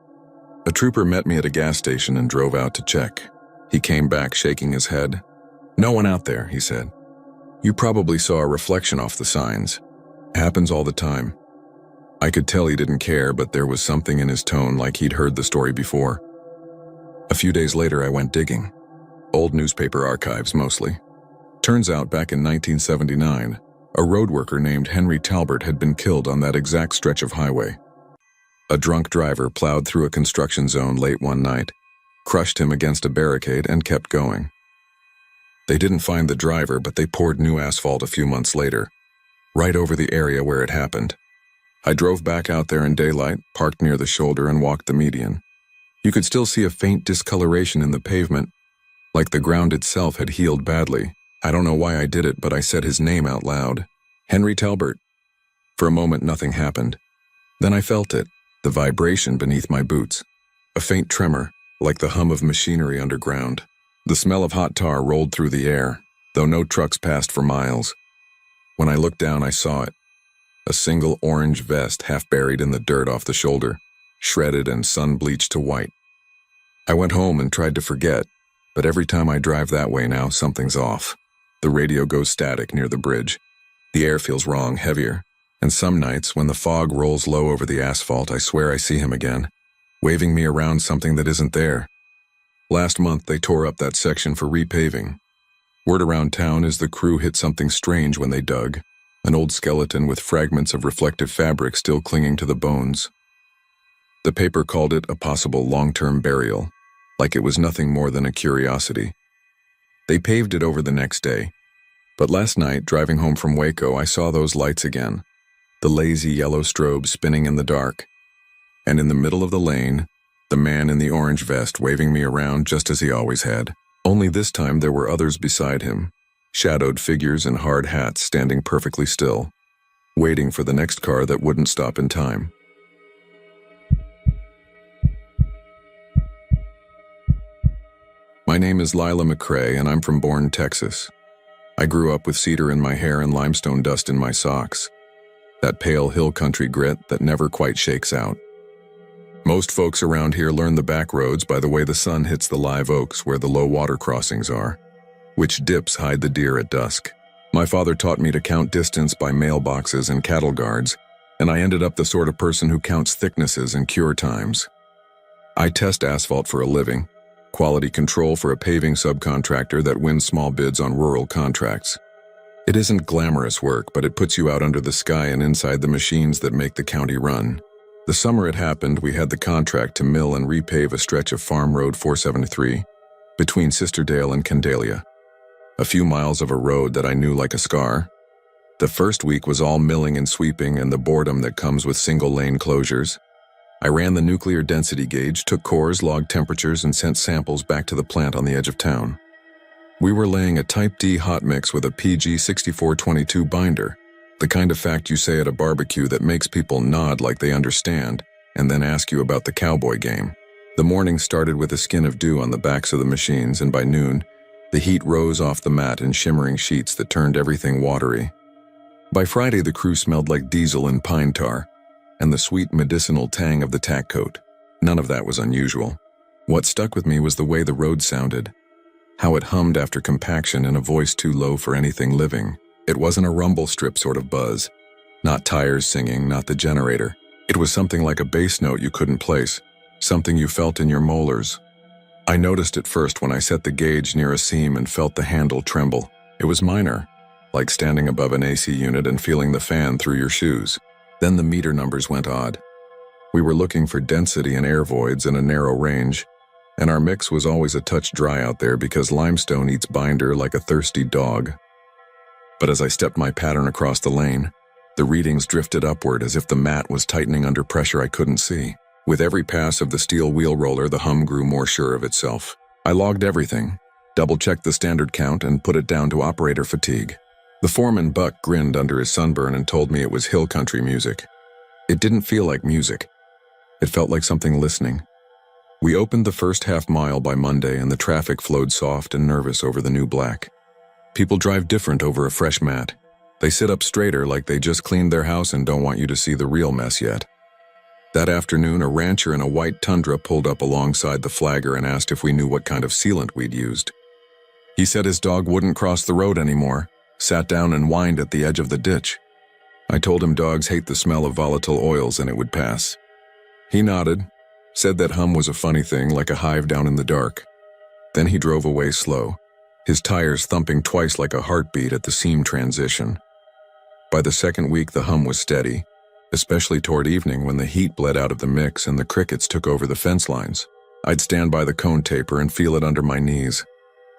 A trooper met me at a gas station and drove out to check. He came back shaking his head. "No one out there," he said. "You probably saw a reflection off the signs. Happens all the time." I could tell he didn't care, but there was something in his tone like he'd heard the story before. A few days later, I went digging. Old newspaper archives, mostly. Turns out, back in 1979, a road worker named Henry Talbert had been killed on that exact stretch of highway. A drunk driver plowed through a construction zone late one night, crushed him against a barricade, and kept going. They didn't find the driver, but they poured new asphalt a few months later, right over the area where it happened. I drove back out there in daylight, parked near the shoulder, and walked the median. You could still see a faint discoloration in the pavement, like the ground itself had healed badly. I don't know why I did it, but I said his name out loud. Henry Talbert. For a moment, nothing happened. Then I felt it, the vibration beneath my boots. A faint tremor, like the hum of machinery underground. The smell of hot tar rolled through the air, though no trucks passed for miles. When I looked down, I saw it. A single orange vest half buried in the dirt off the shoulder, shredded and sun-bleached to white. I went home and tried to forget, but every time I drive that way now, something's off. The radio goes static near the bridge. The air feels wrong, heavier. And some nights, when the fog rolls low over the asphalt, I swear I see him again, waving me around something that isn't there. Last month, they tore up that section for repaving. Word around town is the crew hit something strange when they dug. An old skeleton with fragments of reflective fabric still clinging to the bones. The paper called it a possible long-term burial, like it was nothing more than a curiosity. They paved it over the next day, but last night, driving home from Waco, I saw those lights again, the lazy yellow strobe spinning in the dark, and in the middle of the lane, the man in the orange vest waving me around just as he always had. Only this time there were others beside him, shadowed figures in hard hats standing perfectly still, waiting for the next car that wouldn't stop in time. My name is Lila McCrae, and I'm from Bourne, Texas. I grew up with cedar in my hair and limestone dust in my socks. That pale hill country grit that never quite shakes out. Most folks around here learn the back roads by the way the sun hits the live oaks where the low water crossings are, which dips hide the deer at dusk. My father taught me to count distance by mailboxes and cattle guards, and I ended up the sort of person who counts thicknesses and cure times. I test asphalt for a living, quality control for a paving subcontractor that wins small bids on rural contracts. It isn't glamorous work, but it puts you out under the sky and inside the machines that make the county run. The summer it happened, we had the contract to mill and repave a stretch of Farm Road 473 between Sisterdale and Candelia. A few miles of a road that I knew like a scar. The first week was all milling and sweeping and the boredom that comes with single-lane closures. I ran the nuclear density gauge, took cores, logged temperatures, and sent samples back to the plant on the edge of town. We were laying a Type D hot mix with a PG 6422 binder, the kind of fact you say at a barbecue that makes people nod like they understand, and then ask you about the cowboy game. The morning started with a skin of dew on the backs of the machines, and by noon, the heat rose off the mat in shimmering sheets that turned everything watery. By Friday, the crew smelled like diesel and pine tar, and the sweet medicinal tang of the tack coat. None of that was unusual. What stuck with me was the way the road sounded, how it hummed after compaction in a voice too low for anything living. It wasn't a rumble strip sort of buzz, not tires singing, not the generator. It was something like a bass note you couldn't place, something you felt in your molars. I noticed it first when I set the gauge near a seam and felt the handle tremble. It was minor, like standing above an AC unit and feeling the fan through your shoes. Then the meter numbers went odd. We were looking for density and air voids in a narrow range, and our mix was always a touch dry out there because limestone eats binder like a thirsty dog. But as I stepped my pattern across the lane, the readings drifted upward as if the mat was tightening under pressure I couldn't see. With every pass of the steel wheel roller, the hum grew more sure of itself. I logged everything, double-checked the standard count, and put it down to operator fatigue. The foreman, Buck, grinned under his sunburn and told me it was hill country music. It didn't feel like music. It felt like something listening. We opened the first half-mile by Monday, and the traffic flowed soft and nervous over the new black. People drive different over a fresh mat. They sit up straighter like they just cleaned their house and don't want you to see the real mess yet. That afternoon, a rancher in a white Tundra pulled up alongside the flagger and asked if we knew what kind of sealant we'd used. He said his dog wouldn't cross the road anymore, sat down and whined at the edge of the ditch. I told him dogs hate the smell of volatile oils and it would pass. He nodded, said that hum was a funny thing, like a hive down in the dark. Then he drove away slow, his tires thumping twice like a heartbeat at the seam transition. By the second week, the hum was steady, especially toward evening when the heat bled out of the mix and the crickets took over the fence lines. I'd stand by the cone taper and feel it under my knees,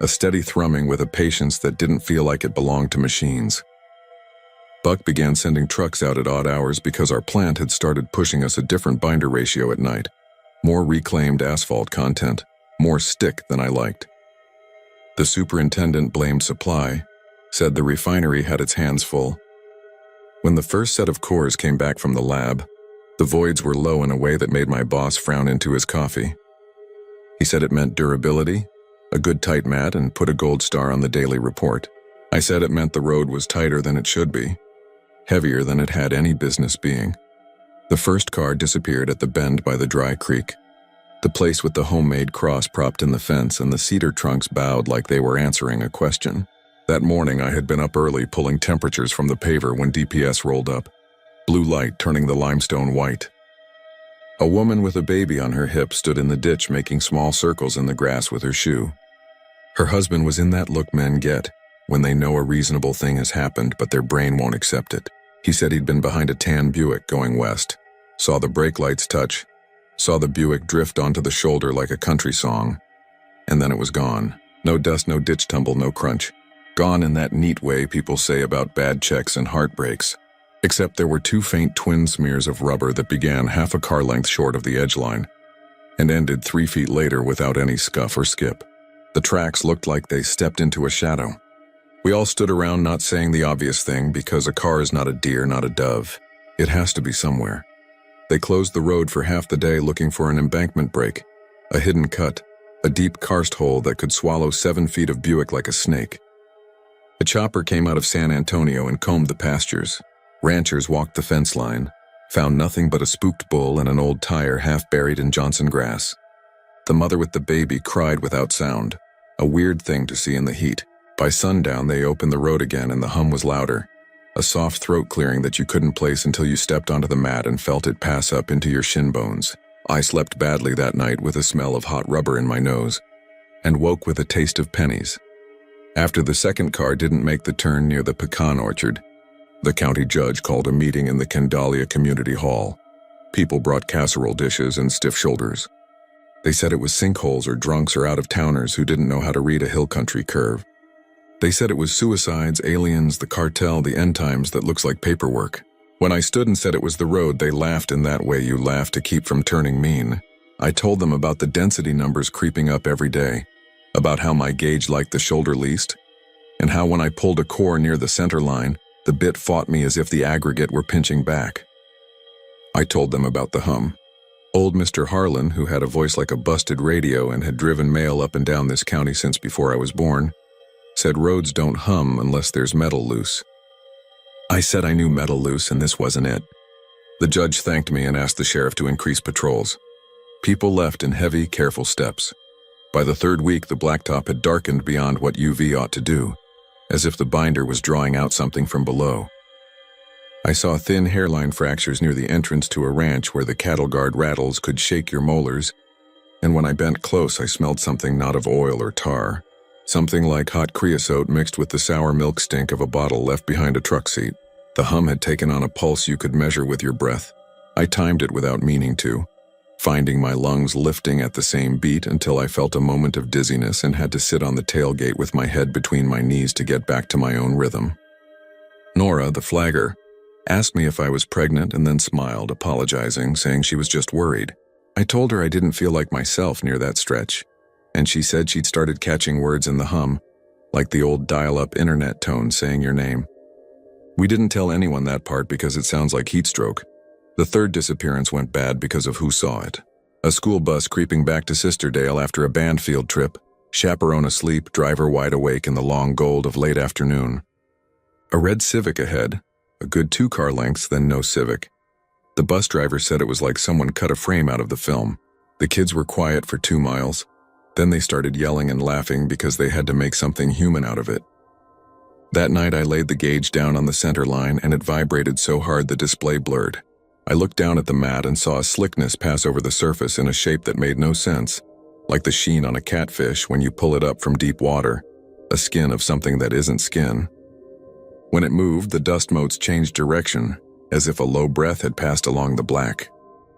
a steady thrumming with a patience that didn't feel like it belonged to machines. Buck began sending trucks out at odd hours because our plant had started pushing us a different binder ratio at night. More reclaimed asphalt content, more stick than I liked. The superintendent blamed supply, said the refinery had its hands full. When the first set of cores came back from the lab, the voids were low in a way that made my boss frown into his coffee. He said it meant durability, a good tight mat, and put a gold star on the daily report. I said it meant the road was tighter than it should be, heavier than it had any business being. The first car disappeared at the bend by the dry creek, the place with the homemade cross propped in the fence and the cedar trunks bowed like they were answering a question. That morning I had been up early pulling temperatures from the paver when DPS rolled up, blue light turning the limestone white. A woman with a baby on her hip stood in the ditch making small circles in the grass with her shoe. Her husband was in that look men get when they know a reasonable thing has happened but their brain won't accept it. He said he'd been behind a tan Buick going west, saw the brake lights touch, saw the Buick drift onto the shoulder like a country song, and then it was gone. No dust, no ditch tumble, no crunch. Gone in that neat way people say about bad checks and heartbreaks. Except there were two faint twin smears of rubber that began half a car length short of the edge line and ended 3 feet later without any scuff or skip. The tracks looked like they stepped into a shadow. We all stood around not saying the obvious thing because a car is not a deer, not a dove. It has to be somewhere. They closed the road for half the day looking for an embankment break, a hidden cut, a deep karst hole that could swallow 7 feet of Buick like a snake. A chopper came out of San Antonio and combed the pastures. Ranchers walked the fence line, found nothing but a spooked bull and an old tire half buried in Johnson grass. The mother with the baby cried without sound, a weird thing to see in the heat. By sundown, they opened the road again and the hum was louder, a soft throat clearing that you couldn't place until you stepped onto the mat and felt it pass up into your shin bones. I slept badly that night with a smell of hot rubber in my nose and woke with a taste of pennies. After the second car didn't make the turn near the pecan orchard, the county judge called a meeting in the Candalia Community Hall. People brought casserole dishes and stiff shoulders. They said it was sinkholes or drunks or out-of-towners who didn't know how to read a hill country curve. They said it was suicides, aliens, the cartel, the end times that looks like paperwork. When I stood and said it was the road, they laughed in that way you laugh to keep from turning mean. I told them about the density numbers creeping up every day, about how my gauge liked the shoulder least, and how when I pulled a core near the center line, the bit fought me as if the aggregate were pinching back. I told them about the hum. Old Mr. Harlan, who had a voice like a busted radio and had driven mail up and down this county since before I was born, said roads don't hum unless there's metal loose. I said I knew metal loose and this wasn't it. The judge thanked me and asked the sheriff to increase patrols. People left in heavy, careful steps. By the third week, the blacktop had darkened beyond what UV ought to do, as if the binder was drawing out something from below. I saw thin hairline fractures near the entrance to a ranch where the cattle guard rattles could shake your molars, and when I bent close, I smelled something not of oil or tar. Something like hot creosote mixed with the sour milk stink of a bottle left behind a truck seat. The hum had taken on a pulse you could measure with your breath. I timed it without meaning to, finding my lungs lifting at the same beat until I felt a moment of dizziness and had to sit on the tailgate with my head between my knees to get back to my own rhythm. Nora, the flagger, asked me if I was pregnant and then smiled, apologizing, saying she was just worried. I told her I didn't feel like myself near that stretch, and she said she'd started catching words in the hum, like the old dial-up internet tone saying your name. We didn't tell anyone that part because it sounds like heat stroke. The third disappearance went bad because of who saw it. A school bus creeping back to Sisterdale after a band field trip, chaperone asleep, driver wide awake in the long gold of late afternoon. A red Civic ahead, a good 2 car lengths, then no Civic. The bus driver said it was like someone cut a frame out of the film. The kids were quiet for 2 miles. Then they started yelling and laughing because they had to make something human out of it. That night I laid the gauge down on the center line and it vibrated so hard the display blurred. I looked down at the mat and saw a slickness pass over the surface in a shape that made no sense, like the sheen on a catfish when you pull it up from deep water, a skin of something that isn't skin. When it moved, the dust motes changed direction, as if a low breath had passed along the black.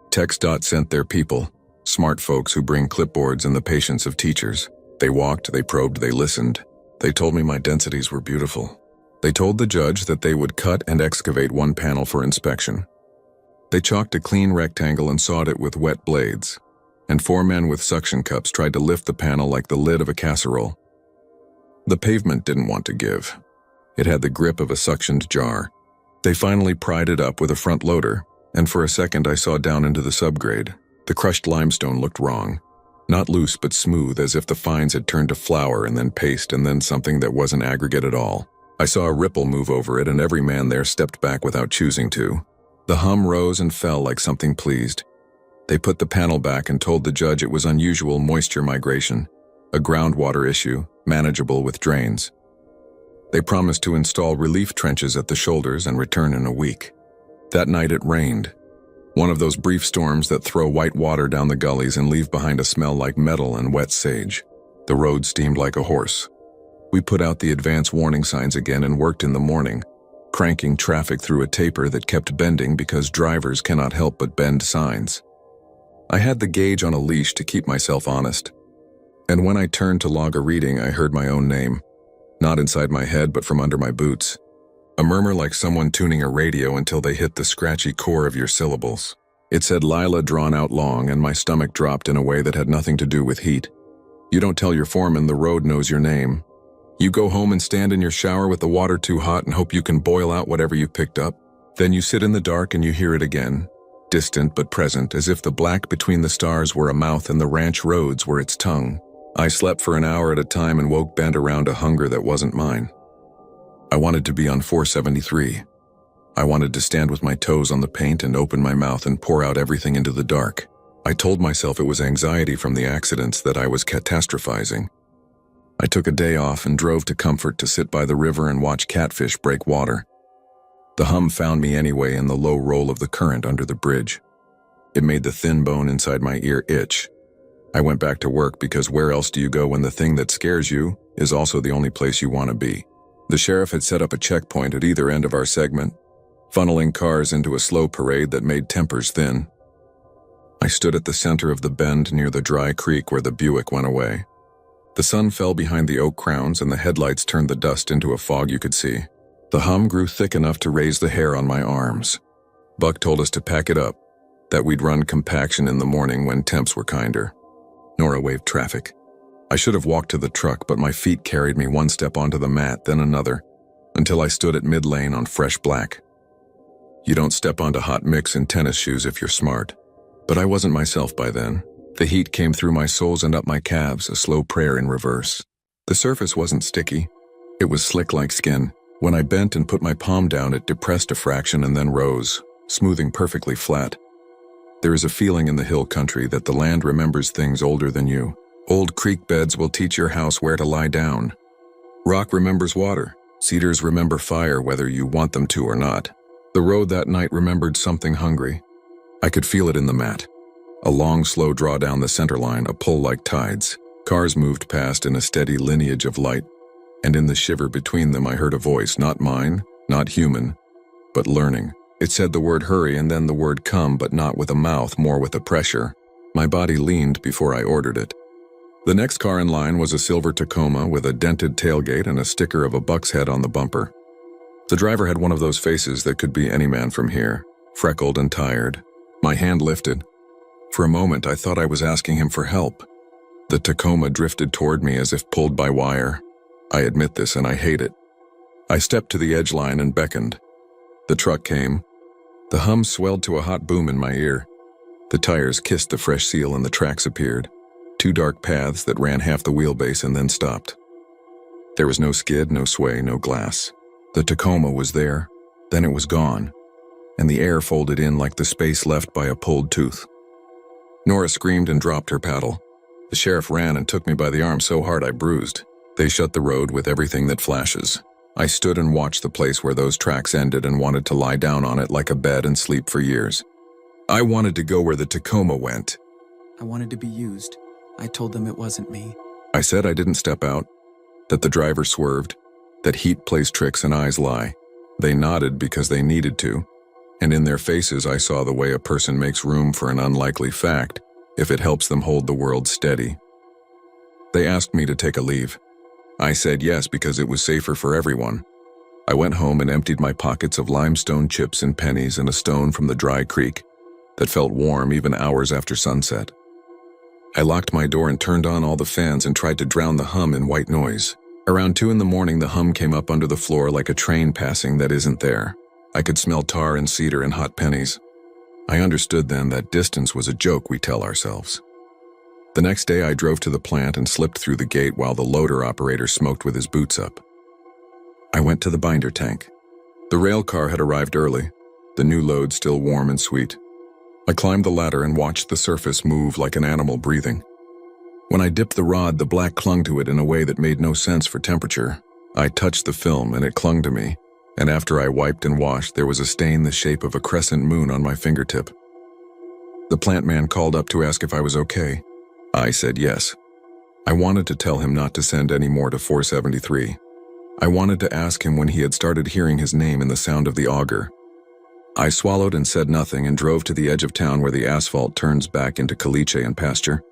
TxDOT sent their people, smart folks who bring clipboards and the patience of teachers. They walked, they probed, they listened. They told me my densities were beautiful. They told the judge that they would cut and excavate one panel for inspection. They chalked a clean rectangle and sawed it with wet blades, and 4 men with suction cups tried to lift the panel like the lid of a casserole. The pavement didn't want to give. It had the grip of a suctioned jar. They finally pried it up with a front loader, and for a second I saw down into the subgrade. The crushed limestone looked wrong. Not loose but smooth, as if the fines had turned to flour and then paste and then something that wasn't aggregate at all. I saw a ripple move over it and every man there stepped back without choosing to. The hum rose and fell like something pleased. They put the panel back and told the judge it was unusual moisture migration, a groundwater issue, manageable with drains. They promised to install relief trenches at the shoulders and return in a week. That night it rained. One of those brief storms that throw white water down the gullies and leave behind a smell like metal and wet sage. The road steamed like a horse. We put out the advance warning signs again and worked in the morning, cranking traffic through a taper that kept bending because drivers cannot help but bend signs. I had the gauge on a leash to keep myself honest. And when I turned to log a reading, I heard my own name. Not inside my head, but from under my boots. A murmur like someone tuning a radio until they hit the scratchy core of your syllables. It said Lila drawn out long, and my stomach dropped in a way that had nothing to do with heat. You don't tell your foreman the road knows your name. You go home and stand in your shower with the water too hot and hope you can boil out whatever you picked up. Then you sit in the dark and you hear it again, distant but present, as if the black between the stars were a mouth and the ranch roads were its tongue. I slept for an hour at a time and woke bent around a hunger that wasn't mine. I wanted to be on 473. I wanted to stand with my toes on the paint and open my mouth and pour out everything into the dark. I told myself it was anxiety from the accidents, that I was catastrophizing. I took a day off and drove to Comfort to sit by the river and watch catfish break water. The hum found me anyway in the low roll of the current under the bridge. It made the thin bone inside my ear itch. I went back to work because where else do you go when the thing that scares you is also the only place you want to be? The sheriff had set up a checkpoint at either end of our segment, funneling cars into a slow parade that made tempers thin. I stood at the center of the bend near the dry creek where the Buick went away. The sun fell behind the oak crowns and the headlights turned the dust into a fog you could see. The hum grew thick enough to raise the hair on my arms. Buck told us to pack it up, that we'd run compaction in the morning when temps were kinder. Nora waved traffic. I should have walked to the truck, but my feet carried me one step onto the mat, then another, until I stood at mid-lane on fresh black. You don't step onto hot mix in tennis shoes if you're smart. But I wasn't myself by then. The heat came through my soles and up my calves, a slow prayer in reverse. The surface wasn't sticky. It was slick like skin. When I bent and put my palm down, it depressed a fraction and then rose, smoothing perfectly flat. There is a feeling in the hill country that the land remembers things older than you. Old creek beds will teach your house where to lie down. Rock remembers water. Cedars remember fire whether you want them to or not. The road that night remembered something hungry. I could feel it in the mat. A long, slow draw down the center line, a pull like tides. Cars moved past in a steady lineage of light, and in the shiver between them I heard a voice, not mine, not human, but learning. It said the word hurry and then the word come, but not with a mouth, more with a pressure. My body leaned before I ordered it. The next car in line was a silver Tacoma with a dented tailgate and a sticker of a buck's head on the bumper. The driver had one of those faces that could be any man from here, freckled and tired. My hand lifted. For a moment, I thought I was asking him for help. The Tacoma drifted toward me as if pulled by wire. I admit this, and I hate it. I stepped to the edge line and beckoned. The truck came. The hum swelled to a hot boom in my ear. The tires kissed the fresh seal and the tracks appeared. Two dark paths that ran half the wheelbase and then stopped. There was no skid, no sway, no glass. The Tacoma was there, then it was gone, and the air folded in like the space left by a pulled tooth. Nora screamed and dropped her paddle. The sheriff ran and took me by the arm so hard I bruised. They shut the road with everything that flashes. I stood and watched the place where those tracks ended and wanted to lie down on it like a bed and sleep for years. I wanted to go where the Tacoma went. I wanted to be used. I told them it wasn't me. I said I didn't step out, that the driver swerved, that heat plays tricks and eyes lie. They nodded because they needed to, and in their faces I saw the way a person makes room for an unlikely fact if it helps them hold the world steady. They asked me to take a leave. I said yes because it was safer for everyone. I went home and emptied my pockets of limestone chips and pennies and a stone from the dry creek that felt warm even hours after sunset. I locked my door and turned on all the fans and tried to drown the hum in white noise. Around 2 a.m, the hum came up under the floor like a train passing that isn't there. I could smell tar and cedar and hot pennies. I understood then that distance was a joke we tell ourselves. The next day I drove to the plant and slipped through the gate while the loader operator smoked with his boots up. I went to the binder tank. The rail car had arrived early, the new load still warm and sweet. I climbed the ladder and watched the surface move like an animal breathing. When I dipped the rod, the black clung to it in a way that made no sense for temperature. I touched the film and it clung to me, and after I wiped and washed, there was a stain the shape of a crescent moon on my fingertip. The plant man called up to ask if I was okay. I said yes. I wanted to tell him not to send any more to 473. I wanted to ask him when he had started hearing his name in the sound of the auger. I swallowed and said nothing and drove to the edge of town where the asphalt turns back into caliche and pasture.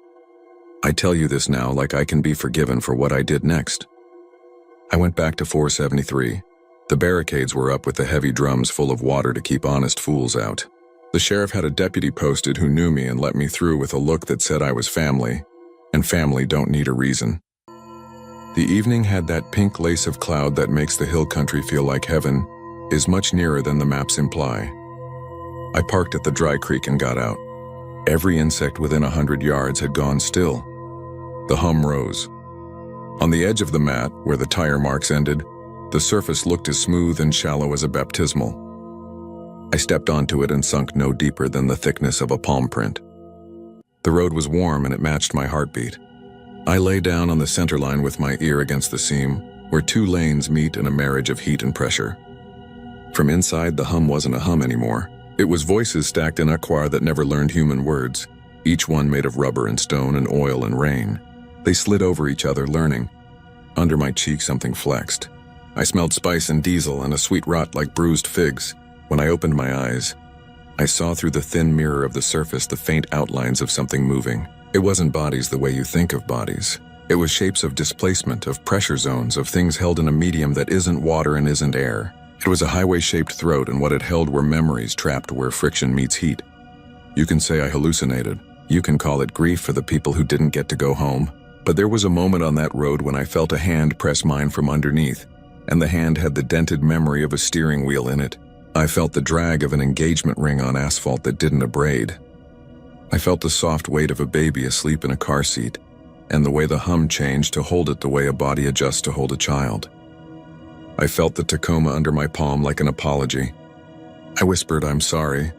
I tell you this now like I can be forgiven for what I did next. I went back to 473. The barricades were up with the heavy drums full of water to keep honest fools out. The sheriff had a deputy posted who knew me and let me through with a look that said I was family, and family don't need a reason. The evening had that pink lace of cloud that makes the hill country feel like heaven, is much nearer than the maps imply. I parked at the dry creek and got out. Every insect within 100 yards had gone still. The hum rose. On the edge of the mat, where the tire marks ended, the surface looked as smooth and shallow as a baptismal. I stepped onto it and sunk no deeper than the thickness of a palm print. The road was warm and it matched my heartbeat. I lay down on the center line with my ear against the seam, where 2 lanes meet in a marriage of heat and pressure. From inside, the hum wasn't a hum anymore. It was voices stacked in aquar that never learned human words, each one made of rubber and stone and oil and rain. They slid over each other, learning. Under my cheek, something flexed. I smelled spice and diesel and a sweet rot like bruised figs. When I opened my eyes, I saw through the thin mirror of the surface the faint outlines of something moving. It wasn't bodies the way you think of bodies. It was shapes of displacement, of pressure zones, of things held in a medium that isn't water and isn't air. It was a highway-shaped throat, and what it held were memories trapped where friction meets heat. You can say I hallucinated. You can call it grief for the people who didn't get to go home. But there was a moment on that road when I felt a hand press mine from underneath, and the hand had the dented memory of a steering wheel in it. I felt the drag of an engagement ring on asphalt that didn't abrade. I felt the soft weight of a baby asleep in a car seat, and the way the hum changed to hold it the way a body adjusts to hold a child. I felt the Tacoma under my palm like an apology. I whispered, "I'm sorry,"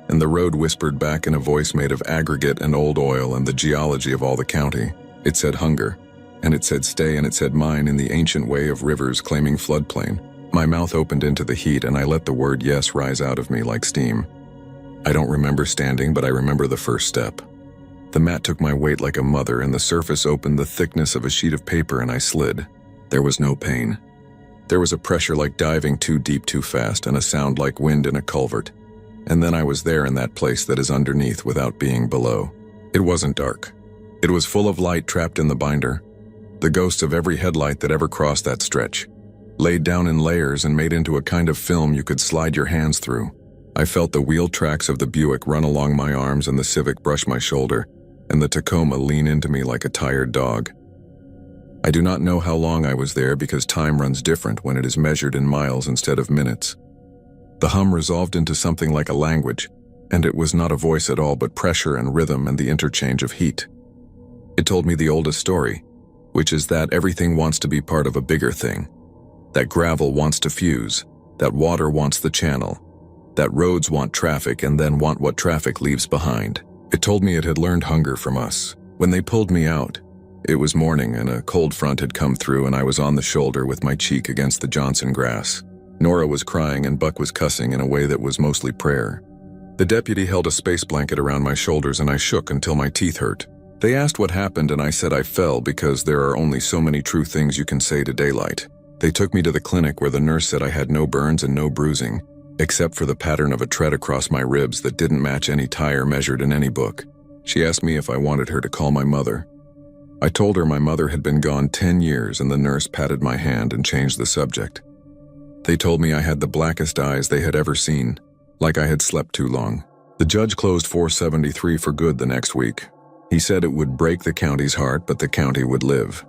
and the road whispered back in a voice made of aggregate and old oil and the geology of all the county. It said hunger, and it said stay, and it said mine in the ancient way of rivers claiming floodplain. My mouth opened into the heat, and I let the word yes rise out of me like steam. I don't remember standing, but I remember the first step. The mat took my weight like a mother, and the surface opened the thickness of a sheet of paper, and I slid. There was no pain. There was a pressure like diving too deep too fast, and a sound like wind in a culvert. And then I was there in that place that is underneath without being below. It wasn't dark. It was full of light trapped in the binder. The ghosts of every headlight that ever crossed that stretch, laid down in layers and made into a kind of film you could slide your hands through. I felt the wheel tracks of the Buick run along my arms and the Civic brush my shoulder, and the Tacoma lean into me like a tired dog. I do not know how long I was there because time runs different when it is measured in miles instead of minutes. The hum resolved into something like a language, and it was not a voice at all but pressure and rhythm and the interchange of heat. It told me the oldest story, which is that everything wants to be part of a bigger thing. That gravel wants to fuse, that water wants the channel, that roads want traffic and then want what traffic leaves behind. It told me it had learned hunger from us. When they pulled me out, it was morning and a cold front had come through and I was on the shoulder with my cheek against the Johnson grass. Nora was crying and Buck was cussing in a way that was mostly prayer. The deputy held a space blanket around my shoulders and I shook until my teeth hurt. They asked what happened and I said I fell because there are only so many true things you can say to daylight. They took me to the clinic where the nurse said I had no burns and no bruising, except for the pattern of a tread across my ribs that didn't match any tire measured in any book. She asked me if I wanted her to call my mother. I told her my mother had been gone 10 years and the nurse patted my hand and changed the subject. They told me I had the blackest eyes they had ever seen, like I had slept too long. The judge closed 473 for good the next week. He said it would break the county's heart, but the county would live.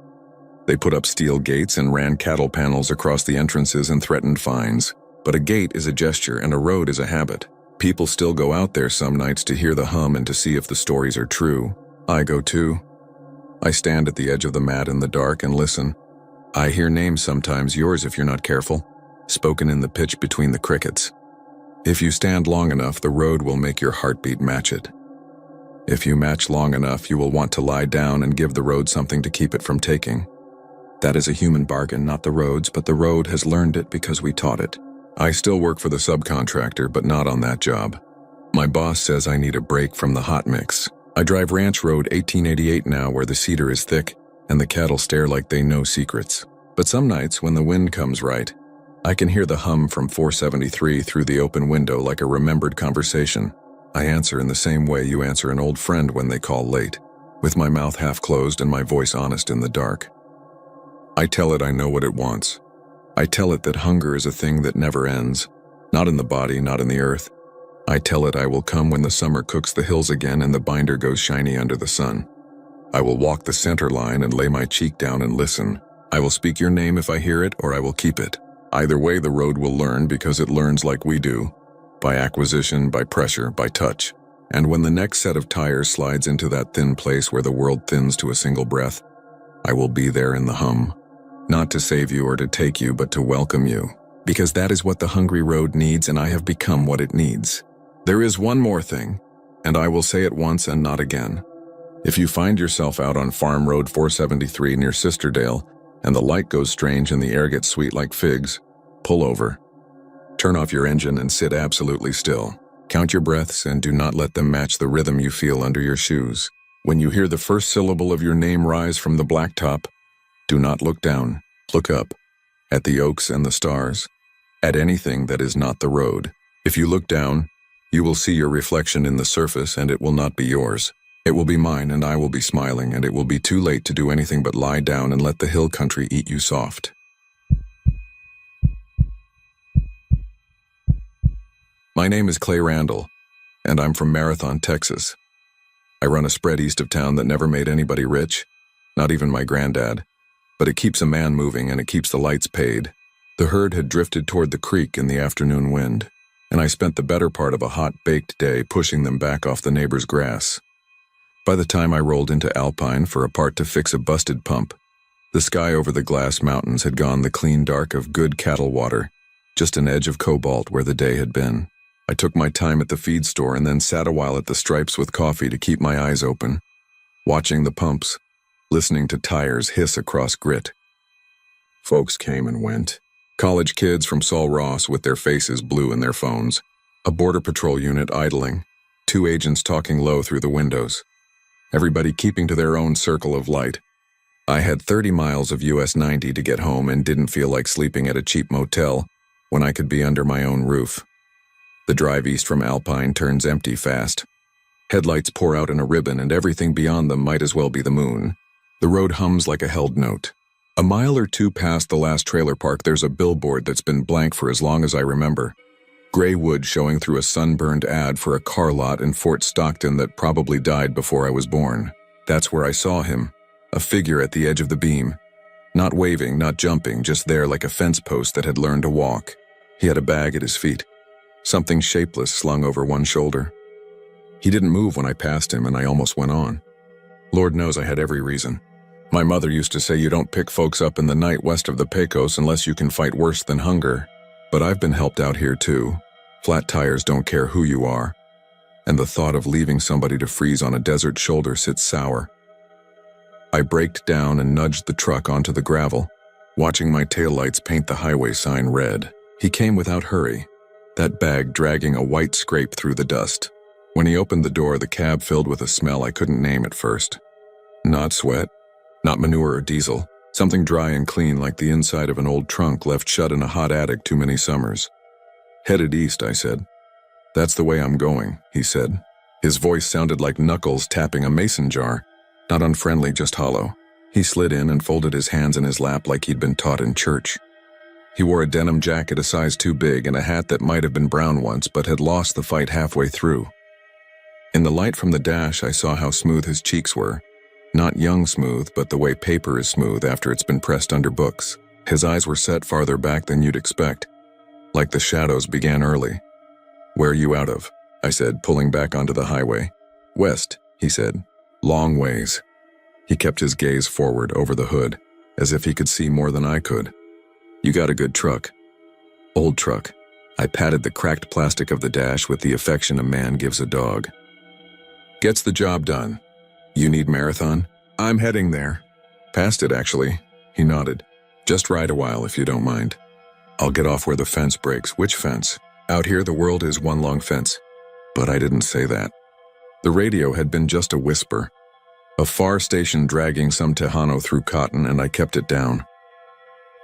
They put up steel gates and ran cattle panels across the entrances and threatened fines. But a gate is a gesture and a road is a habit. People still go out there some nights to hear the hum and to see if the stories are true. I go too. I stand at the edge of the mat in the dark and listen. I hear names sometimes, yours if you're not careful, spoken in the pitch between the crickets. If you stand long enough, the road will make your heartbeat match it. If you match long enough, you will want to lie down and give the road something to keep it from taking. That is a human bargain, not the road's, but the road has learned it because we taught it. I still work for the subcontractor, but not on that job. My boss says I need a break from the hot mix. I drive Ranch Road 1888 now, where the cedar is thick and the cattle stare like they know secrets. But some nights, when the wind comes right, I can hear the hum from 473 through the open window like a remembered conversation. I answer in the same way you answer an old friend when they call late, with my mouth half closed and my voice honest in the dark. I tell it I know what it wants. I tell it that hunger is a thing that never ends, not in the body, not in the earth. I tell it I will come when the summer cooks the hills again and the binder goes shiny under the sun. I will walk the center line and lay my cheek down and listen. I will speak your name if I hear it, or I will keep it. Either way, the road will learn because it learns like we do, by acquisition, by pressure, by touch. And when the next set of tires slides into that thin place where the world thins to a single breath, I will be there in the hum. Not to save you or to take you, but to welcome you. Because that is what the hungry road needs, and I have become what it needs. There is one more thing, and I will say it once and not again. If you find yourself out on Farm Road 473 near Sisterdale, and the light goes strange and the air gets sweet like figs, pull over. Turn off your engine and sit absolutely still. Count your breaths and do not let them match the rhythm you feel under your shoes. When you hear the first syllable of your name rise from the blacktop, do not look down, look up, at the oaks and the stars, at anything that is not the road. If you look down, you will see your reflection in the surface and it will not be yours. It will be mine and I will be smiling, and it will be too late to do anything but lie down and let the hill country eat you soft. My name is Clay Randall, and I'm from Marathon, Texas. I run a spread east of town that never made anybody rich, not even my granddad. But it keeps a man moving and it keeps the lights paid. The herd had drifted toward the creek in the afternoon wind, and I spent the better part of a hot, baked day pushing them back off the neighbor's grass. By the time I rolled into Alpine for a part to fix a busted pump, the sky over the glass mountains had gone the clean dark of good cattle water, just an edge of cobalt where the day had been. I took my time at the feed store and then sat a while at the Stripes with coffee to keep my eyes open, watching the pumps, listening to tires hiss across grit. Folks came and went. College kids from Sol Ross with their faces blue in their phones, a border patrol unit idling, 2 agents talking low through the windows. Everybody keeping to their own circle of light. I had 30 miles of US 90 to get home and didn't feel like sleeping at a cheap motel when I could be under my own roof. The drive east from Alpine turns empty fast. Headlights pour out in a ribbon and everything beyond them might as well be the moon. The road hums like a held note. A mile or 2 past the last trailer park, there's a billboard that's been blank for as long as I remember. Gray wood showing through a sunburned ad for a car lot in Fort Stockton that probably died before I was born. That's where I saw him, a figure at the edge of the beam. Not waving, not jumping, just there like a fence post that had learned to walk. He had a bag at his feet, something shapeless slung over one shoulder. He didn't move when I passed him and I almost went on. Lord knows I had every reason. My mother used to say you don't pick folks up in the night west of the Pecos unless you can fight worse than hunger. But I've been helped out here too. Flat tires don't care who you are. And the thought of leaving somebody to freeze on a desert shoulder sits sour. I braked down and nudged the truck onto the gravel, watching my taillights paint the highway sign red. He came without hurry, that bag dragging a white scrape through the dust. When he opened the door, the cab filled with a smell I couldn't name at first. Not sweat, not manure or diesel, something dry and clean like the inside of an old trunk left shut in a hot attic too many summers. Headed east, I said. That's the way I'm going, he said. His voice sounded like knuckles tapping a mason jar, not unfriendly, just hollow. He slid in and folded his hands in his lap like he'd been taught in church. He wore a denim jacket a size too big and a hat that might have been brown once but had lost the fight halfway through. In the light from the dash, I saw how smooth his cheeks were. Not young smooth, but the way paper is smooth after it's been pressed under books. His eyes were set farther back than you'd expect, like the shadows began early. Where are you out of? I said, pulling back onto the highway. West, he said. Long ways. He kept his gaze forward over the hood, as if he could see more than I could. You got a good truck. Old truck. I patted the cracked plastic of the dash with the affection a man gives a dog. Gets the job done. You need marathon? I'm heading there. Past it, actually. He nodded. Just ride a while if you don't mind. I'll get off where the fence breaks. Which fence? Out here the world is one long fence. But I didn't say that. The radio had been just a whisper. A far station dragging some Tejano through cotton, and I kept it down.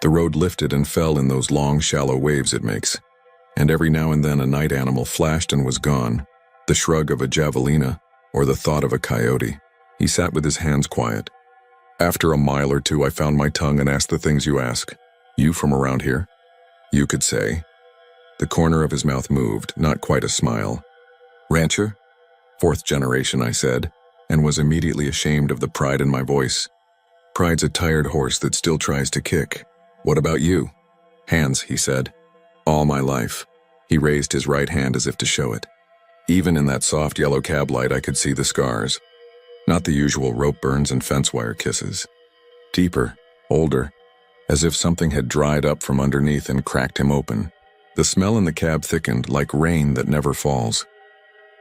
The road lifted and fell in those long, shallow waves it makes. And every now and then a night animal flashed and was gone. The shrug of a javelina, or the thought of a coyote. He sat with his hands quiet. After a mile or 2, I found my tongue and asked the things you ask. You from around here? You could say. The corner of his mouth moved, not quite a smile. Rancher? 4th generation, I said, and was immediately ashamed of the pride in my voice. Pride's a tired horse that still tries to kick. What about you? Hands, he said. All my life. He raised his right hand as if to show it. Even in that soft yellow cab light, I could see the scars. Not the usual rope burns and fence wire kisses. Deeper, older, as if something had dried up from underneath and cracked him open. The smell in the cab thickened like rain that never falls.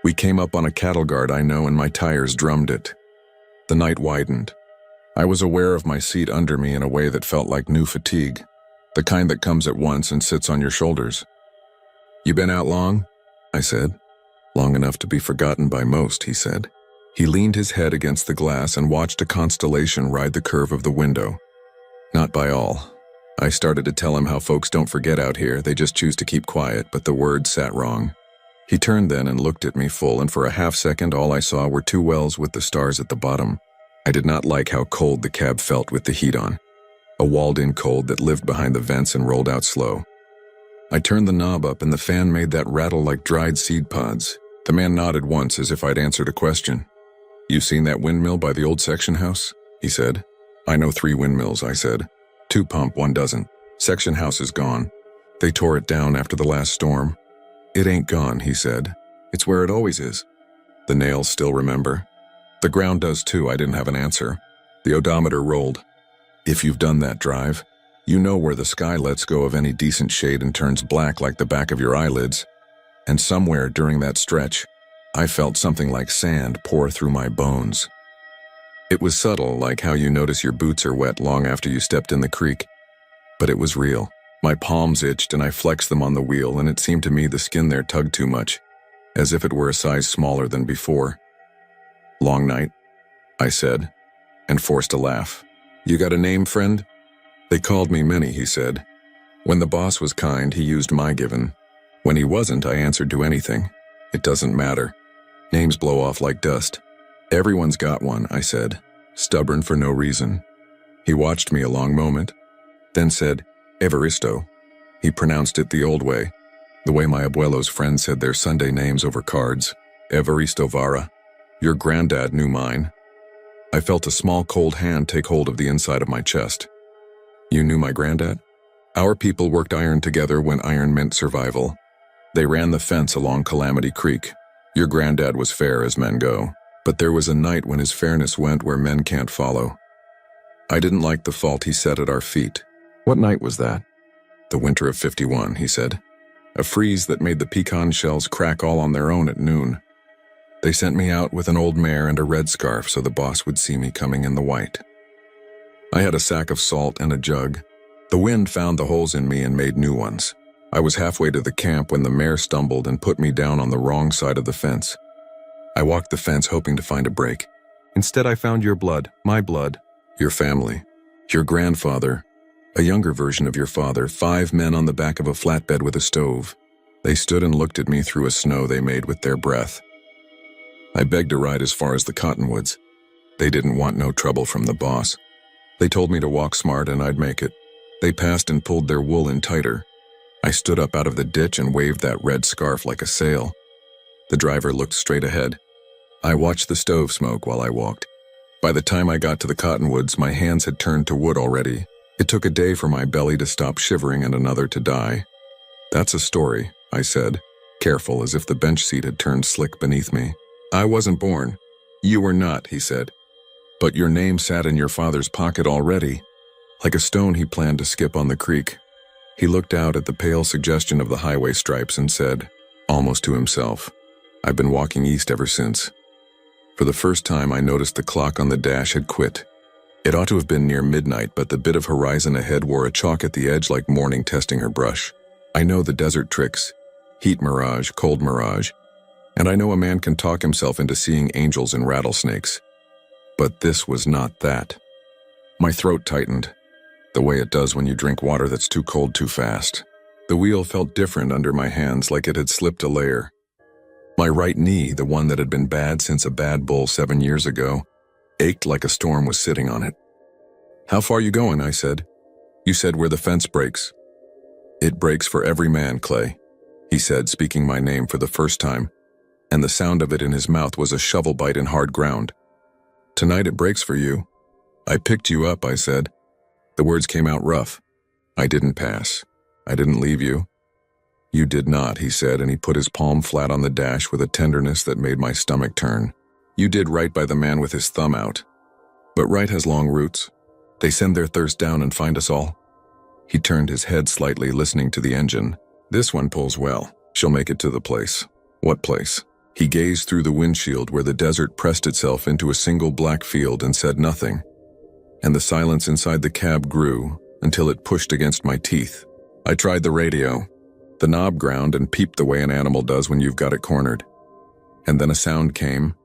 We came up on a cattle guard I know, and my tires drummed it. The night widened. I was aware of my seat under me in a way that felt like new fatigue, the kind that comes at once and sits on your shoulders. You been out long? I said. Long enough to be forgotten by most, he said. He leaned his head against the glass and watched a constellation ride the curve of the window. Not by all. I started to tell him how folks don't forget out here, they just choose to keep quiet, but the words sat wrong. He turned then and looked at me full, and for a half second all I saw were 2 wells with the stars at the bottom. I did not like how cold the cab felt with the heat on. A walled-in cold that lived behind the vents and rolled out slow. I turned the knob up and the fan made that rattle like dried seed pods. The man nodded once as if I'd answered a question. You seen that windmill by the old section house? He said. I know 3 windmills, I said. 2 pump, 1 doesn't. Section house is gone. They tore it down after the last storm. It ain't gone, he said. It's where it always is. The nails still remember. The ground does too, I didn't have an answer. The odometer rolled. If you've done that drive, you know where the sky lets go of any decent shade and turns black like the back of your eyelids. And somewhere during that stretch, I felt something like sand pour through my bones. It was subtle, like how you notice your boots are wet long after you stepped in the creek. But it was real. My palms itched and I flexed them on the wheel, and it seemed to me the skin there tugged too much, as if it were a size smaller than before. "Long night," I said, and forced a laugh. "You got a name, friend?" "They called me many," he said. "When the boss was kind, he used my given. When he wasn't, I answered to anything. It doesn't matter. Names blow off like dust. Everyone's got one," I said, stubborn for no reason. He watched me a long moment, then said, "Evaristo." He pronounced it the old way, the way my abuelo's friends said their Sunday names over cards. "Evaristo Vara. Your granddad knew mine." I felt a small cold hand take hold of the inside of my chest. "You knew my granddad?" "Our people worked iron together when iron meant survival. They ran the fence along Calamity Creek. Your granddad was fair as men go, but there was a night when his fairness went where men can't follow. I didn't like the fault he set at our feet." "What night was that?" "The winter of '51, he said. "A freeze that made the pecan shells crack all on their own at noon. They sent me out with an old mare and a red scarf so the boss would see me coming in the white. I had a sack of salt and a jug. The wind found the holes in me and made new ones. I was halfway to the camp when the mare stumbled and put me down on the wrong side of the fence. I walked the fence hoping to find a break. Instead, I found your blood, my blood, your family, your grandfather, a younger version of your father, 5 men on the back of a flatbed with a stove. They stood and looked at me through a snow they made with their breath. I begged to ride as far as the cottonwoods. They didn't want no trouble from the boss. They told me to walk smart and I'd make it. They passed and pulled their wool in tighter. I stood up out of the ditch and waved that red scarf like a sail. The driver looked straight ahead. I watched the stove smoke while I walked. By the time I got to the cottonwoods, my hands had turned to wood already. It took a day for my belly to stop shivering and another to die. "That's a story," I said, careful, as if the bench seat had turned slick beneath me. "I wasn't born." "You were not," he said. "But your name sat in your father's pocket already, like a stone he planned to skip on the creek." He looked out at the pale suggestion of the highway stripes and said, almost to himself, "I've been walking east ever since." For the first time, I noticed the clock on the dash had quit. It ought to have been near midnight, but the bit of horizon ahead wore a chalk at the edge like morning testing her brush. I know the desert tricks, heat mirage, cold mirage, and I know a man can talk himself into seeing angels and rattlesnakes. But this was not that. My throat tightened, the way it does when you drink water that's too cold too fast. The wheel felt different under my hands, like it had slipped a layer. My right knee, the one that had been bad since a bad bull 7 years ago, ached like a storm was sitting on it. "How far you going?" I said. "You said where the fence breaks." "It breaks for every man, Clay," he said, speaking my name for the first time, and the sound of it in his mouth was a shovel bite in hard ground. "Tonight it breaks for you. I picked you up," I said. The words came out rough. "I didn't pass. I didn't leave you." "You did not," he said, and he put his palm flat on the dash with a tenderness that made my stomach turn. "You did right by the man with his thumb out. But right has long roots. They send their thirst down and find us all." He turned his head slightly, listening to the engine. "This one pulls well. She'll make it to the place." "What place?" He gazed through the windshield where the desert pressed itself into a single black field and said nothing. And the silence inside the cab grew until it pushed against my teeth. I tried the radio. The knob ground and peeped the way an animal does when you've got it cornered. And then a sound came.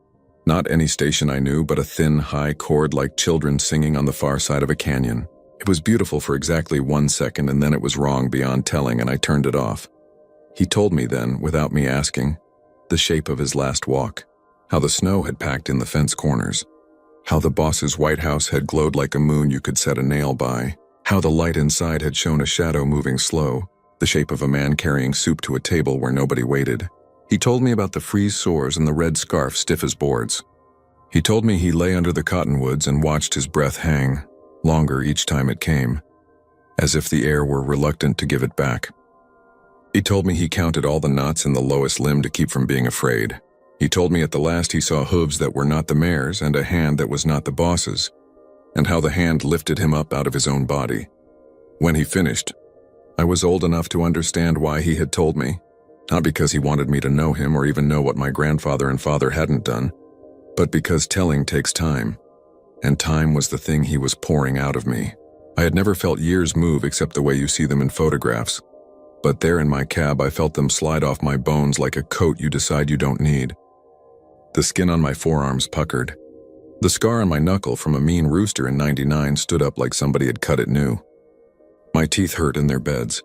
Not any station I knew, but a thin, high chord like children singing on the far side of a canyon. It was beautiful for exactly 1 second, and then it was wrong beyond telling, and I turned it off. He told me then, without me asking, the shape of his last walk, how the snow had packed in the fence corners, how the boss's White House had glowed like a moon you could set a nail by, how the light inside had shown a shadow moving slow, the shape of a man carrying soup to a table where nobody waited. He told me about the freeze sores and the red scarf stiff as boards. He told me he lay under the cottonwoods and watched his breath hang, longer each time it came, as if the air were reluctant to give it back. He told me he counted all the knots in the lowest limb to keep from being afraid. He told me at the last he saw hooves that were not the mare's and a hand that was not the boss's, and how the hand lifted him up out of his own body. When he finished, I was old enough to understand why he had told me. Not because he wanted me to know him or even know what my grandfather and father hadn't done, but because telling takes time, and time was the thing he was pouring out of me. I had never felt years move except the way you see them in photographs, but there in my cab I felt them slide off my bones like a coat you decide you don't need. The skin on my forearms puckered. The scar on my knuckle from a mean rooster in '99 stood up like somebody had cut it new. My teeth hurt in their beds.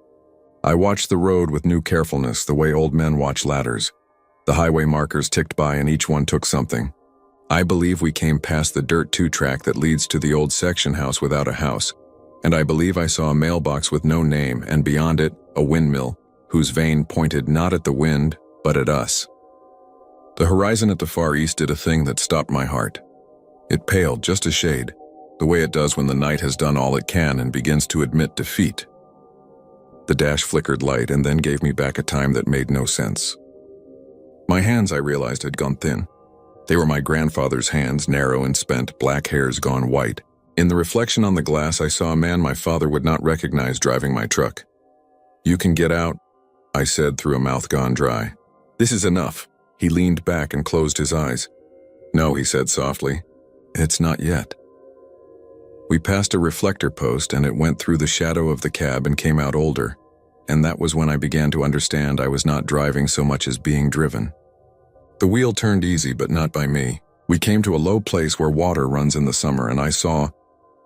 I watched the road with new carefulness, the way old men watch ladders. The highway markers ticked by and each one took something. I believe we came past the dirt 2 track that leads to the old section house without a house, and I believe I saw a mailbox with no name, and beyond it, a windmill, whose vane pointed not at the wind, but at us. The horizon at the far east did a thing that stopped my heart. It paled just a shade, the way it does when the night has done all it can and begins to admit defeat. The dash flickered light and then gave me back a time that made no sense. My hands, I realized, had gone thin. They were my grandfather's hands, narrow and spent, black hairs gone white. In the reflection on the glass, I saw a man my father would not recognize driving my truck. "You can get out," I said through a mouth gone dry. "This is enough." He leaned back and closed his eyes. "No," he said softly. "It's not yet." We passed a reflector post and it went through the shadow of the cab and came out older, and that was when I began to understand I was not driving so much as being driven. The wheel turned easy, but not by me. We came to a low place where water runs in the summer, and I saw,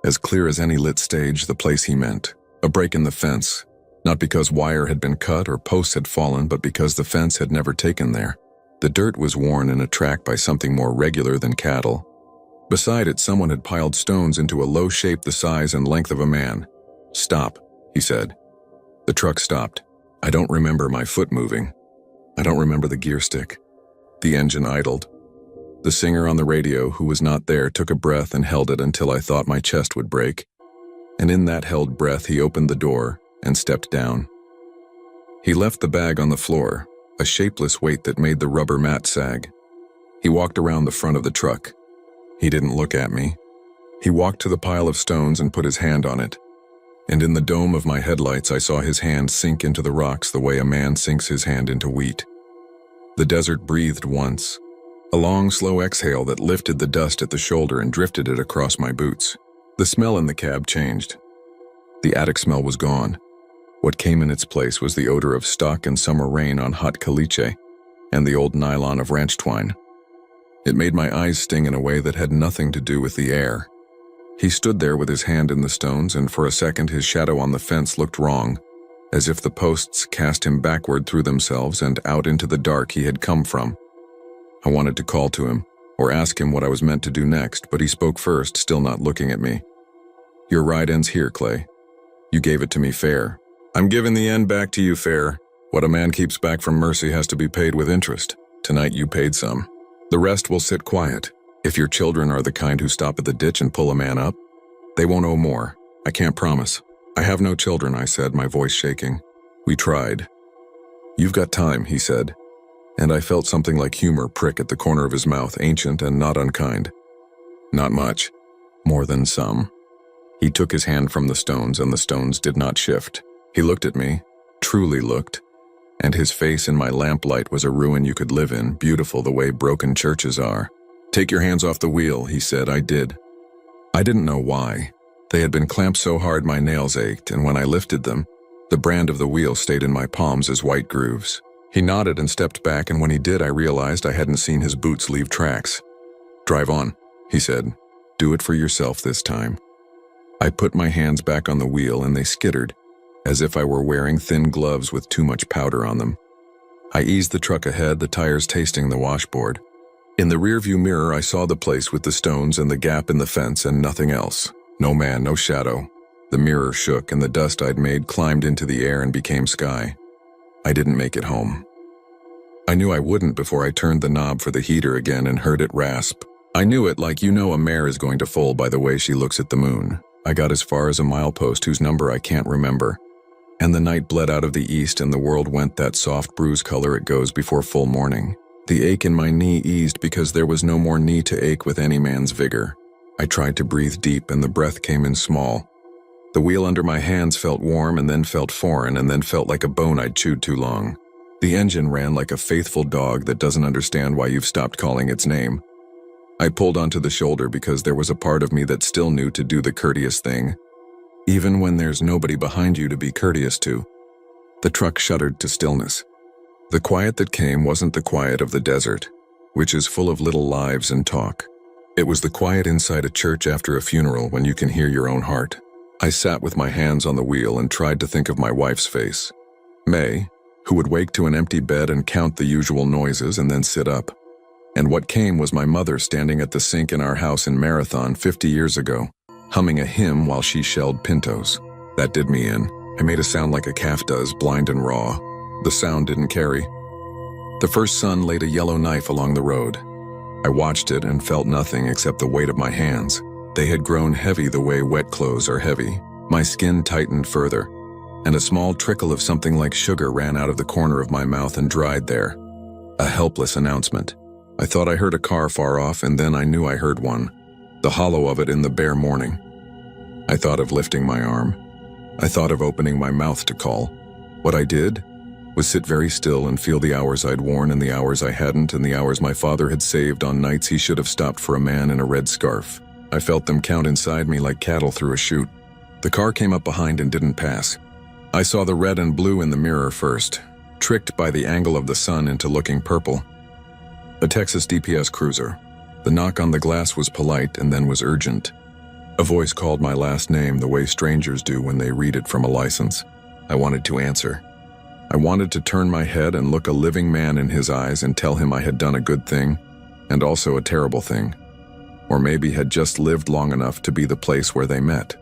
as clear as any lit stage, the place he meant. A break in the fence, not because wire had been cut or posts had fallen, but because the fence had never taken there. The dirt was worn in a track by something more regular than cattle. Beside it, someone had piled stones into a low shape the size and length of a man. "Stop," he said. The truck stopped. I don't remember my foot moving. I don't remember the gear stick. The engine idled. The singer on the radio, who was not there, took a breath and held it until I thought my chest would break. And in that held breath, he opened the door and stepped down. He left the bag on the floor, a shapeless weight that made the rubber mat sag. He walked around the front of the truck. He didn't look at me. He walked to the pile of stones and put his hand on it. And in the dome of my headlights, I saw his hand sink into the rocks the way a man sinks his hand into wheat. The desert breathed once, a long, slow exhale that lifted the dust at the shoulder and drifted it across my boots. The smell in the cab changed. The attic smell was gone. What came in its place was the odor of stock and summer rain on hot caliche and the old nylon of ranch twine. It made my eyes sting in a way that had nothing to do with the air. He stood there with his hand in the stones, and for a second his shadow on the fence looked wrong, as if the posts cast him backward through themselves and out into the dark he had come from. I wanted to call to him, or ask him what I was meant to do next, but he spoke first, still not looking at me. "Your ride ends here, Clay. You gave it to me fair. I'm giving the end back to you fair. What a man keeps back from mercy has to be paid with interest. Tonight you paid some. The rest will sit quiet. If your children are the kind who stop at the ditch and pull a man up, they won't owe more. I can't promise. I have no children," I said, my voice shaking. "We tried." "You've got time," he said, and I felt something like humor prick at the corner of his mouth, ancient and not unkind. "Not much. More than some." He took his hand from the stones, and the stones did not shift. He looked at me, truly looked, and his face in my lamplight was a ruin you could live in, beautiful the way broken churches are. "Take your hands off the wheel," he said. I did. I didn't know why. They had been clamped so hard my nails ached, and when I lifted them, the brand of the wheel stayed in my palms as white grooves. He nodded and stepped back, and when he did, I realized I hadn't seen his boots leave tracks. "Drive on," he said. "Do it for yourself this time." I put my hands back on the wheel, and they skittered, as if I were wearing thin gloves with too much powder on them. I eased the truck ahead, the tires tasting the washboard. In the rearview mirror, I saw the place with the stones and the gap in the fence and nothing else. No man, no shadow. The mirror shook, and the dust I'd made climbed into the air and became sky. I didn't make it home. I knew I wouldn't before I turned the knob for the heater again and heard it rasp. I knew it like you know a mare is going to foal by the way she looks at the moon. I got as far as a milepost whose number I can't remember. And the night bled out of the east and the world went that soft bruise color it goes before full morning. The ache in my knee eased because there was no more knee to ache with any man's vigor. I tried to breathe deep and the breath came in small. The wheel under my hands felt warm and then felt foreign and then felt like a bone I'd chewed too long. The engine ran like a faithful dog that doesn't understand why you've stopped calling its name. I pulled onto the shoulder because there was a part of me that still knew to do the courteous thing, even when there's nobody behind you to be courteous to. The truck shuddered to stillness. The quiet that came wasn't the quiet of the desert, which is full of little lives and talk. It was the quiet inside a church after a funeral when you can hear your own heart. I sat with my hands on the wheel and tried to think of my wife's face. May, who would wake to an empty bed and count the usual noises and then sit up. And what came was my mother standing at the sink in our house in Marathon 50 years ago, humming a hymn while she shelled pintos. That did me in. I made a sound like a calf does, blind and raw. The sound didn't carry. The first sun laid a yellow knife along the road. I watched it and felt nothing except the weight of my hands. They had grown heavy the way wet clothes are heavy. My skin tightened further, and a small trickle of something like sugar ran out of the corner of my mouth and dried there. A helpless announcement. I thought I heard a car far off, and then I knew I heard one. The hollow of it in the bare morning. I thought of lifting my arm. I thought of opening my mouth to call. What I did was sit very still and feel the hours I'd worn and the hours I hadn't and the hours my father had saved on nights he should have stopped for a man in a red scarf. I felt them count inside me like cattle through a chute. The car came up behind and didn't pass. I saw the red and blue in the mirror first, tricked by the angle of the sun into looking purple. A Texas DPS cruiser. The knock on the glass was polite and then was urgent. A voice called my last name the way strangers do when they read it from a license. I wanted to answer. I wanted to turn my head and look a living man in his eyes and tell him I had done a good thing, and also a terrible thing. Or maybe had just lived long enough to be the place where they met.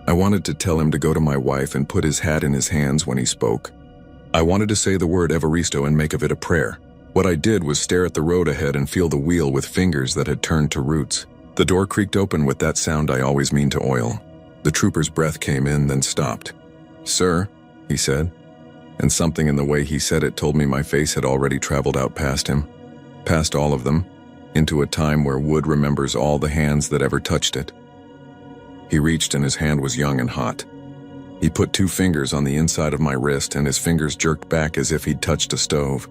I wanted to tell him to go to my wife and put his hat in his hands when he spoke. I wanted to say the word Evaristo and make of it a prayer. What I did was stare at the road ahead and feel the wheel with fingers that had turned to roots. The door creaked open with that sound I always mean to oil. The trooper's breath came in, then stopped. "Sir," he said, and something in the way he said it told me my face had already traveled out past him, past all of them, into a time where wood remembers all the hands that ever touched it. He reached and his hand was young and hot. He put 2 fingers on the inside of my wrist and his fingers jerked back as if he'd touched a stove.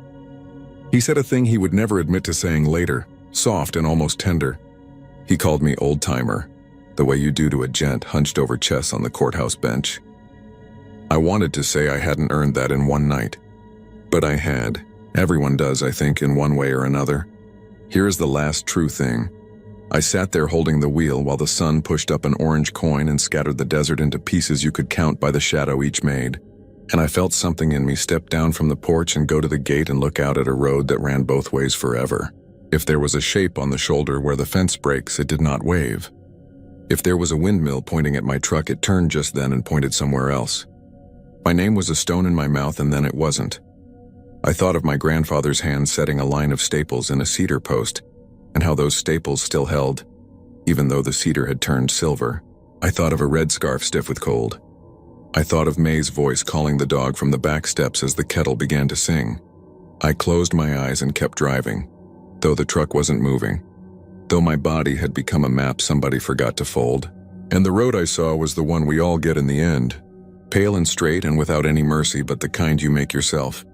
He said a thing he would never admit to saying later, soft and almost tender. He called me old-timer, the way you do to a gent hunched over chess on the courthouse bench. I wanted to say I hadn't earned that in one night, but I had. Everyone does, I think, in one way or another. Here is the last true thing. I sat there holding the wheel while the sun pushed up an orange coin and scattered the desert into pieces you could count by the shadow each made. And I felt something in me step down from the porch and go to the gate and look out at a road that ran both ways forever. If there was a shape on the shoulder where the fence breaks, it did not wave. If there was a windmill pointing at my truck, it turned just then and pointed somewhere else. My name was a stone in my mouth, and then it wasn't. I thought of my grandfather's hand setting a line of staples in a cedar post, and how those staples still held, even though the cedar had turned silver. I thought of a red scarf stiff with cold. I thought of May's voice calling the dog from the back steps as the kettle began to sing. I closed my eyes and kept driving, though the truck wasn't moving, though my body had become a map somebody forgot to fold. And the road I saw was the one we all get in the end, pale and straight and without any mercy but the kind you make yourself.